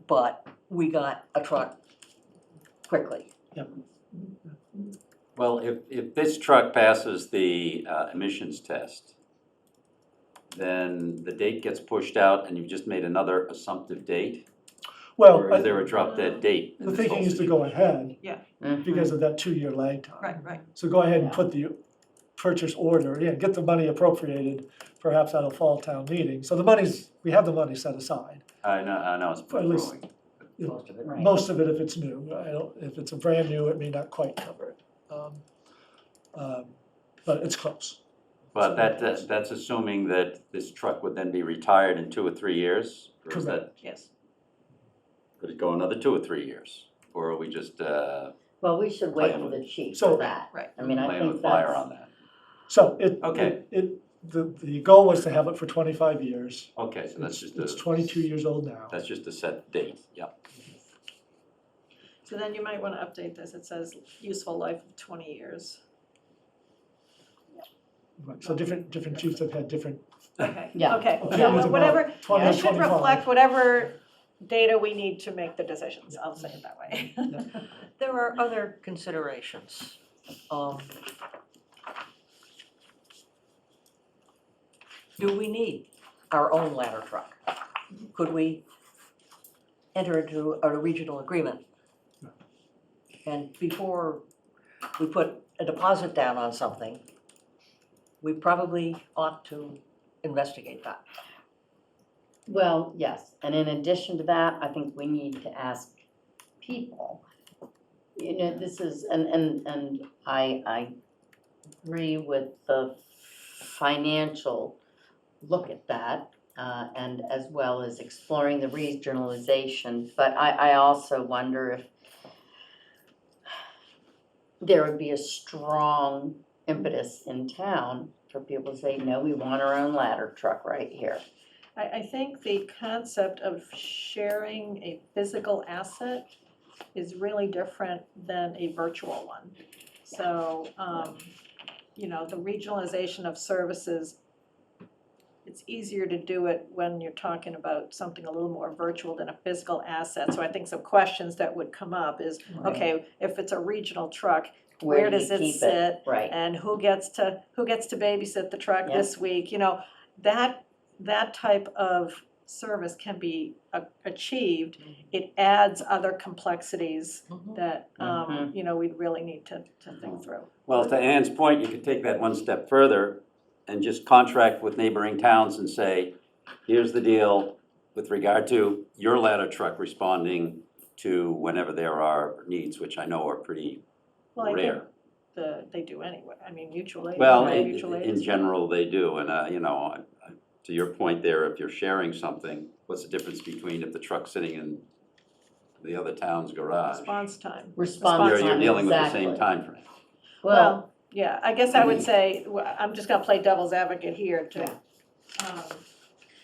but we got a truck quickly. Yep. Well, if this truck passes the emissions test, then the date gets pushed out and you've just made another assumptive date? Well, Or is there a drop dead date? in the this thinking whole is to go ahead Yeah. because of that 2-year lag time. Right. So go ahead and put the purchase order in, get the money appropriated, perhaps at a fall town meeting. So we have the money set aside. I know, it's At least, growing. you know, Most of it. most of it if it's new. If it's a brand new, it may not quite cover it. But it's close. But that's assuming that this truck would then be retired in 2 or 3 years? Or is that, Yes. could it go another 2 or 3 years? Or are we just Well, we should wait Playing for with- the chief So- for that. Right. I mean, I playing think with fire that's. on that? So Okay. the goal was to have it for 25 years. Okay, so that's just It's a, 22 years old now. that's just a set date, yeah. So then you might want to update this. It says useful life of 20 years. Right, so different chiefs have had different. Okay. Yeah. Okay, Okay. yeah, It's about whatever, 20 or this should 25. reflect whatever data we need to make the decisions, I'll say it that way. There are other considerations. Do we need our own ladder truck? Could we enter into a regional agreement? And before we put a deposit down on something, we probably ought to investigate that. Well, yes, and in addition to that, I think we need to ask people. You know, this is, and I agree with the financial look at that, and as well as exploring the regionalization, but I also wonder if there would be a strong impetus in town for people to say, no, we want our own ladder truck right here. I think the concept of sharing a physical asset is really different than a virtual one. So, you know, the regionalization of services, it's easier to do it when you're talking about something a little more virtual than a physical asset. So I think some questions that would come up is, okay, if it's a regional truck, where do does you it keep sit? Right. And who gets to babysit the truck Yeah. this week? You know, that type of service can be achieved. It adds other complexities that, you know, we'd really need to think through. Well, to Ann's point, you could take that one step further and just contract with neighboring towns and say, here's the deal with regard to your ladder truck responding to whenever there are needs, which I know are pretty Well, I rare. think they do anyway. I mean, mutual aid. Well, right? Mutual aid in is- general, they do, and, you know, to your point there, if you're sharing something, what's the difference between if the truck's sitting in the other town's garage? Response time. You're dealing with the same exactly. time frame. Well, yeah, I guess I would say, I'm just gonna play devil's advocate here to,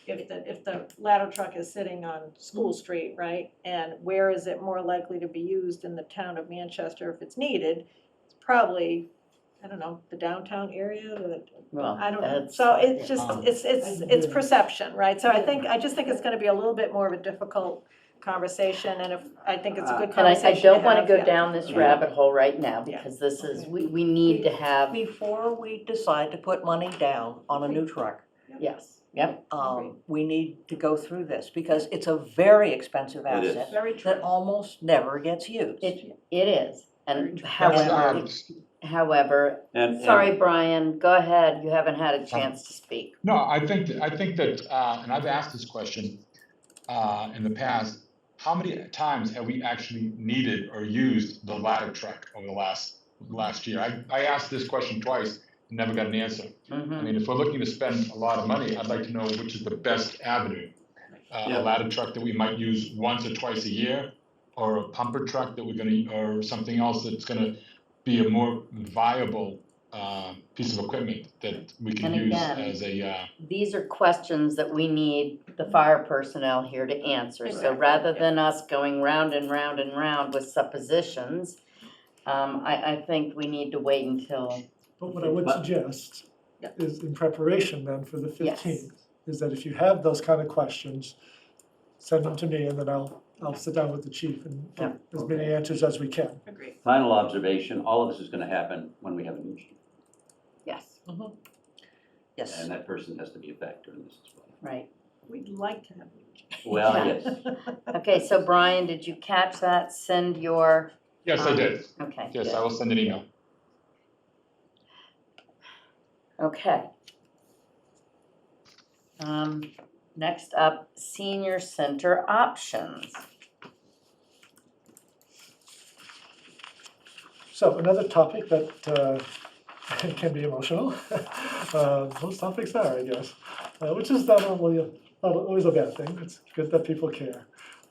if the ladder truck is sitting on School Street, right? And where is it more likely to be used in the town of Manchester if it's needed? It's probably, I don't know, the downtown area, Well, I don't know. that's- So it's just, it's perception, I just think it's gonna be a little bit more of a difficult conversation, and I think it's a good And conversation I don't wanna have, go yeah. down this rabbit hole right now, because this is, we need to have, Before we decide to put money down on a new truck, yes, yep. we need to go through this, because it's a very expensive It is. asset Very true. that almost never gets used. It is, and Yes, however, And- sorry, Brian, go ahead, you haven't had a chance to speak. No, I think that, and I've asked this question in the past, how many times have we actually needed or used the ladder truck over the last year? I asked this question twice, and never got an answer. I mean, if we're looking to spend a lot of money, I'd like to know which is the best avenue. A ladder truck that we might use once or twice a year, or a pumper truck that we're gonna, or something else that's gonna be a more viable piece of equipment that we can And use again, as a. These are questions that we need the fire personnel here to answer. So Exactly, rather than us going round and round and round with suppositions, I think we need to wait until. But what I would suggest is in preparation then for the Yes. 15th, is that if you have those kind of questions, send them to me and then I'll sit down with the chief and get as many answers as we can. Agreed. Final observation, all of this is gonna happen when we have a new chief, Yes, Yes. and that person has to be a factor in this as well. right. We'd like to have. Well, Yeah. yes. Okay, so Brian, did you catch that? Send your. Yes, I did. Okay. Yes, good. I will send an email. Okay. Next up, senior center options. So another topic that can be emotional, most topics are, I guess, which is not always a bad thing. It's good that people care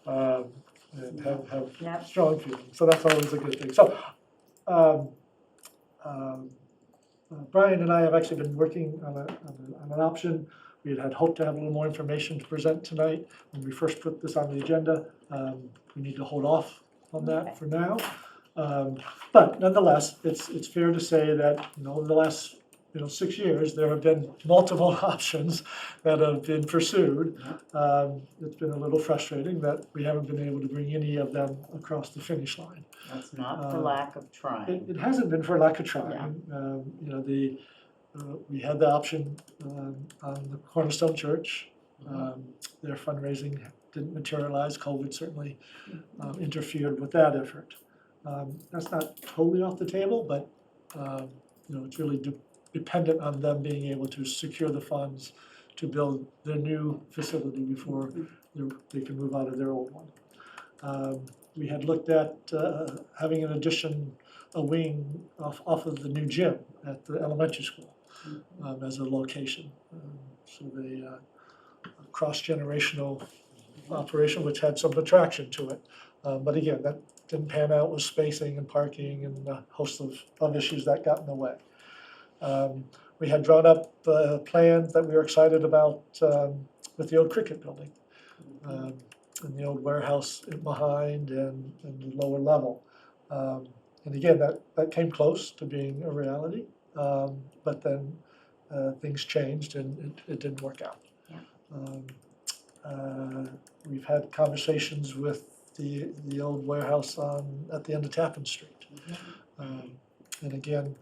and have strong feelings, so that's always a good thing. So Brian and I have actually been working on an option. We had hoped to have a little more information to present tonight when we first put this on the agenda. We need to hold off on that for now. But nonetheless, it's fair to say that, over the last 6 years, there have been multiple options that have been pursued. It's been a little frustrating that we haven't been able to bring any of them across the finish line. That's not for lack of trying. It hasn't been for lack of trying. We had the option on the Cornerstone Church. Their fundraising didn't materialize. COVID certainly interfered with that effort. That's not totally off the table, but it's really dependent on them being able to secure the funds to build their new facility before they can move out of their old one. We had looked at having an addition, a wing off of the new gym at the elementary school as a location. So they cross-generational operation, which had some attraction to it. But again, that didn't pan out with spacing and parking and a host of issues that got in the way. We had drawn up a plan that we were excited about with the old cricket building and the old warehouse behind and the lower level. And again, that came close to being a reality, but then things changed and it didn't work out. We've had conversations with the old warehouse at the end of Tappan Street. And again,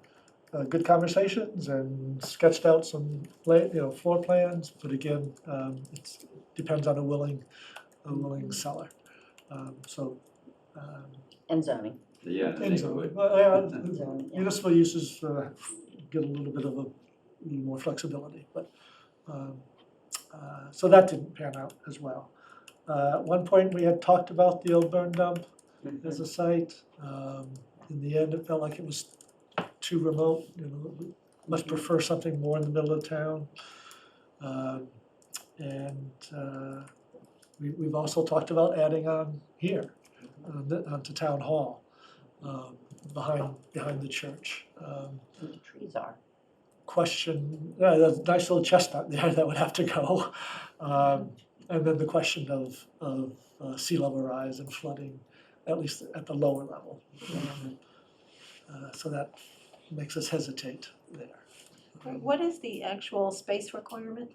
good conversations and sketched out some floor plans, but again, it depends on a willing seller. And zoning. Yeah. And zoning. Municipal uses get a little bit of a little more flexibility, but so that didn't pan out as well. At one point, we had talked about the old burn dump as a site. In the end, it felt like it was too remote. We must prefer something more in the middle of town. We've also talked about adding on here, onto Town Hall, behind the church. Where the trees are. There's a nice little chestnut there that would have to go. And then the question of sea level rise and flooding, at least at the lower level. So that makes us hesitate there. What is the actual space requirement?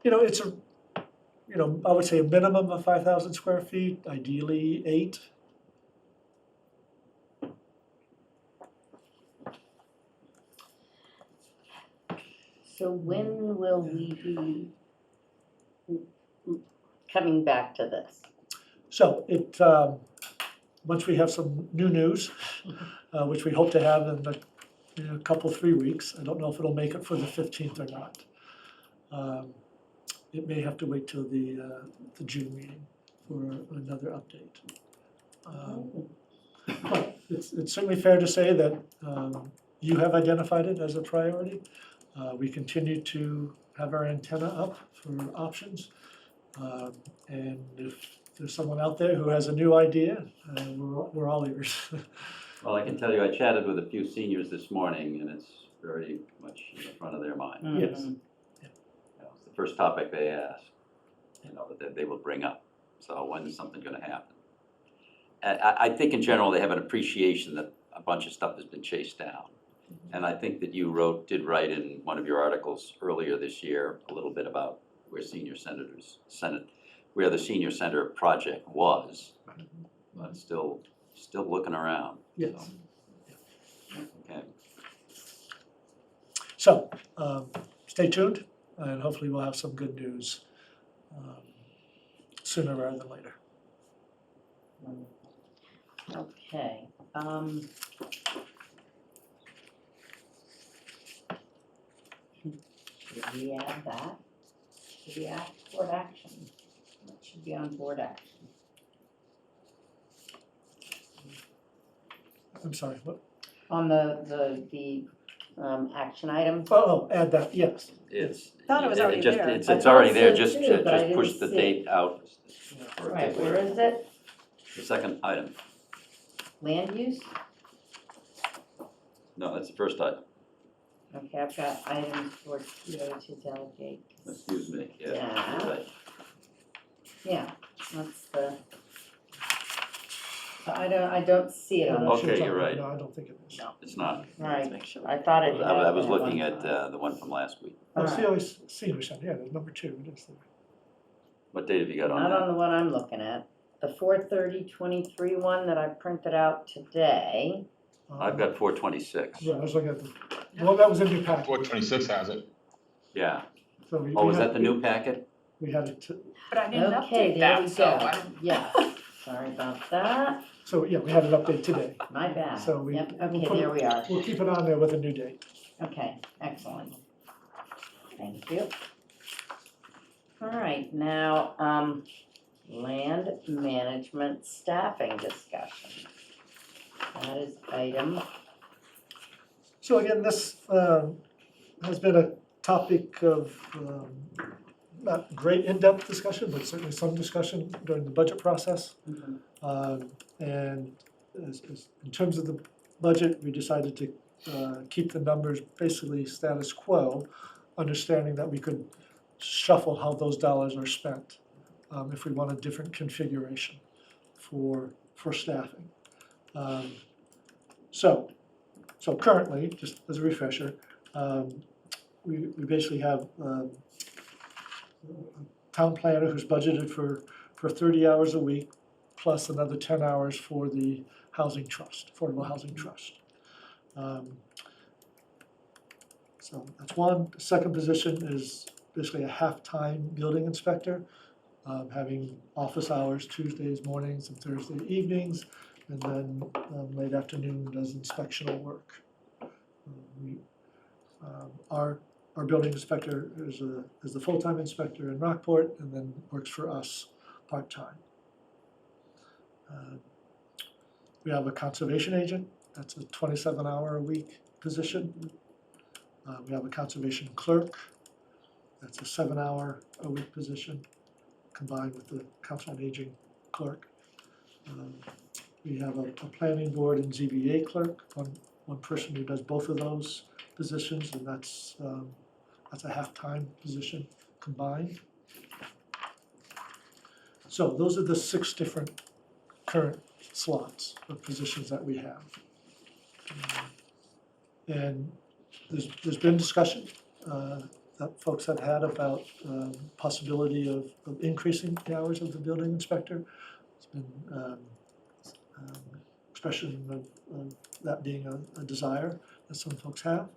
It's I would say a minimum of 5,000 square feet, ideally 8. So when will we be coming back to this? So once we have some new news, which we hope to have in a couple, 3 weeks, I don't know if it'll make it for the 15th or not. It may have to wait till the June meeting for another update. But it's certainly fair to say that you have identified it as a priority. We continue to have our antenna up for options. And if there's someone out there who has a new idea, we're all ears. Well, I can tell you, I chatted with a few seniors this morning, and it's very much in the front of their mind. Yes. It's the first topic they ask, that they will bring up. So when is something going to happen? I think in general they have an appreciation that a bunch of stuff has been chased down. And I think that you did write in one of your articles earlier this year a little bit about where where the senior center project was, but still looking around. Yes. Okay. So stay tuned, and hopefully we'll have some good news sooner rather than later. Okay. Did we add that? Did we add board action? That should be on board action. I'm sorry, what? On the action item? Oh, add that, yes. Thought it was already there. It's I already thought there, so just too, but I push didn't the see date out. Right, where is it? The second item. Land use? No, that's the first item. Okay, I've got items for TA to delegate. Excuse me, yeah, Yeah. you're right. Yeah, that's the, I don't see it on the. Okay, you're right. No, I don't think it is. No. It's not. Right, I thought it had. I was been looking one at time. the one from last week. Oh, Alright. COA senior center, yeah, there's number 2, it is there. What date have you got on Not that? on the one I'm looking at. The 4/30/23 one that I printed out today. I've got 426. Yeah, I was looking at the one that was in your packet. 426 has it. Yeah. So we Oh, was had- that the new packet? We had it, But I didn't Okay, update there that, we so go. I don't. Yes, sorry about that. so yeah, we had an update today. My bad. So we. Yep, we'll okay, put it- there we are. We'll keep it on there with a new date. Okay, excellent. Thank you. All right, now, land management staffing discussion. That is item, So again, this has been a topic of not great in-depth discussion, but certainly some discussion during the budget process. And in terms of the budget, we decided to keep the numbers basically status quo, understanding that we could shuffle how those dollars are spent if we want a different configuration for staffing. So currently, just as a refresher, we basically have a town planner who's budgeted for 30 hours a week, plus another 10 hours for the housing trust, Affordable Housing Trust. So that's one. The second position is basically a half-time building inspector, having office hours Tuesdays mornings and Thursday evenings, and then late afternoon does inspectional work. Our building inspector is the full-time inspector in Rockport, and then works for us part-time. We have a conservation agent, that's a 27-hour-a-week position. We have a conservation clerk, that's a 7-hour-a-week position, combined with the council on aging clerk. We have a planning board and ZBA clerk, one person who does both of those positions, and that's a half-time position combined. So those are the 6 different current slots of positions that we have. And there's been discussion that folks have had about possibility of increasing the hours of the building inspector. It's been expression of that being a desire that some folks have.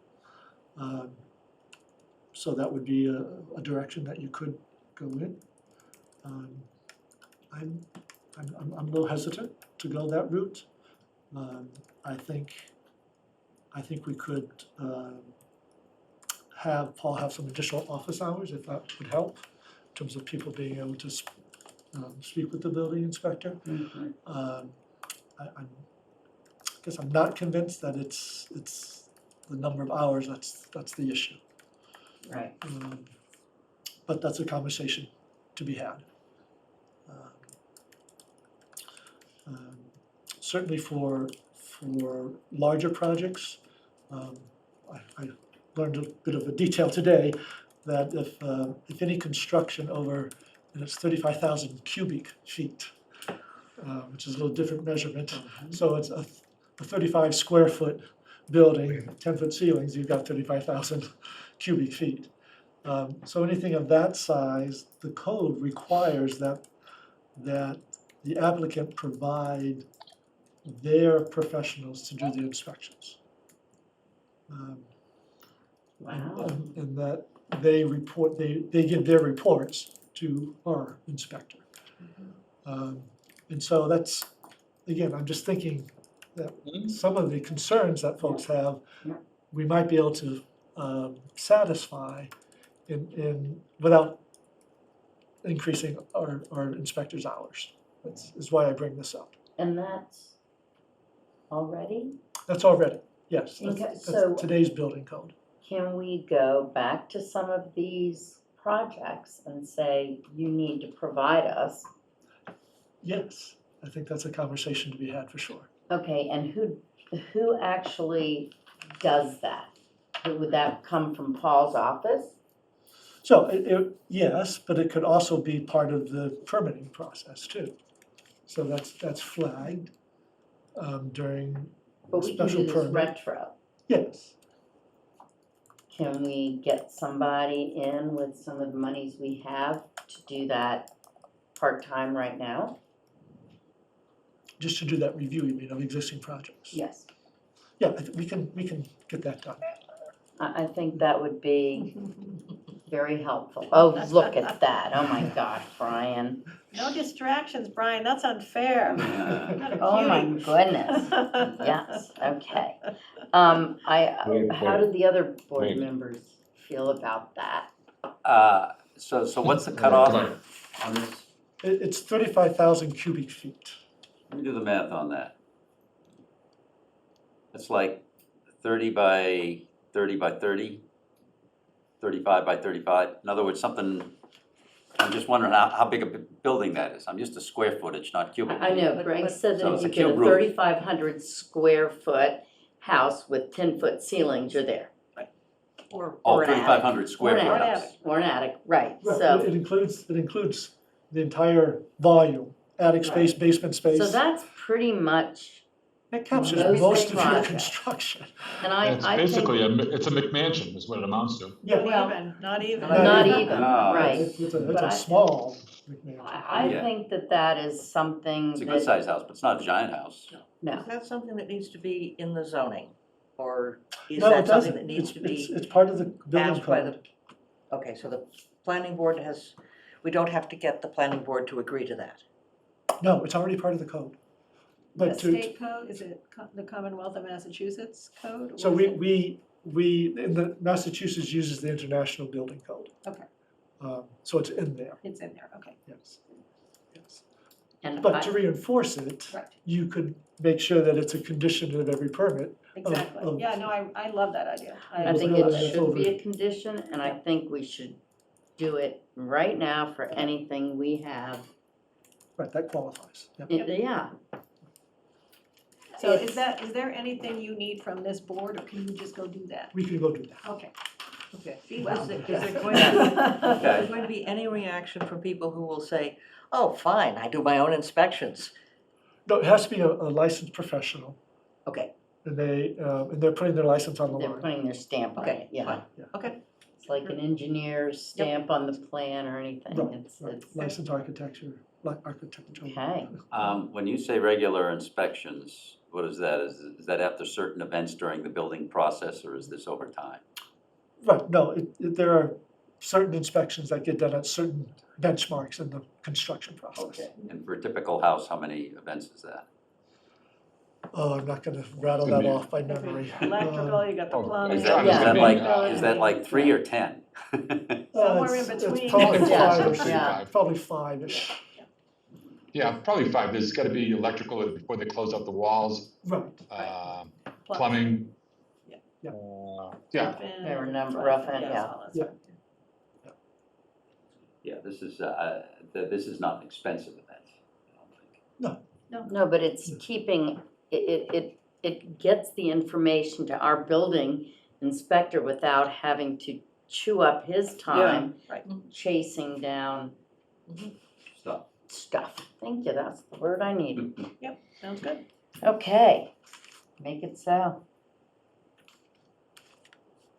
So that would be a direction that you could go in. I'm a little hesitant to go that route. I think we could have Paul have some additional office hours, if that would help, in terms of people being able to speak with the building inspector. I guess I'm not convinced that it's the number of hours that's the issue. right. But that's a conversation to be had. Certainly for larger projects, I learned a bit of a detail today that if any construction over, and it's 35,000 cubic feet, which is a little different measurement. So it's a 35 square foot building, 10-foot ceilings, you've got 35,000 cubic feet. So anything of that size, the code requires that the applicant provide their professionals to do the inspections. Wow. And that they report, they give their reports to our inspector. And so that's, again, I'm just thinking that some of the concerns that folks have, we might be able to satisfy without increasing our inspector's hours. Is why I bring this up. And that's already? That's already, yes. Okay, That's so- today's building code. Can we go back to some of these projects and say, you need to provide us? Yes, I think that's a conversation to be had for sure. Okay, and who actually does that? Would that come from Paul's office? So yes, but it could also be part of the permitting process too. So that's flagged. during But we can special do this permit. retro. Yes, Can we get somebody in with some of the monies we have to do that part-time right now? just to do that review, you mean, of existing projects? Yes. Yeah, we can get that done. I think that would be very helpful. Oh, look at that. Oh my gosh, Brian. No distractions, Brian, that's unfair. Not a Oh my cutie. goodness. Yes, okay. How did the other board Wait. members feel about that? So what's the cutoff on this? It's 35,000 cubic feet. Let me do the math on that. It's like 30 by 30 by 30, 35 by 35. In other words, something, I'm just wondering how big a building that is. I'm used to square footage, not cubic. I know, Greg said So that it's if a you get a cube roof. 3,500 square foot house with 10-foot ceilings, you're there. Or Oh, or an attic. 3,500 square Or an foot attic. house. Or an attic, right, Right, so. It includes the entire volume, attic space, basement space. So that's pretty much, That captures most most of your projects. construction. and It's I think, basically, it's a McMansion is what it amounts to. Yeah. Not even. not even, No, right. It's But a I- small McMansion. I Yeah. think that is something It's a that, good sized house, but it's not a giant house. no. Is that something that needs to be in the zoning? Or is No, that it something doesn't. that needs to be It's part of the building passed by code. the? Okay, so the planning board we don't have to get the planning board to agree to that. No, it's already part of the code. The But to, state code, is it the Commonwealth of Massachusetts code? so or is we, it- in the Massachusetts uses the International Building Code. Okay, So it's in there, it's in there, okay. yes. Yes. And But to reinforce it, Right. you could make sure that it's a condition of every permit. Exactly, yeah, no, I love that idea. I think Yeah, it that's should over. be a condition, and I think we should do it right now for anything we have. Right, that qualifies. Yep. Yeah, So is there anything you need from this board, or can you just go do that? We can go do that. Okay. Okay. Be well. Is there going to be any reaction from people who will say, oh, fine, I do my own inspections? No, it has to be a licensed professional, Okay, and they're putting their license on the they're line. putting their stamp on it, okay, yeah. fine, okay. It's like an engineer's stamp on the plan or anything, Right, it's, right. Licensed architectural. okay. When you say regular inspections, what is that? Is that after certain events during the building process, or is this over time? Right, no, there are certain inspections that get done at certain benchmarks in the construction process. Okay, and for a typical house, how many events is that? Oh, I'm not gonna rattle Could that be. off by memory. Electrical, you got the plumbing. Is that, is that like 3 or 10? Somewhere in It's between. probably Yeah, five-ish, yeah. probably five-ish. Yeah, probably 5. There's got to be electrical before they close out the walls, Right, plumbing. Yeah. Yeah, There were a number of it, Yes, yeah. all that Yeah. stuff. Yeah, this is not an expensive event, I don't think. No, but it's keeping, it gets the information to our building inspector without having to chew up his time right. chasing down stuff. Thank you, that's the word I needed. Yep, sounds good. Okay, make it so.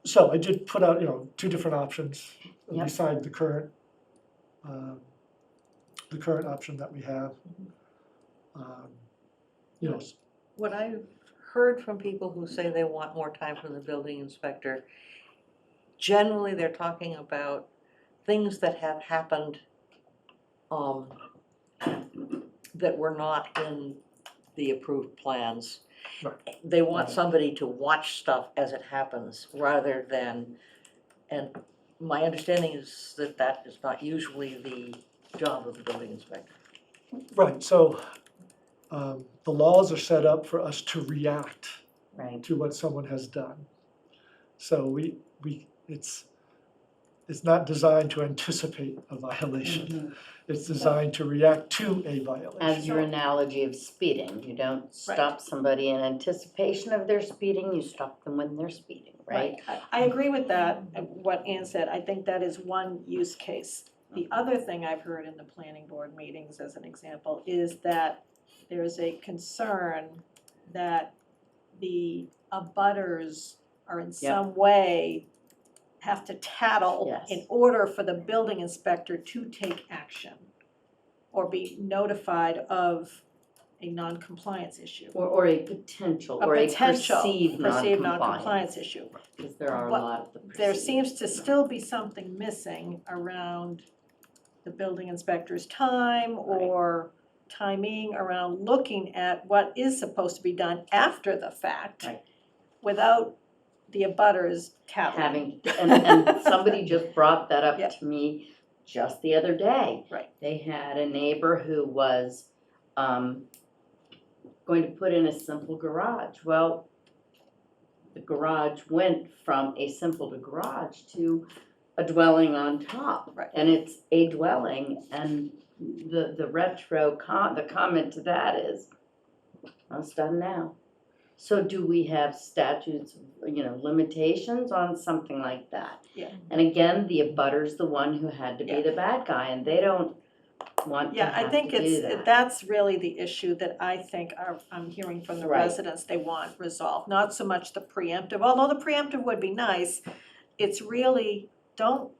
So I did put out, two different options Yep. beside the current option that we have. What I've heard from people who say they want more time from the building inspector, generally they're talking about things that have happened that were not in the approved plans. Right. They want somebody to watch stuff as it happens rather than, and my understanding is that that is not usually the job of the building inspector. Right, so the laws are set up for us to react Right. to what someone has done. So it's not designed to anticipate a violation. It's designed to react to a violation. As your analogy of speeding, you don't stop somebody in anticipation of their speeding, you stop them when they're speeding, right? I agree with that, what Ann said, I think that is one use case. The other thing I've heard in the planning board meetings, as an example, is that there's a concern that the abutters are in some way have to tattle Yes. in order for the building inspector to take action or be notified of a non-compliance issue. Or a potential, or a perceived non-compliance non-compliance. issue. Because there are a But lot of the There perceived. seems to still be something missing around the building inspector's time or timing around looking at what is supposed to be done after the fact Right. without the abutters tattling. And somebody just brought that up Yeah. to me just the other day. Right. They had a neighbor who was going to put in a simple garage. Well, the garage went from a simple garage to a dwelling on top. Right. And it's a dwelling, and the the comment to that is, well, it's done now. So do we have statutes, limitations on something like that? Yeah. And again, the abutter's the one who had to be the bad guy, and they don't want to Yeah, I have think to do that. that's really the issue that I think I'm hearing from the Right. residents they want resolved. Not so much the preemptive, although the preemptive would be nice. It's really, don't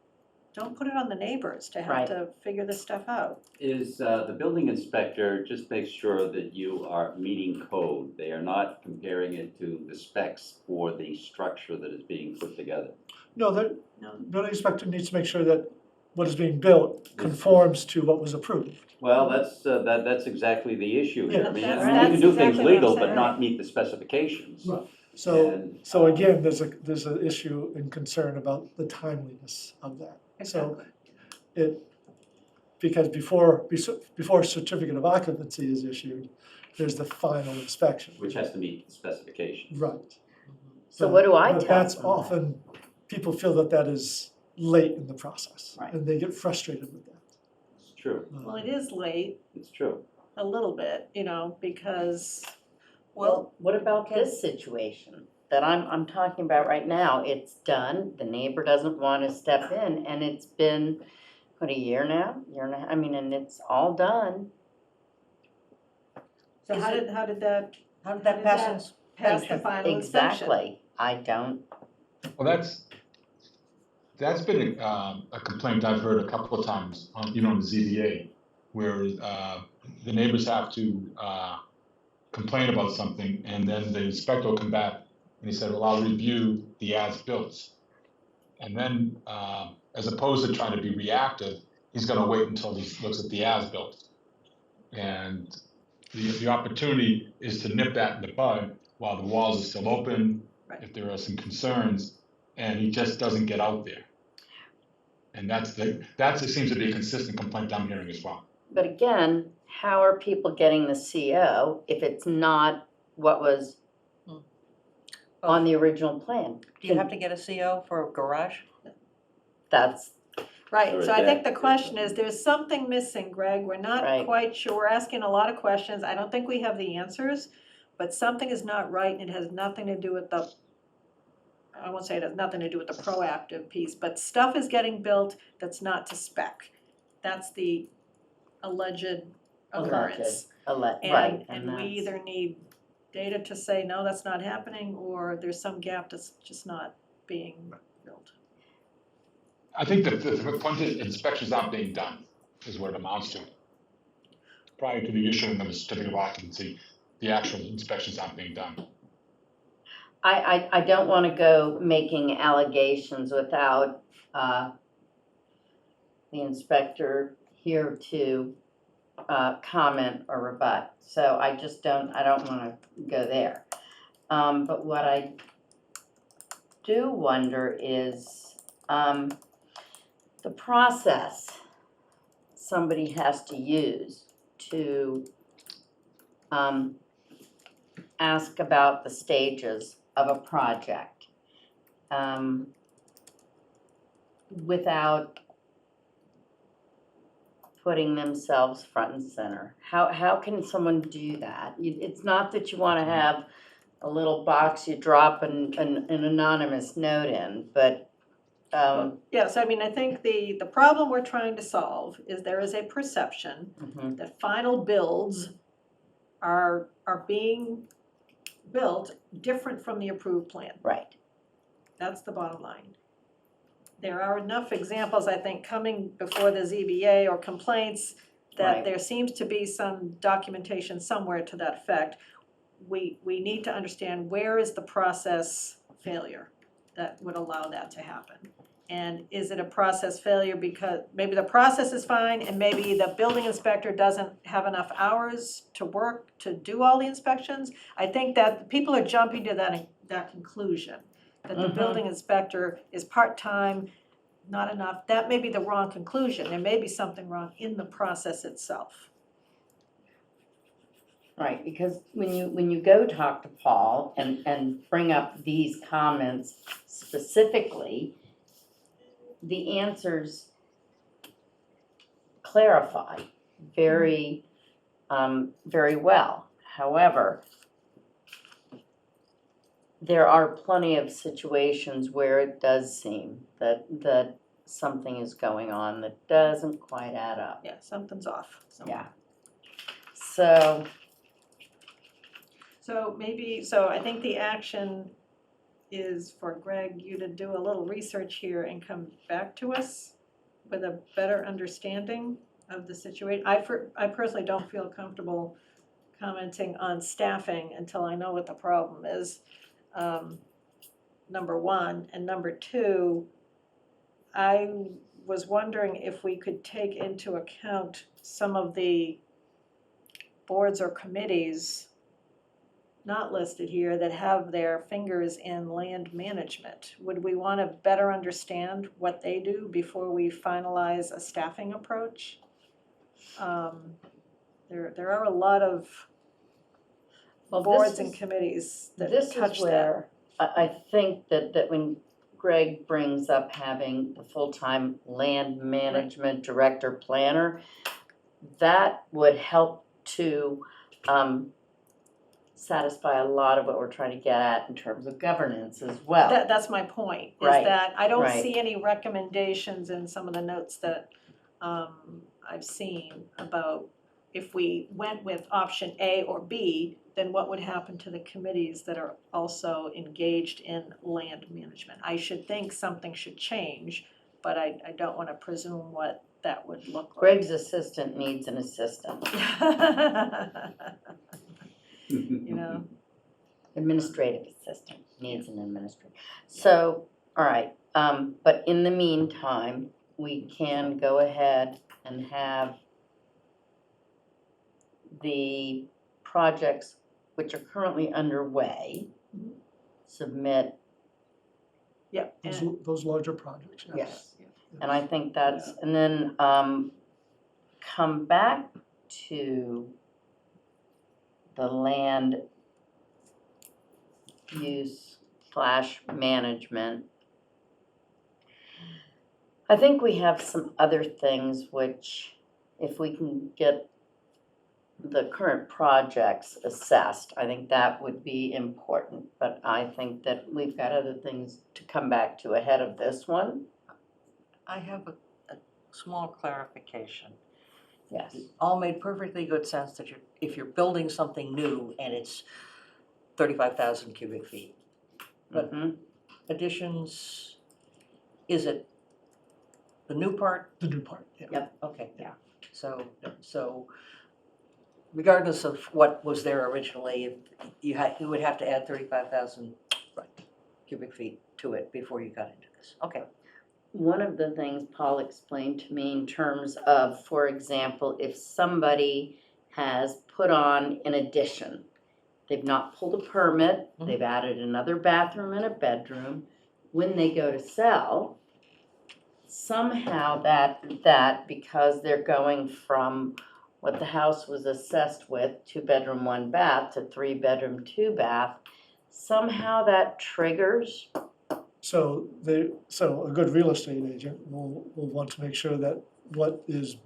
put it on the neighbors to have Right. to figure this stuff out. Is the building inspector just makes sure that you are meeting code? They are not comparing it to the specs for the structure that is being put together? No, the building inspector needs to make sure that what is being built conforms to what was approved. Well, that's exactly the issue here. Yeah. I mean, That's you can do things exactly what I'm legal, but saying. not meet the specifications. Right. So, And, so again, there's an issue and concern about the timeliness of that. So because before a certificate of occupancy is issued, there's the final inspection. Which has to meet the specifications. Right. So what do I But tell that's them? often, people feel that is late in the process. Right. And they get frustrated with that. It's true. Well, it is late, It's true. a little bit, because, Well, what about this situation that I'm talking about right now? It's done, the neighbor doesn't want to step in, and it's been, a year now? Year and a half, and it's all done. so how did that pass pass the final inspection? Exactly, I don't, Well, that's been a complaint I've heard a couple of times on, on the ZBA, where the neighbors have to complain about something, and then the inspector will come back and he said, well, I'll review the as-built. And then, as opposed to trying to be reactive, he's gonna wait until he looks at the as-built. And the opportunity is to nip that in the bud while the walls are still open, if there are some concerns, and he just doesn't get out there. And it seems to be a consistent complaint I'm hearing as well. but again, how are people getting the CO if it's not what was on the original plan? Do you have to get a CO for a garage? That's, Right, so I think the question is, there's something missing, Greg, we're not Right. quite sure, we're asking a lot of questions, I don't think we have the answers, but something is not right, and it has nothing to do with I won't say it has nothing to do with the proactive piece, but stuff is getting built that's not to spec. That's the alleged occurrence. right, And we that's- either need data to say, no, that's not happening, or there's some gap that's just not being filled. I think the point is inspections aren't being done, is what it amounts to. Prior to the issuing of a certificate of occupancy, the actual inspections aren't being done. I don't want to go making allegations without the inspector here to comment or rebut. So I don't want to go there. But what I do wonder is the process somebody has to use to ask about the stages of a project without putting themselves front and center. How can someone do that? It's not that you want to have a little box you drop an anonymous note in, but Yes, I mean, I think the problem we're trying to solve is there is a perception that final builds are being built different from the approved plan. Right. That's the bottom line. There are enough examples, I think, coming before the ZBA or complaints that Right. there seems to be some documentation somewhere to that effect. We need to understand where is the process failure that would allow that to happen? And is it a process failure because maybe the process is fine and maybe the building inspector doesn't have enough hours to work to do all the inspections? I think that people are jumping to that conclusion, that the Mhm. building inspector is part-time, not enough. That may be the wrong conclusion. There may be something wrong in the process itself. Right, because when you go talk to Paul and bring up these comments specifically, the answers clarify very, very well. However, there are plenty of situations where it does seem that something is going on that doesn't quite add up. Yeah, something's off somewhere. Yeah. So I think the action is for Greg, you to do a little research here and come back to us with a better understanding of the situation. I personally don't feel comfortable commenting on staffing until I know what the problem is, number one. And number two, I was wondering if we could take into account some of the boards or committees not listed here that have their fingers in land management. Would we want to better understand what they do before we finalize a staffing approach? There are a lot of boards and committees that This touch is where I think that when Greg brings up having the full-time land management director planner, that would help to satisfy a lot of what we're trying to get at in terms of governance as well. That's my point, is Right, that I don't right. see any recommendations in some of the notes that I've seen about if we went with option A or B, then what would happen to the committees that are also engaged in land management? I should think something should change, but I don't want to presume what that would look like. Greg's assistant needs an assistant. You know? Administrative assistant needs an administrator. So, all right, but in the meantime, we can go ahead and have the projects which are currently underway submit. Yep. Those larger projects, yes. Yes. And I think that's, and then come back to the land use / management. I think we have some other things which, if we can get the current projects assessed, I think that would be important. But I think that we've got other things to come back to ahead of this one. I have a small clarification. Yes. It all made perfectly good sense that if you're building something new and it's 35,000 cubic feet. But additions, is it the new part? The new part, yeah. Yep, okay, yeah. So regardless of what was there originally, you would have to add 35,000 cubic feet to it before you got into this. Okay. One of the things Paul explained to me in terms of, for example, if somebody has put on an addition, they've not pulled a permit, they've added another bathroom and a bedroom, when they go to sell, somehow that because they're going from what the house was assessed with, 2-bedroom, 1 bath, to 3-bedroom, 2 bath, somehow that triggers. So a good real estate agent will want to make sure that what is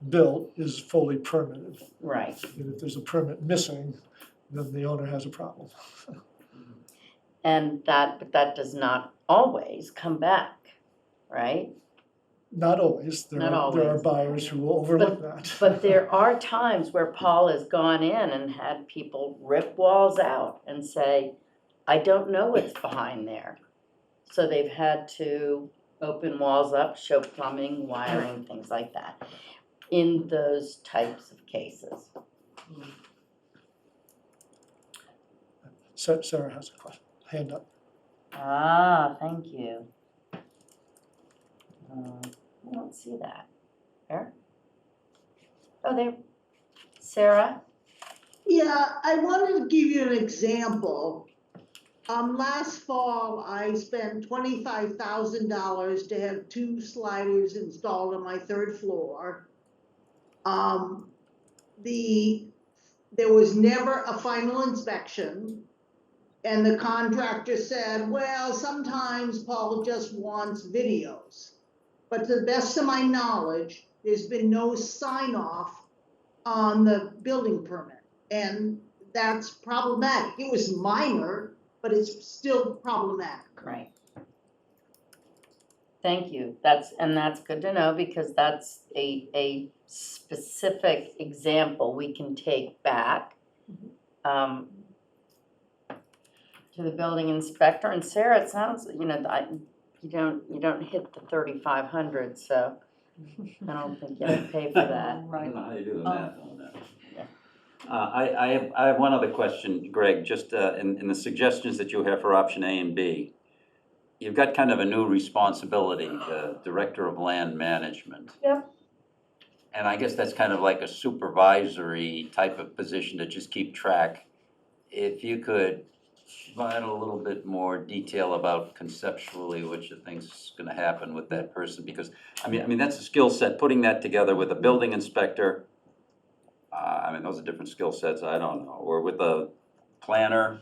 built is fully permitted. Right. And if there's a permit missing, then the owner has a problem. But that does not always come back, right? Not always, there Not are always. buyers who will overlook that. But there are times where Paul has gone in and had people rip walls out and say, I don't know what's behind there. So they've had to open walls up, show plumbing, wiring, things like that, in those types of cases. Sarah has a question, hand up. Ah, thank you. I don't see that. There? Oh, there. Sarah? Yeah, I wanted to give you an example. Last fall, I spent $25,000 to have 2 sliders installed on my 3rd floor. There was never a final inspection. And the contractor said, well, sometimes Paul just wants videos. But to the best of my knowledge, there's been no sign off on the building permit. And that's problematic. It was minor, but it's still problematic. Right. Thank you. That's good to know, because that's a specific example we can take back to the building inspector. And Sarah, it sounds, you don't hit the 3,500, so I don't think you have to pay for that. I don't know how you do the math on that. I have one other question, Greg, just in the suggestions that you have for option A and B. You've got kind of a new responsibility, the Director of Land Management. Yep. And I guess that's kind of like a supervisory type of position to just keep track. If you could provide a little bit more detail about conceptually what you think's gonna happen with that person, because, I mean, that's a skill set, putting that together with a building inspector. Those are different skill sets, I don't know, or with a planner,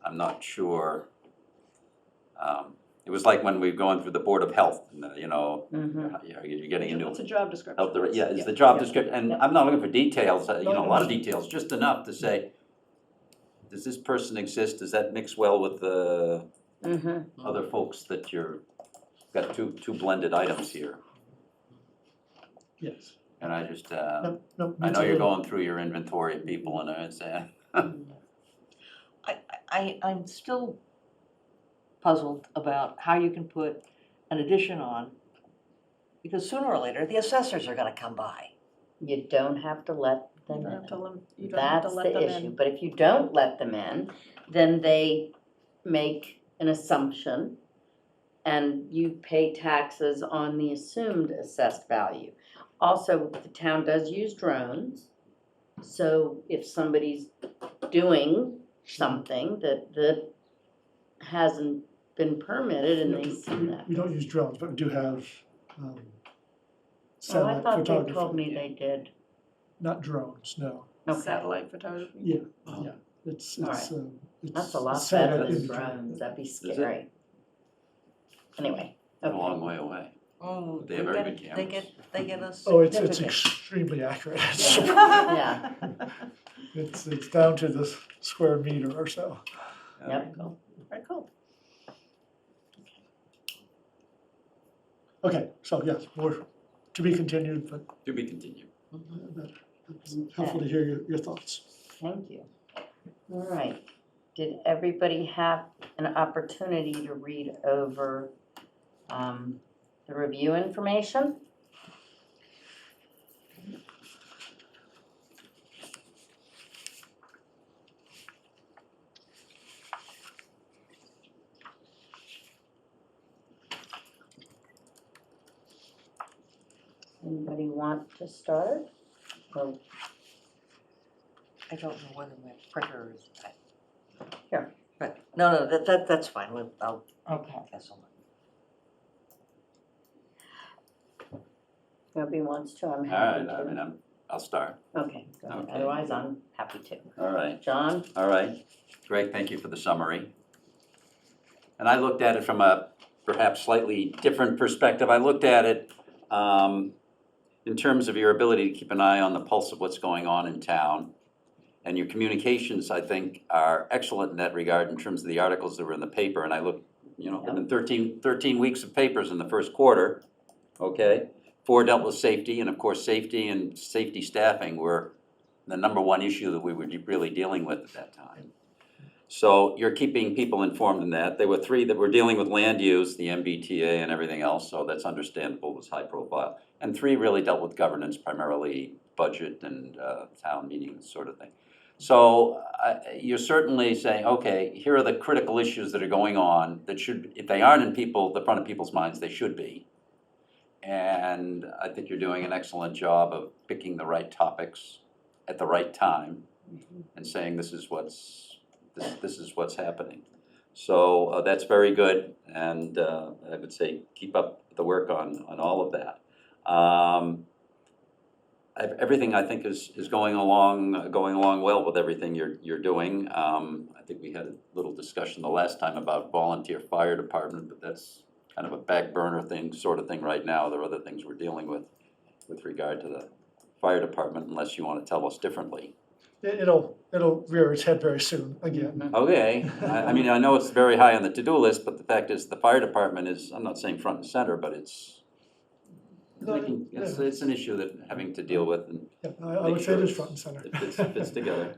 I'm not sure. It was like when we were going through the Board of Health, you're getting into. It's a job description. Yeah, it's the job description, and I'm not looking for details, a lot of details, just enough to say, does this person exist, does that mix well with the other folks that got two blended items here? Yes. And I just, No, I know you're going through your inventory of people and I'm saying. I'm still puzzled about how you can put an addition on, because sooner or later, the assessors are gonna come by. You don't have to let them You don't in. have to you don't have to That's let the them issue. in. But if you don't let them in, then they make an assumption and you pay taxes on the assumed assessed value. Also, the town does use drones. So if somebody's doing something that hasn't been permitted and they see that. We don't use drones, but we do have Oh, I satellite thought they photography. told me they did. Not drones, no. Okay. Satellite photography. Yeah, it's, All it's, right. it's. That's a lot it's set better at than imagery. drones. That'd be it? scary. Anyway. A long way away. Oh, They have very good cameras. They get us. Oh, it's extremely accurate. Yeah. It's down to the square meter or so. Yep. Very cool. Okay, so yes, more to be continued, but To be continued. it's helpful to hear your thoughts. Thank you. All right. Did everybody have an opportunity to read over the review information? Anybody want to start? Or I don't know whether my printer is. Here. But, no, that's fine, I'll Okay. guess on it. Nobody wants to, I'm All happy right, to. I'll start. Okay, go ahead. Okay. Otherwise I'm happy to. All right. John? All right. Greg, thank you for the summary. And I looked at it from a perhaps slightly different perspective. I looked at it in terms of your ability to keep an eye on the pulse of what's going on in town. And your communications, I think, are excellent in that regard in terms of the articles that were in the paper. And I looked, there have been 13 weeks of papers in the first quarter. okay? 4 dealt with safety, and of course, safety and safety staffing were the number one issue that we were really dealing with at that time. So you're keeping people informed in that. There were 3 that were dealing with land use, the MBTA and everything else, so that's understandable, it was high profile. And 3 really dealt with governance, primarily budget and town meetings, sort of thing. So you're certainly saying, okay, here are the critical issues that are going on that should, if they aren't in the front of people's minds, they should be. And I think you're doing an excellent job of picking the right topics at the right time and saying this is what's happening. So that's very good, and I would say keep up the work on all of that. Everything I think is going along well with everything you're doing. I think we had a little discussion the last time about volunteer fire department, but that's kind of a back burner sort of thing right now. There are other things we're dealing with regard to the fire department, unless you want to tell us differently. It'll rear its head very soon again. Okay, I mean, I know it's very high on the to-do list, but the fact is the fire department is, I'm not saying front and center, but it's an issue that having to deal with and Yeah, I would say it is front and center. it fits together.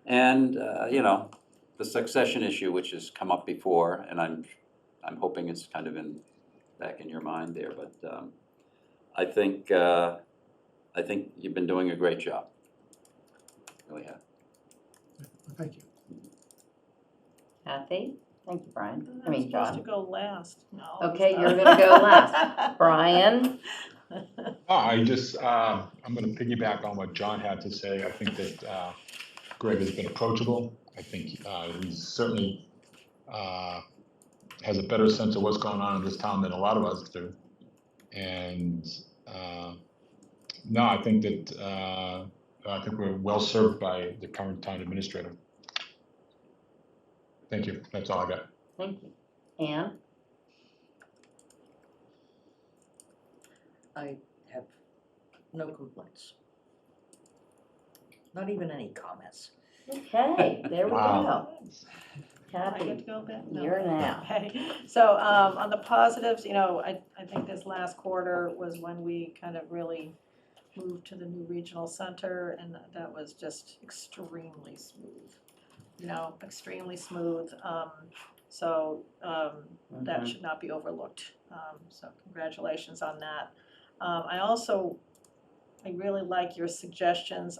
And, you know, the succession issue, which has come up before, and I'm hoping it's kind of back in your mind there, but I think you've been doing a great job. Really have. Thank you. Kathy? Thank you, Brian. I I'm mean, supposed John. to go last. No. Okay, you're gonna go last. Brian? I'm gonna piggyback on what John had to say. I think that Greg has been approachable. I think he certainly has a better sense of what's going on in this town than a lot of us do. And no, I think we're well served by the current town administrator. Thank you. That's all I got. Thank you. Anne? I have no complaints. Not even any comments. Okay, there we go. Wow. I get to Kathy, go back? No. you're now. Okay, so on the positives, I think this last quarter was when we kind of really moved to the new regional center, and that was just extremely smooth. Extremely smooth. So that should not be overlooked. So congratulations on that. I really like your suggestions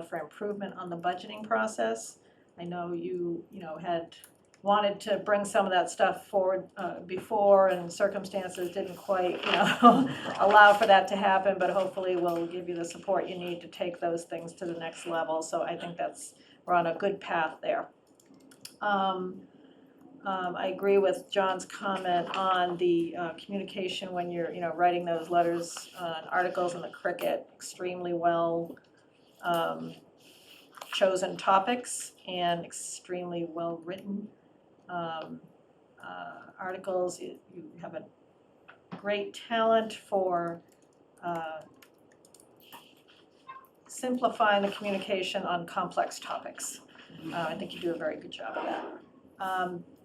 for improvement on the budgeting process. I know you had wanted to bring some of that stuff forward before, and circumstances didn't quite, allow for that to happen, but hopefully we'll give you the support you need to take those things to the next level. So I think we're on a good path there. I agree with John's comment on the communication when you're, writing those letters and articles in the Cricket. Extremely well chosen topics and extremely well written articles. You have a great talent for simplifying the communication on complex topics. I think you do a very good job of that.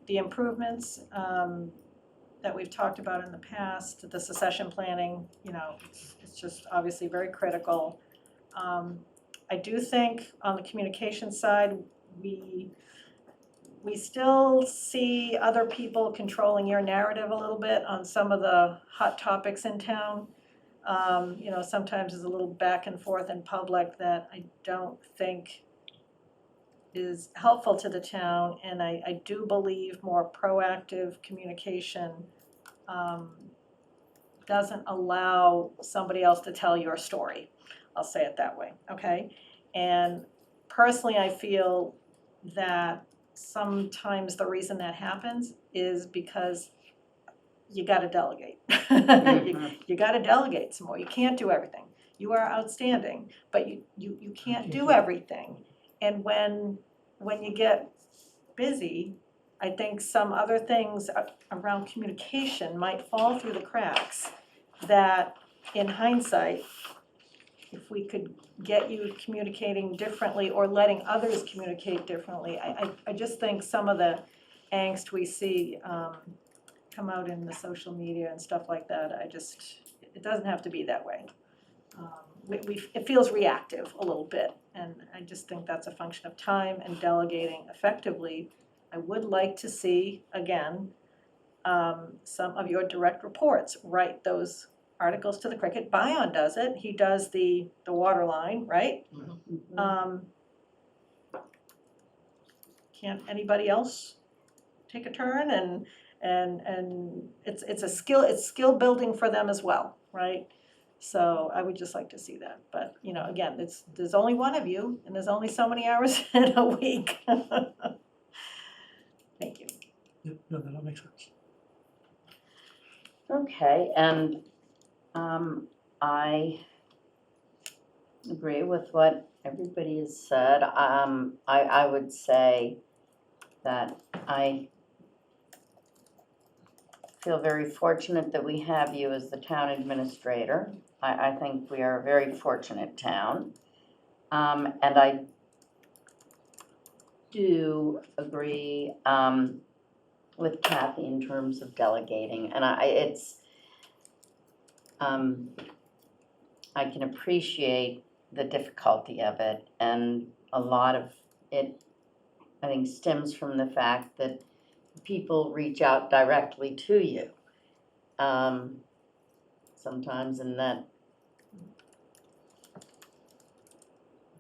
The improvements that we've talked about in the past, the succession planning, it's just obviously very critical. I do think on the communication side, we still see other people controlling your narrative a little bit on some of the hot topics in town. Sometimes there's a little back and forth in public that I don't think is helpful to the town, and I do believe more proactive communication doesn't allow somebody else to tell your story. I'll say it that way, okay? And personally, I feel that sometimes the reason that happens is because you gotta delegate. You gotta delegate some more. You can't do everything. You are outstanding, but you can't do everything. And when you get busy, I think some other things around communication might fall through the cracks that, in hindsight, if we could get you communicating differently or letting others communicate differently, I just think some of the angst we see come out in the social media and stuff like that, It doesn't have to be that way. It feels reactive a little bit, and I just think that's a function of time and delegating effectively. I would like to see, again, some of your direct reports write those articles to the Cricket. Bion does it, he does the water line, right? Can't anybody else take a turn? And it's skill building for them as well, right? So I would just like to see that, but, you know, again, there's only one of you, and there's only so many hours in a week. Thank you. Yeah, no, that makes sense. Okay, and I agree with what everybody has said. I would say that I feel very fortunate that we have you as the town administrator. I think we are a very fortunate town. And I do agree with Kathy in terms of delegating, and I can appreciate the difficulty of it, and a lot of it, I think, stems from the fact that people reach out directly to you. Sometimes, and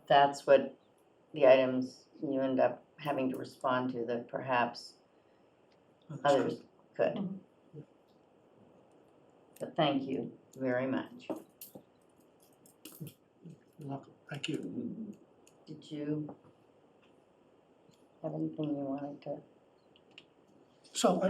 that's what the items you end up having to respond to that perhaps others could. But thank you very much. You're welcome. Thank you. Did you have anything you wanted to? So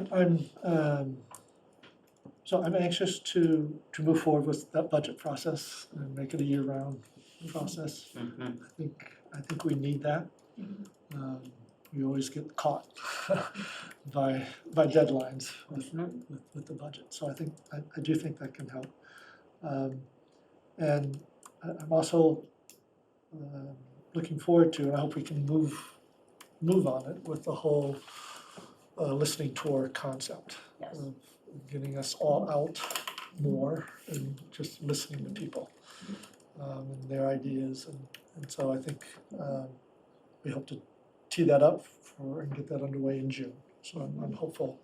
I'm anxious to move forward with that budget process and make it a year-round process. I think we need that. We always get caught by deadlines with the budget. So I do think that can help. And I'm also looking forward to, and I hope we can move on it with the whole listening tour concept. Yes. Of getting us all out more and just listening to people and their ideas. And so I think we hope to tee that up and get that underway in June. So I'm hopeful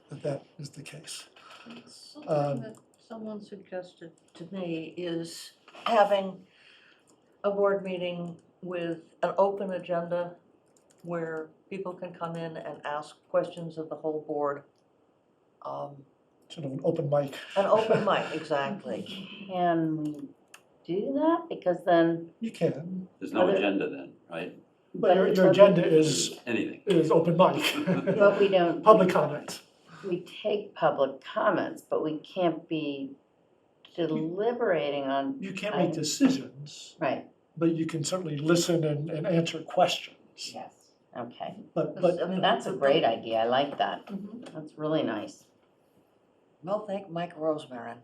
that that is the case. Something that someone suggested to me is having a board meeting with an open agenda where people can come in and ask questions of the whole board. Sort of an open mic. An open mic, exactly. Can we do that? Because then. You can. There's no agenda then, right? But your agenda is Anything. is open mic. But we don't. Public comments. We take public comments, but we can't be deliberating on. You can't make decisions. Right. But you can certainly listen and answer questions. Yes. Okay. But I mean, That's a great idea. I like that. That's really nice. Well, thank Mike Rosemarin.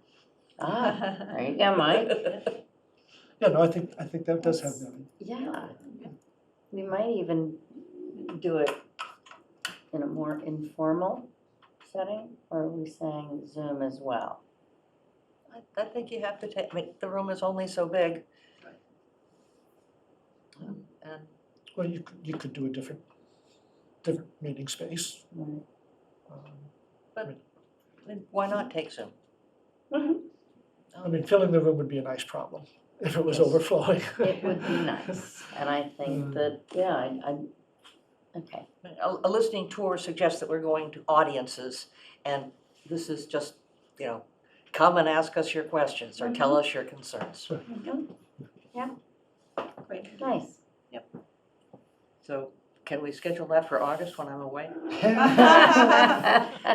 Ah, there you go, Mike. yeah, no, I think that does have value. Yeah. We might even do it in a more informal setting, or are we saying Zoom as well? I think you have to take, I mean, the room is only so big. And Well, you could do a different meeting space. Right. But why not take Zoom? I mean, filling the room would be a nice problem if it was Yes. overflowing. It would be nice, and I think that, yeah, okay. A listening tour suggests that we're going to audiences, and this is just, you know, come and ask us your questions or tell us your concerns. Yeah. Great. Nice. So can we schedule that for August when I'm away?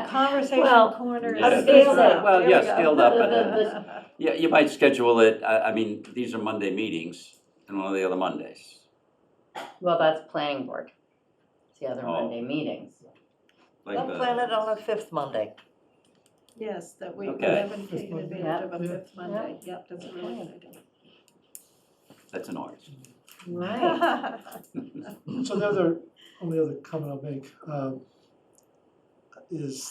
Conversation Well, corner. Yeah. Scaled up. Well, There we yeah, go. scaled up, and yeah, you might schedule it, I mean, these are Monday meetings and one of the other Mondays. Well, that's planning board. It's the other Oh. Monday meetings. Like We'll plan it on the 5th Monday. Yes, that we Okay. haven't taken advantage of a fifth Monday. Yep, that's a really good idea. That's in August. Right. So the only other comment I'll make is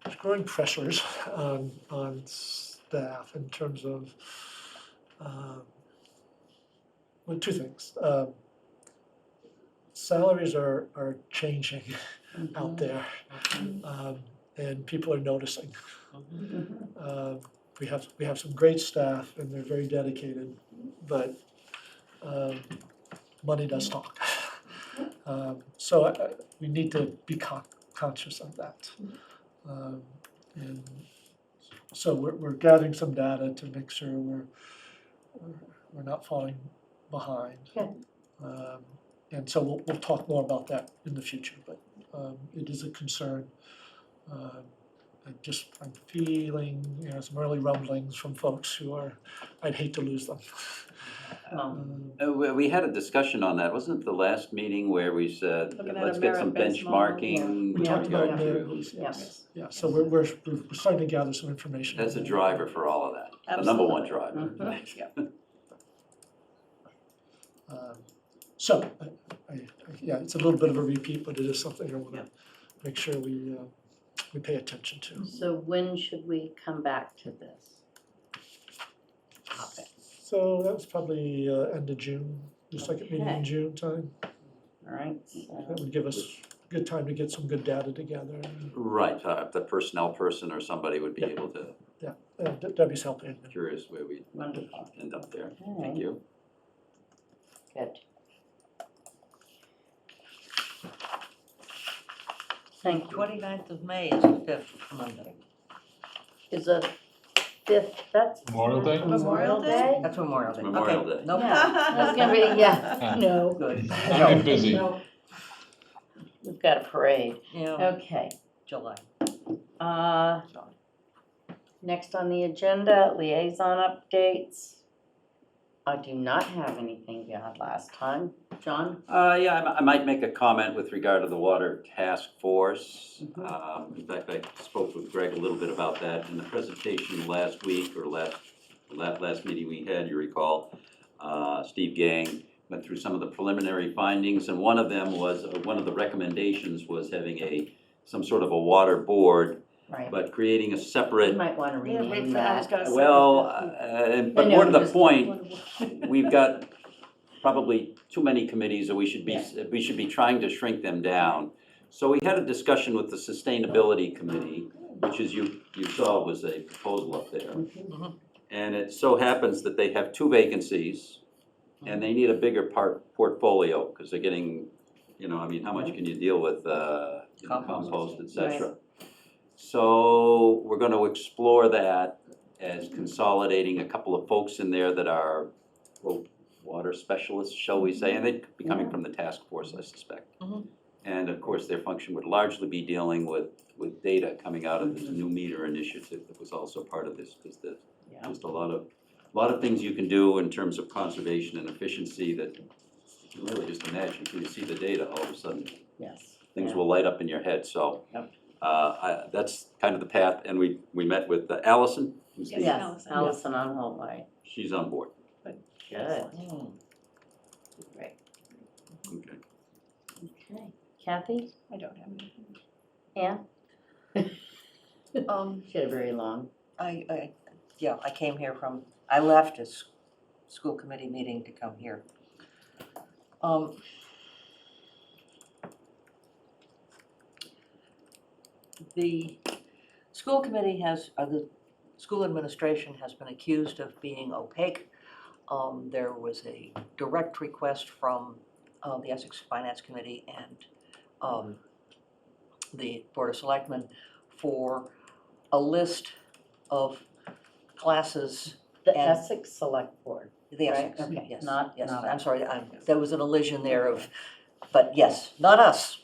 there's growing pressures on staff in terms of, well, two things. Salaries are changing out there, and people are noticing. We have some great staff, and they're very dedicated, but money does talk. So we need to be conscious of that. And so we're gathering some data to make sure we're not falling behind. And so we'll talk more about that in the future, but it is a concern. I'm feeling, some early rumblings from folks who I'd hate to lose them. We had a discussion on that, wasn't it the last meeting where we said, Looking at let's a get some merit-based model, benchmarking? We talked about regard merit, to- yes. Yeah, so we're starting to gather some information. That's a driver for all of that, the number one driver. So, yeah, it's a little bit of a repeat, but it is something I want to make sure we pay attention to. So when should we come back to this topic? So that was probably end of June, the second meeting in Okay. June time. All right, That would give us good time to get some good data together. Right, the personnel person or somebody would be able to, Yeah, Debbie's helping. curious where we Wonderful. end up there. All Thank right. you. Good. Thank you. 29th of May is the fifth Monday. Is a fifth, that's Memorial Day? Memorial Day? That's Memorial Day. Memorial Okay, Day. nope. Yeah, that's gonna be, yeah, no. Good. I get busy. No, We've got a parade. yeah, Okay. July. Next on the agenda, liaison updates. I do not have anything beyond last time. John? Yeah, I might make a comment with regard to the Water Task Force. In fact, I spoke with Greg a little bit about that in the presentation last week, or last meeting we had, you recall. Steve Gang went through some of the preliminary findings, and one of them was, one of the recommendations was having some sort of a water board, Right. but creating a You separate. might want to Yeah, rename I was that. gonna say. Well, but know, more to the just- point, we've got probably too many committees, or we should be trying to shrink them down. So we had a discussion with the Sustainability Committee, which as you saw was a proposal up there. And it so happens that they have 2 vacancies, and they need a bigger portfolio, because they're getting, how much can you deal with, compost, et cetera. So we're gonna explore that as consolidating a couple of folks in there that are, well, water specialists, shall we say, and they'd be coming from the task force, I suspect. And of course, their function would largely be dealing with data coming out of this new meter initiative that was also part of this, because there's just a lot of things you can do in terms of conservation and efficiency that you can really just imagine until you see the data, all of a sudden, Yes. things will light up in your head, so. That's kind of the path, and we met with Allison, who's the, Yes, Allison on Holtway. she's on board. Good. Great. Okay. Okay. Kathy? I don't have anything. Ann? She had a very long. I came here I left a school committee meeting to come here. The school committee the school administration has been accused of being opaque. There was a direct request from the Essex Finance Committee and the Board of Selectmen for a list of classes. The and- Essex Select Board. The Essex, Right, okay, yes, not- yes, not I'm us. sorry, there was an elision there but yes, not us.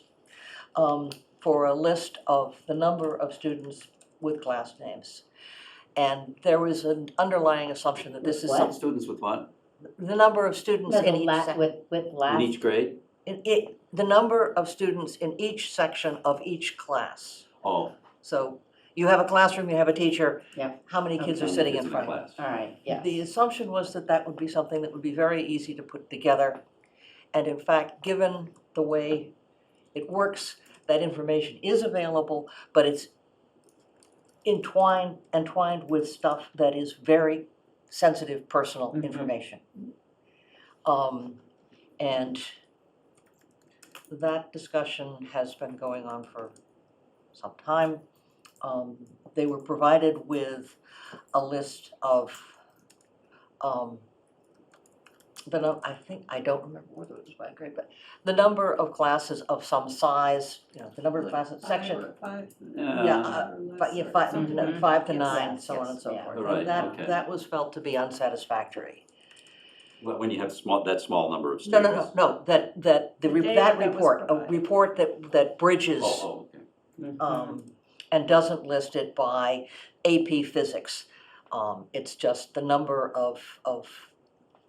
For a list of the number of students with class names. And there was an underlying assumption that this is With what? Students with what? the number of students No, in the each with In last. each grade? the number of students in each section of each class. Oh. So you have a classroom, you have a teacher. Yep. How many kids are Okay. sitting Kids in in the front of you? class. All right, yes. The assumption was that would be something that would be very easy to put together. And in fact, given the way it works, that information is available, but it's entwined with stuff that is very sensitive personal information. And that discussion has been going on for some time. They were provided with a list of, I don't remember whether it was by grade, but the number of classes of some size, the number of classes, section. But yeah, 5 to 9, so on and so forth. Right, And that, okay. that was felt to be unsatisfactory. When you have that small number of No, students. no, that data that was report, a provided. report that bridges, Okay. and doesn't list it by AP Physics. It's just the number of,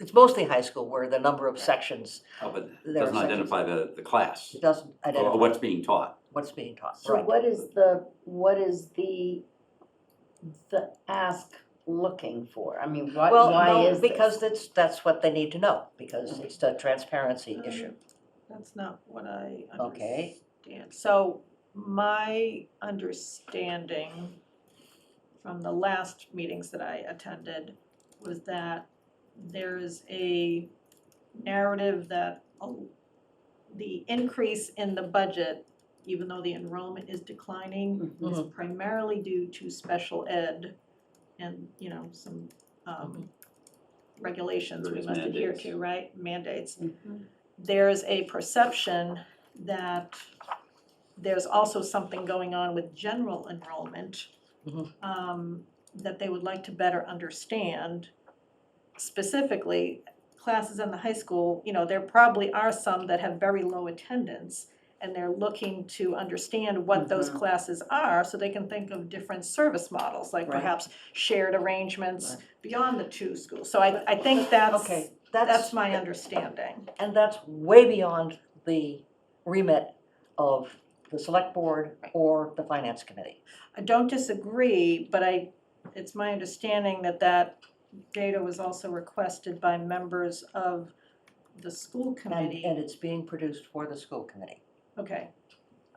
it's mostly high school where the number of sections. Oh, but it there are doesn't sections. identify the class. It doesn't identify. Or what's being taught. What's being taught, So right. what is the ask looking for? I mean, why is this? Because that's what they need to know, because it's a transparency issue. That's not what I Okay. understand. So my understanding from the last meetings that I attended was that there is a narrative that the increase in the budget, even though the enrollment is declining, is primarily due to special ed and, some regulations we Various must adhere mandates. to, right? Mandates. There's a perception that there's also something going on with general enrollment that they would like to better understand. Specifically, classes in the high school, there probably are some that have very low attendance, and they're looking to understand what those classes are, so they can think of different service models, like Right. perhaps shared arrangements beyond the two schools. So I think that's, Okay, that's my understanding. And that's way beyond the remit of the select board or the finance committee. I don't disagree, but it's my understanding that that data was also requested by members of the school committee. And it's being produced for the school committee. Okay.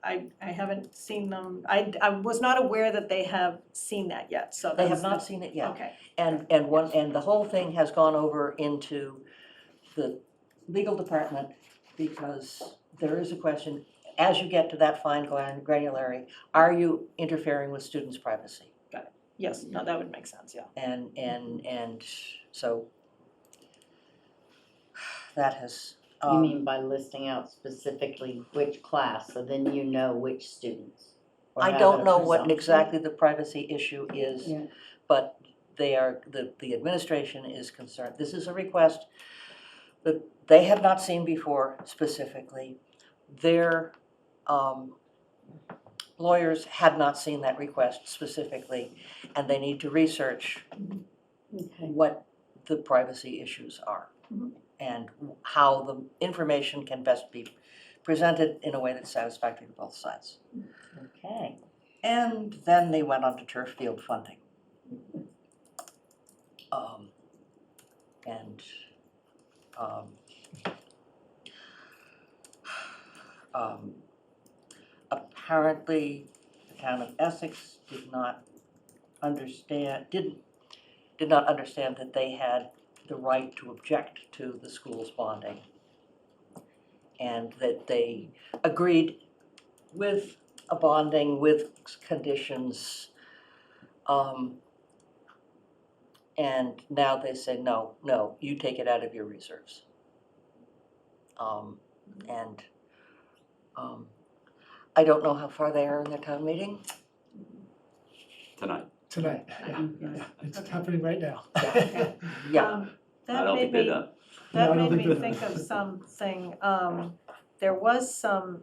I haven't seen them, I was not aware that they have seen that yet, so. They have that's- not seen it yet. Okay. And the whole thing has gone over into the legal department because there is a question, as you get to that fine granularity, are you interfering with students' privacy? Got it. Yes, no, that would make sense, yeah. And so that has. You mean by listing out specifically which class, so then you know which students? Or I have don't a know what presumption? exactly the privacy issue is, Yeah. but they are, the administration is concerned. This is a request that they have not seen before specifically. Their lawyers had not seen that request specifically, and they need to research what the privacy issues are and how the information can best be presented in a way that's satisfactory to both sides. Okay. And then they went on to turf field funding. Apparently, the town of Essex did not understand that they had the right to object to the school's bonding. And that they agreed with a bonding with conditions. And now they say, no, you take it out of your reserves. I don't know how far they are in their town meeting. Tonight. Tonight, yeah, it's happening right now. Yeah. That I don't made think they're me, done. No, I that don't made think me they're think done. of something, there was some,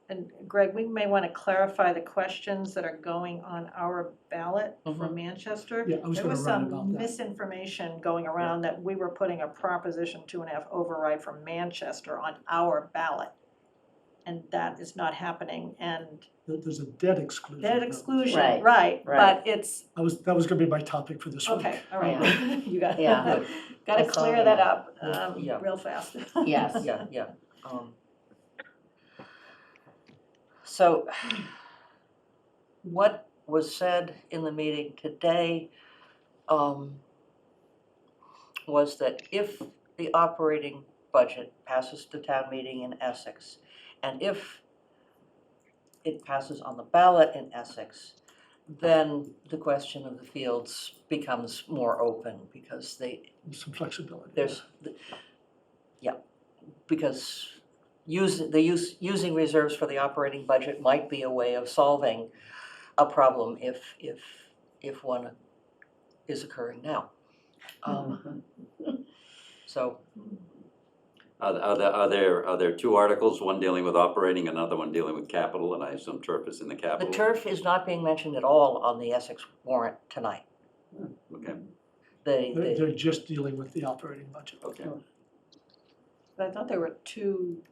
and Greg, we may want to clarify the questions that are going on our ballot for Manchester. Yeah, I was gonna write There about was some that. misinformation going around that we were putting a Proposition 2.5 override from Manchester on our ballot. And that is not happening, and There's a debt exclusion. debt though. exclusion, Right, right, right. but it's, That was gonna be my topic for this week. okay, all right. Yeah. You got, Yeah. gotta I saw clear that that. up, Yeah. real fast. Yes. Yeah. So what was said in the meeting today was that if the operating budget passes to town meeting in Essex, and if it passes on the ballot in Essex, then the question of the fields becomes more open because Some flexibility. because using reserves for the operating budget might be a way of solving a problem if one is occurring now. So Are there two articles, one dealing with operating, another one dealing with capital, and I assume turf is in the the capital? turf is not being mentioned at all on the Essex warrant tonight. Okay, They're just dealing with the operating budget. okay. But I thought there were two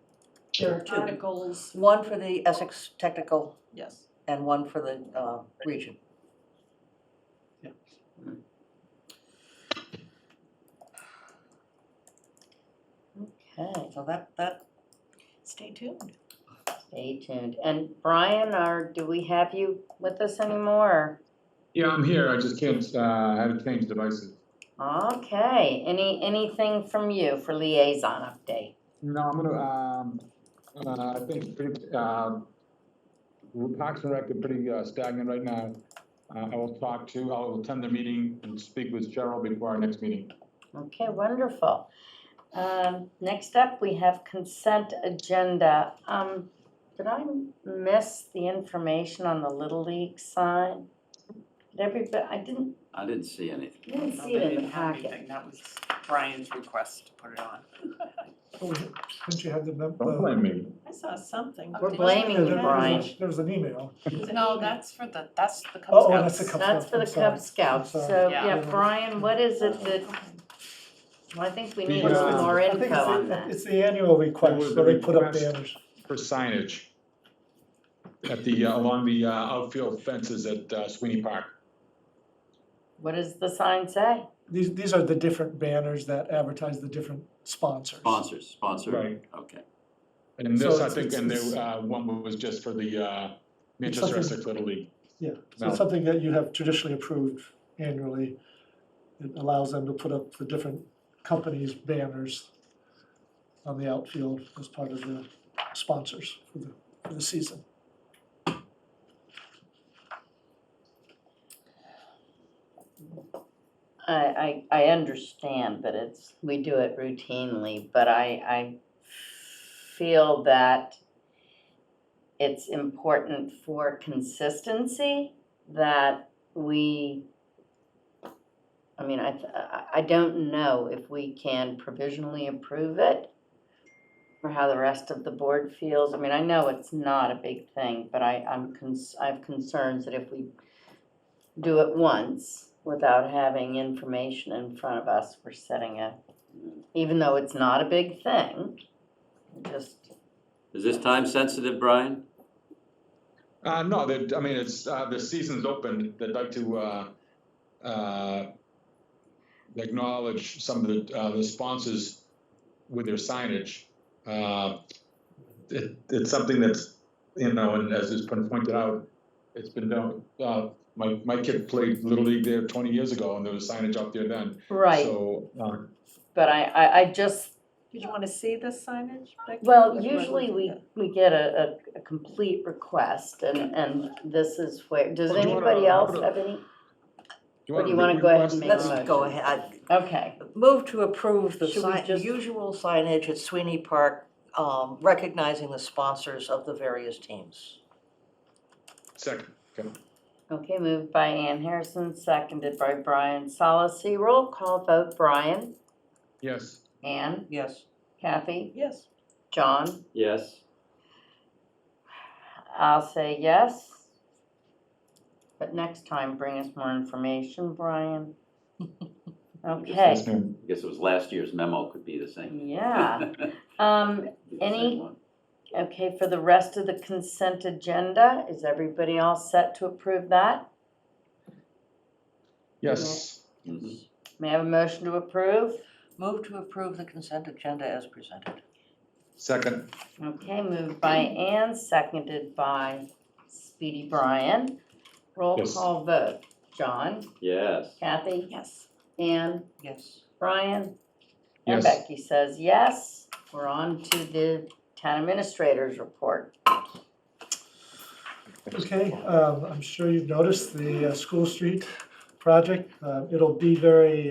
articles, One for the Essex Technical yes. and one for the region. Okay, So that Stay tuned. stay tuned. And Brian, do we have you with us anymore? Yeah, I'm here, I just can't, I had to change devices. Okay, anything from you for liaison update? No, I'm gonna, I think it's pretty, Parks and Rec are pretty stagnant right now. I'll attend the meeting and speak with Cheryl before our next meeting. Okay, wonderful. Next up, we have consent agenda. Did I miss the information on the Little League sign? Did everybody, I didn't see anything. see it in the packet. That was Brian's request to put it on. Didn't you have the? Don't blame me. I saw something. We're blaming you, Brian. There was an email. No, that's the Cub Scouts. Oh, that's the Cub That's for the Scouts, I'm Cub sorry. Scouts. I'm So, sorry. yeah, Brian, what is it that, well, I think we need a The, little more I think info on that. it's the annual request, where they put up banners. For signage at along the outfield fences at Sweeney Park. What does the sign say? These are the different banners that advertise the different sponsors. Sponsor, Right. okay. And So this, I it's- think, it's- and one was just for the Manchester something- Essex Little League. Yeah, so No. it's something that you have traditionally approved annually. It allows them to put up the different companies' banners on the outfield as part of the sponsors for the season. I understand that we do it routinely, but I feel that it's important for consistency that I don't know if we can provisionally approve it or how the rest of the board feels. I mean, I know it's not a big thing, but I have concerns that if we do it once without having information in front of us, we're even though it's not a big thing, just. Is this time sensitive, Brian? No, it's, the season's open. They'd like to acknowledge some of the sponsors with their signage. It's something that's, and as has been pointed out, it's been done. My kid played Little League there 20 years ago, and there was signage up there then. Right. So, But I just, Did you want to see this signage, Becky? well, usually we get a complete request, and this is where, does Oh, do you wanna- anybody else have any? Or do you wanna go ahead and make a motion? Let's go ahead. Okay. Move to approve the Should we just- usual signage at Sweeney Park, recognizing the sponsors of the various teams. second, okay. Okay, moved by Ann Harrison, seconded by Brian Solacey. Roll call vote, Brian, Yes. Ann, Yes. Kathy, Yes. John. Yes. I'll say yes. But next time, bring us more information, Brian. Okay, Yes, ma'am. I guess it was last year's memo, could be the same. yeah. Be the Any, same one. okay, for the rest of the consent agenda, is everybody all set to approve that? Yes. Mhm. May I have a motion to approve? Move to approve the consent agenda as presented. Second. Okay, moved by Ann, seconded by Speedy Brian. Roll Yes. call vote. John, Yes. Kathy, Yes. Ann, Yes. Brian, and Yes. Becky says yes. We're on to the town administrator's report. Okay, I'm sure you've noticed the School Street project. It'll be very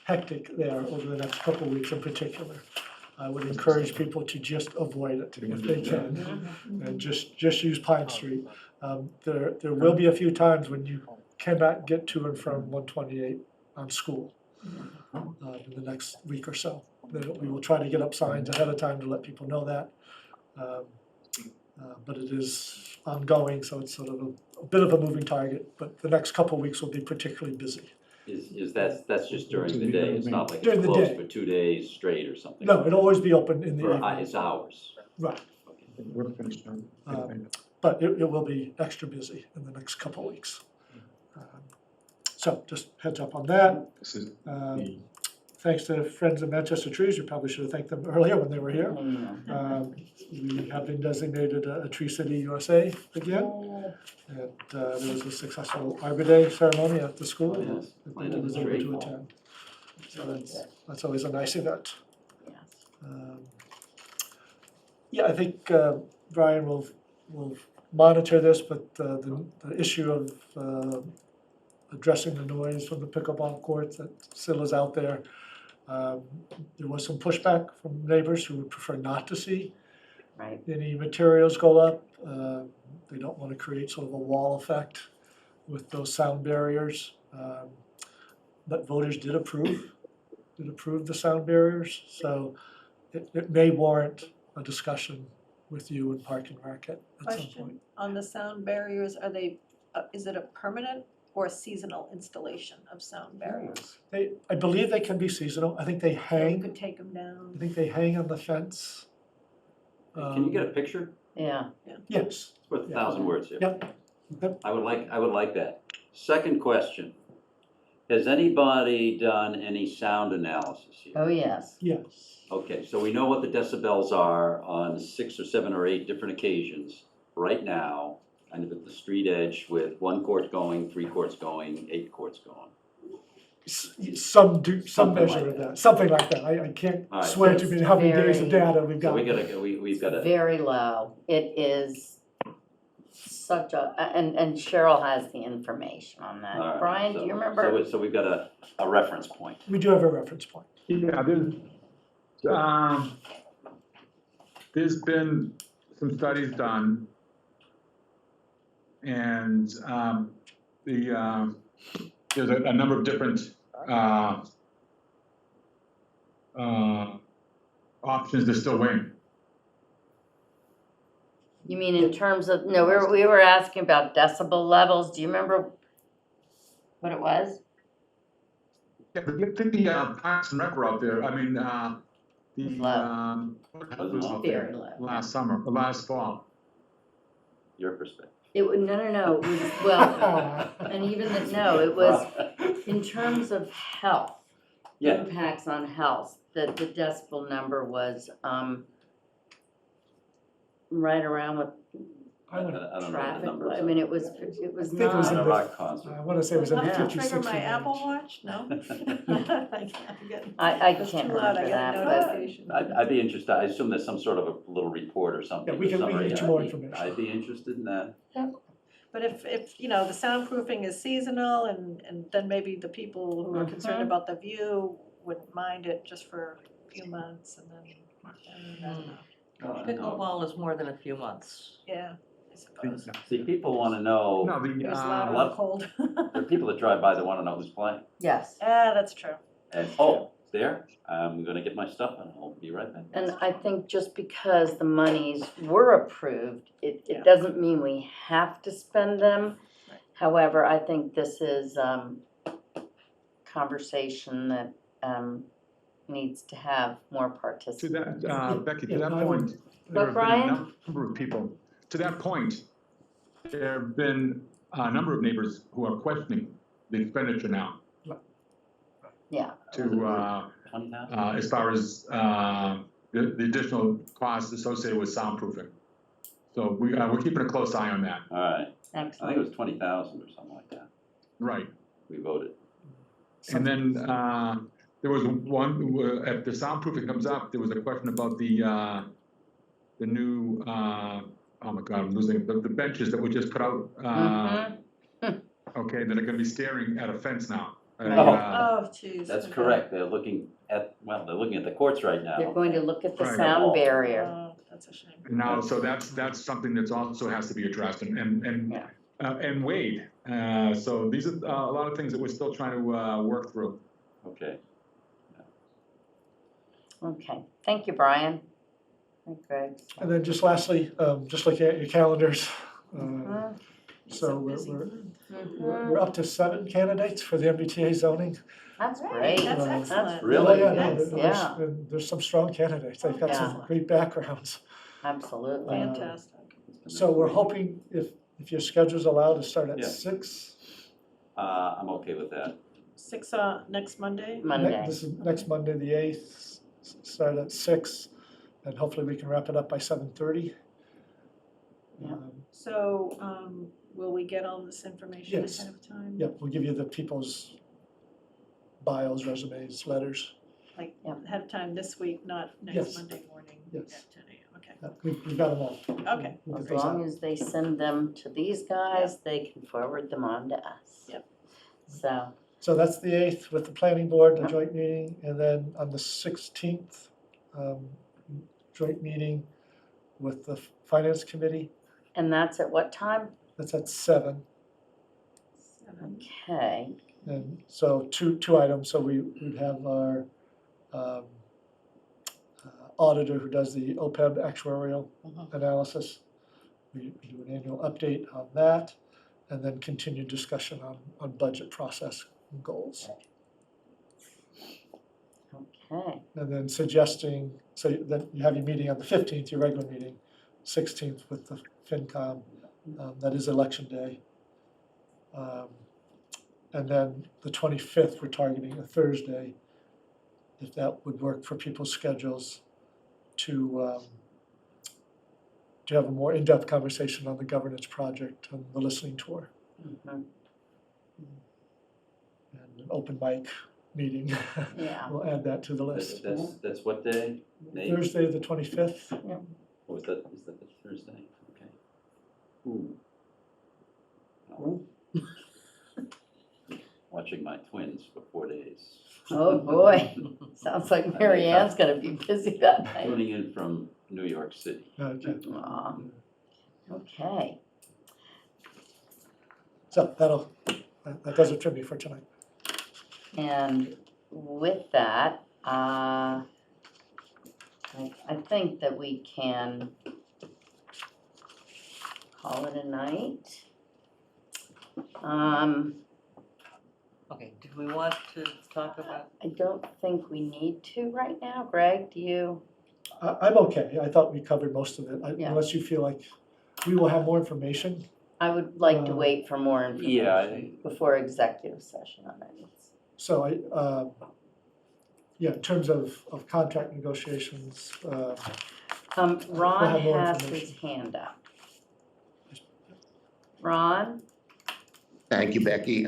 hectic there over the next couple of weeks in particular. I would encourage people to just avoid it if they can, and just use Pine Street. There will be a few times when you cannot get to and from 128 on School in the next week or so. We will try to get up signs ahead of time to let people know that. But it is ongoing, so it's sort of a bit of a moving target, but the next couple of weeks will be particularly busy. Is that's just during the day, it's not like During it's the closed day. for 2 days straight or something? No, it'll always be open in the For evening. its hours? Right. We're finished now. But it will be extra busy in the next couple of weeks. So just heads up on that. This is Thanks to Friends of Manchester Trees, you probably should have thanked them earlier when they were here. We have been designated a Tree City USA again. And there was a successful Arbor Day ceremony at the school Yes, that I was able to attend. So that's always a nice event. Yeah, I think Brian will monitor this, but the issue of addressing the noise from the pickleball courts that still is out there. There was some pushback from neighbors who would prefer not to see any materials go up. They don't want to create sort of a wall effect with those sound barriers. But voters did approve the sound barriers, so it may warrant a discussion with you and Park and Rec at some point. Question, on the sound barriers, are they, is it a permanent or seasonal installation of sound barriers? I believe they can be seasonal. I think they You hang, could take them down. I think they hang on the fence. Can you get a picture? Yeah. Yes. It's worth 1,000 words here. Yep. I would like that. Second question, has anybody done any sound analysis here? Oh, yes. Yes. Okay, so we know what the decibels are on 6 or 7 or 8 different occasions right now, kind of at the street edge with 1 court going, 3 courts going, 8 courts going. Some Something measure like of that, something like that. I can't All right, swear so to how many days of very- data we've So got. we've got to. Very low. It is such a, and Cheryl has the information on that. All right, Brian, do you remember? So we've got a reference point. We do have a reference point. Yeah, there's been some studies done. And there's a number of different options they're still weighing. You mean in terms of, no, we were asking about decibel levels. Do you remember what it was? Yeah, but I think the Parks and Rec were out there. I mean, was out there Very low. last summer, or last fall. Your perspective. It was, no, it was, well, and even the, no, it was in terms of health. Yeah. Impacts on health, the decibel number was, right around with I don't know what the traffic. numbers I are. mean, it was I think it was not. in At a the- rock concert. I wanna say it was in the Enough to 50, 60 trigger my range. Apple Watch? No? I It's can't too loud, I remember get that, a but notification. I'd be interested, I assume there's some sort of a little report or something. Yeah, we can summary. get you more I'd be- information. I'd be interested in that. But if, you know, the soundproofing is seasonal and then maybe the people who are concerned Mhm. about the view wouldn't mind it just for a few months and then, I don't know. Pickleball is more than a few months. Yeah, I suppose. See, people want to know, No, It was a loud lot- or cold. there are people that drive by that want to know who's playing. yes. Yeah, that's true. And, oh, it's there, I'm gonna get my stuff and I'll be right back. And I think just because the monies were approved, Yeah. it doesn't mean we have to spend them. However, I think this is conversation that needs to have more To participants. that, Becky, to that Yeah, I would- point, there have been a Brian? number of people, to that point, there have been a number of neighbors who are questioning the expenditure now Yeah. to, 20,000? as far as the additional costs associated with soundproofing. So we're keeping a close eye on that. All right. I think it Excellent. was 20,000 or something like that. Right. We voted. And then there was one, if the soundproofing comes up, there was a question about the new, oh my God, I'm losing it, the benches that we just put out. Okay, that are gonna be staring at a fence now. Oh, jeez. That's correct. They're looking at the courts right now. They're going to look at the Right. sound barrier. Oh, that's a shame. Now, so that's something that's also has to be addressed and weighed. So these are a lot of things that we're still trying to work through. Okay. Okay, thank you, Brian. Thank you, Greg. And then just lastly, just looking at your calendars, so we're up to 7 candidates for the MBTA zoning. That's great. That's Uh, excellent. Really? Yeah, no, Yes. there's some strong candidates, they've got some Yeah. great backgrounds. Absolutely. Fantastic. So we're hoping if your schedule's allowed to start at Yeah. 6. I'm okay with that. 6, next Monday? Monday. This is next Monday, the 8th, start at 6, and hopefully we can wrap it up by 7:30. Yeah. So, will we get all this information Yes. ahead of time? Yep, we'll give you the people's bios, resumes, letters. Like, ahead of time this week, not next Yes. Monday morning Yes. at 10 a.m., okay. We've got them all. Okay. We'll get As those long out. as they send them to these guys, they can forward them on to us. Yep. So, So that's the 8th with the planning board, the joint meeting, and then on the 16th, joint meeting with the finance committee. and that's at what time? That's at 7. Okay, And so two items, so we'd have our auditor who does the OPEB actuarial analysis. We do an annual update on that, and then continued discussion on budget process and goals. okay, And then suggesting, so then you have your meeting on the 15th, your regular meeting, 16th with the FinCom, that is election day. And then the 25th, we're targeting a Thursday, if that would work for people's schedules, to have a more in-depth conversation on the governance project and the listening tour. Mhm. Mm-hmm. And an open mic meeting. Yeah. We'll add that to the list. That's what day? May? Thursday, the 25th. Or is that the Thursday? Okay. Ooh. Oh. Watching my twins for 4 days. Oh, boy. Sounds like Mary Ann's gonna be busy that night. Tuning in from New York City. Okay. Aw. Okay, So that does it for me for tonight. and with that, I think that we can call it a night. Okay, do we want to talk about? I don't think we need to right now. Greg, do you? I'm okay. I thought we covered most of it, Yeah. unless you feel like we will have more information. I would like to wait for more Yeah, information before executive session on it. So in terms of contract negotiations, Ron have more has his information. hand up. Ron? Thank you, Becky.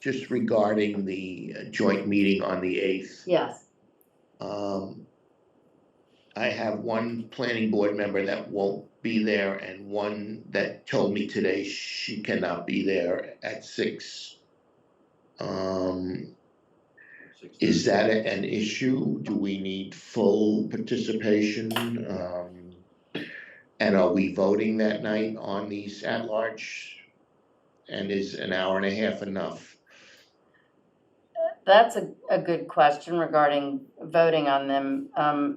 Just regarding the joint meeting on the 8th. Yes. I have one planning board member that won't be there and one that told me today she cannot be there at 6. Is that an issue? Do we need full participation? And are we voting that night on these at-large? And is an hour and a half enough? That's a good question regarding voting on them.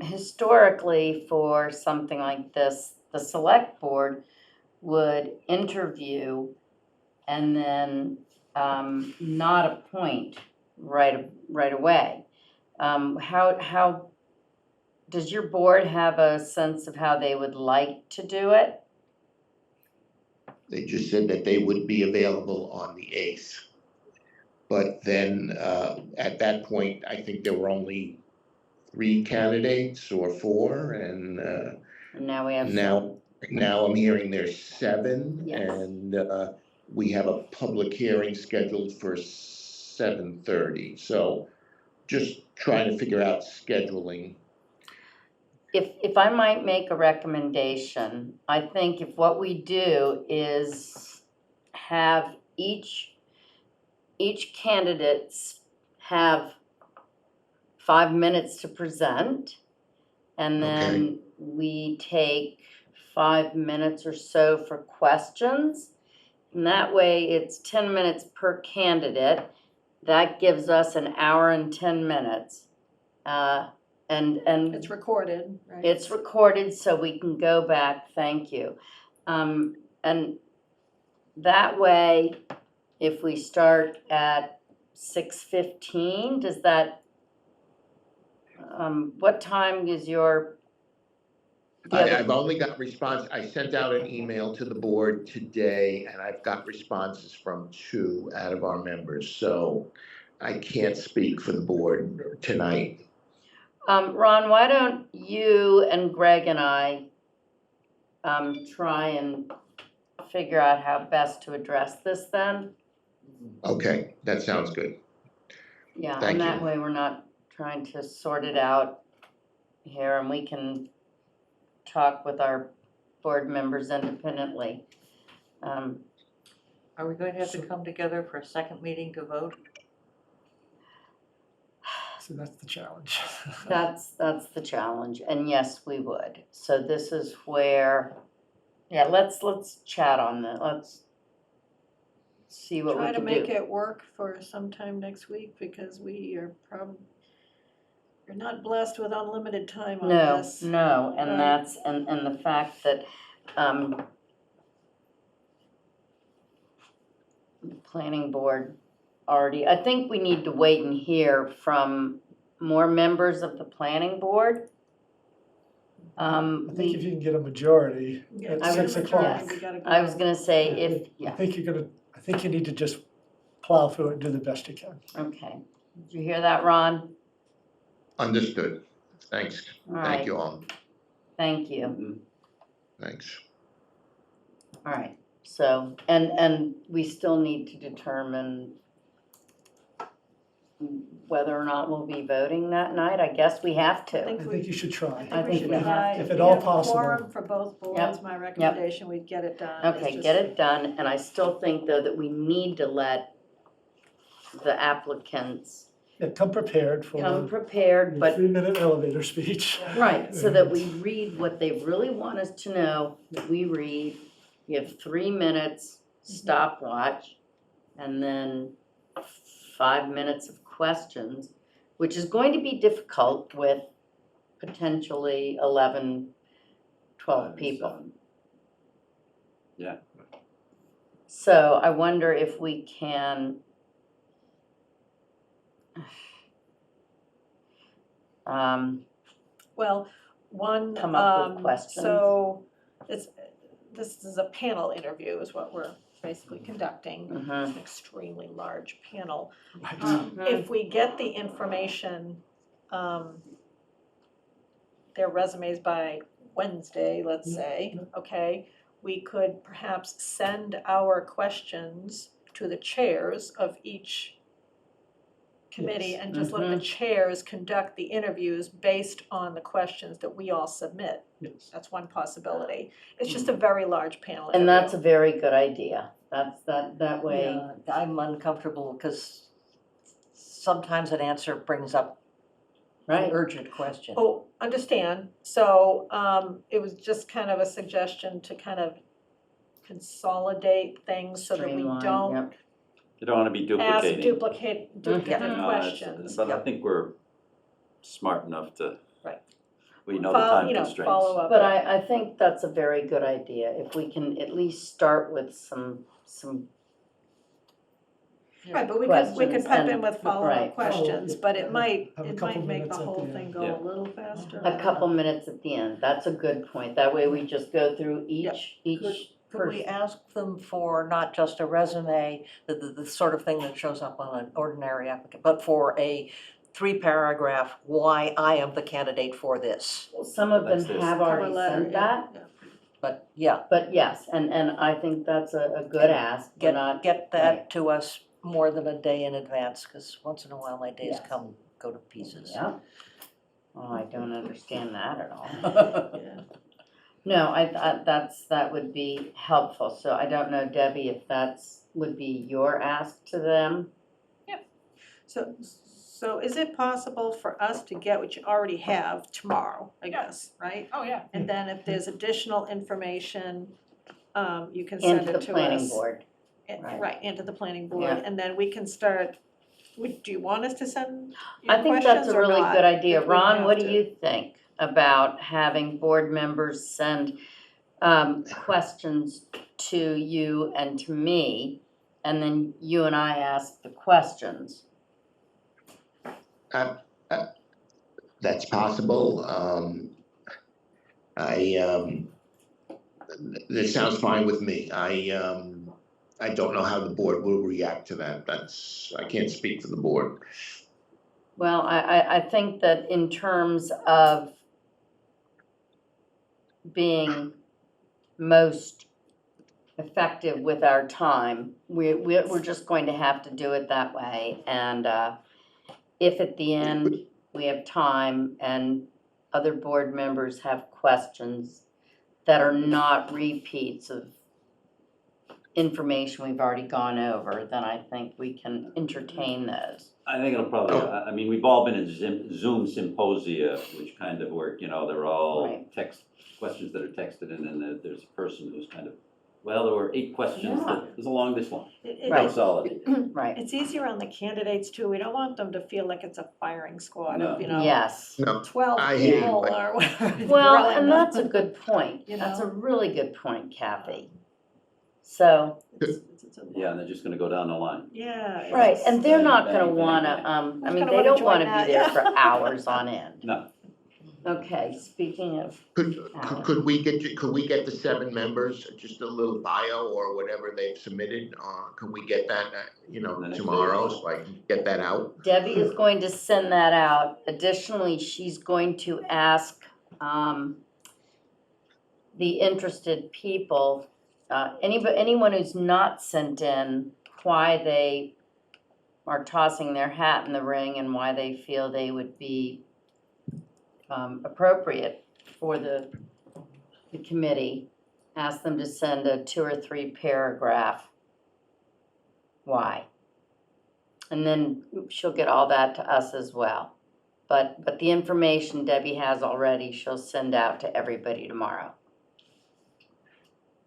Historically, for something like this, the select board would interview and then not appoint right away. How does your board have a sense of how they would like to do it? They just said that they would be available on the 8th. But then at that point, I think there were only 3 candidates or 4, and And now we have now Now I'm hearing there's 7, Yes. and we have a public hearing scheduled for 7:30. So just trying to figure out scheduling. If I might make a recommendation, I think if what we do is have each candidates have 5 minutes to present, and then we take 5 minutes or so for questions. And that way, it's 10 minutes per candidate. That gives us an hour and 10 minutes. And It's recorded, right? it's recorded, so we can go back, thank you. And that way, if we start at 6:15, does that, what time is your? I've only got response, I sent out an email to the board today, and I've got responses from 2 out of our members, so I can't speak for the board tonight. Ron, why don't you and Greg and I try and figure out how best to address this then? Okay, that sounds good. Yeah, Thank and that you. way we're not trying to sort it out here, and we can talk with our board members independently. Are we going to have to come together for a second meeting to vote? So that's the challenge. That's the challenge, and yes, we would. So this is where, yeah, let's chat on that. Let's see what we Try to can make do. it work for sometime next week, because we are you're not blessed with unlimited time on No, this. no, and Right. that's, and the fact that, the planning board already, I think we need to wait and hear from more members of the planning board. I think if you can get a majority at I would- 6 o'clock. yes. I was gonna say if, I yeah, think I think you need to just plow through it and do the best you can. okay. Did you hear that, Ron? Understood. Thanks. All Thank right, you all. thank you. Thanks. All right, so, and we still need to determine whether or not we'll be voting that night. I guess we have I to. think I we- think you should try. I think we have try. to. If We at all have a possible. Quorum for both boards, my recommendation, we'd get it done. It's Okay, just- get it done, and I still think though that we need to let the applicants Yeah, come prepared for come prepared, your but 3-minute elevator speech. right, so that we read what they really want us to know, that we read, you have 3 minutes stopwatch, and then 5 minutes of questions, which is going to be difficult with potentially 11, 12 people. Yeah. So I wonder if we can Well, one, come up with questions. so this is a panel interview is what we're basically conducting. It's Mhm. an extremely large panel. Mhm. If we get the information, their resumes by Wednesday, let's say, okay, we could perhaps send our questions to the chairs of each committee Yes. and just let the chairs conduct the interviews based on the questions that we all submit. Yes. That's one possibility. It's just a very large panel And that's a interview. very good idea. That's that way. Yeah, I'm uncomfortable because sometimes an answer brings up an Right. urgent question. Oh, understand. So, it was just kind of a suggestion to kind of consolidate things so that we Streamline, don't yep. You don't wanna be ask duplicating. duplicate No, questions. But I think we're smart enough to. Right. We know the time constraints. Follow up. But I think that's a very good idea, if we can at least start with some Right, but we questions could pipe in and- with follow-up right. questions, but it might Have a couple make the minutes at whole the thing end. go Yeah. a little faster. a couple minutes at the end. That's a good point. That way we just go through each Could we person. ask them for not just a resume, the sort of thing that shows up on an ordinary applicant, but for a 3-paragraph, why I am the candidate for this? Some of them That's this. have Cover already letter, sent yeah, that. yeah. But yeah, But yes, and I think that's a good ask. We're not, get that to us more than a day in advance, because once in a while my days Yes. go to pieces. yeah. Oh, I don't understand that at all. Yeah. No, that would be helpful, so I don't know, Debbie, if would be your ask to them? So is it possible for us to get what you already have tomorrow, I guess, right? Oh, yeah. And then if there's additional information, you can send Into it the to us. planning board. Right. Right, into the planning board, Yeah. and then we can start, do you want us to send you I think that's questions a or really not, good idea. if we Ron, have what do to? you think about having board members send questions to you and to me, and then you and I ask the questions? That's possible. That sounds fine with me. I don't know how the board will react to that. I can't speak for the board. Well, I think that in terms of being most effective with our time, we're just going to have to do it that way. And if at the end we have time and other board members have questions that are not repeats of information we've already gone over, then I think we can entertain those. I think it'll probably, I mean, we've all been in Zoom symposia, which kind of work, you know, they're all Right. text, questions that are texted, and then there's a person who's kind of, well, there were 8 questions, Yeah. that was along this one. Right. Consolidated. Right. It's easier on the candidates too, we don't want them to feel like it's a firing squad No. of, you know, Yes. No, 12 I hear you, people but- or whatever. Well, grilling and them. that's a good point. You That's a know? really good point, Kathy. So, It's a lot. Yeah, and they're just gonna go down the line. Yeah. right, it's- and they're Bang, not bang, gonna bang, wanna, bang. I Who's mean, gonna they wanna don't join wanna that? be there Yeah. for hours on end. No, Okay, speaking of, Could we get the 7 members, just a little bio or whatever they've submitted? Could we get that, The next day. tomorrow, so I can get that out? Debbie is going to send that out. Additionally, she's going to ask, the interested people, anyone who's not sent in, why they are tossing their hat in the ring and why they feel they would be appropriate for the committee. Ask them to send a 2 or 3 paragraph why. And then she'll get all that to us as well. But the information Debbie has already, she'll send out to everybody tomorrow.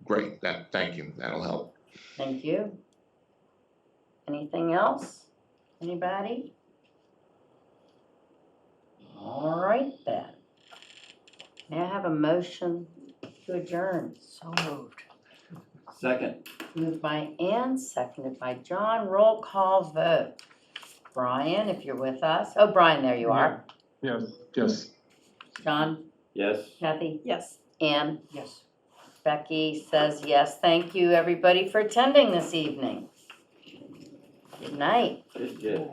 Great, thank you, that'll help. Thank you. Anything else? Anybody? All right then. May I have a motion to adjourn? So moved. second, Moved by Ann, seconded by John. Roll call vote. Brian, if you're with us. Oh, Brian, there you are. Yes. John, yes? Kathy, Yes. Ann, Yes. Becky says yes. Thank you, everybody, for attending this evening. Good night. Good.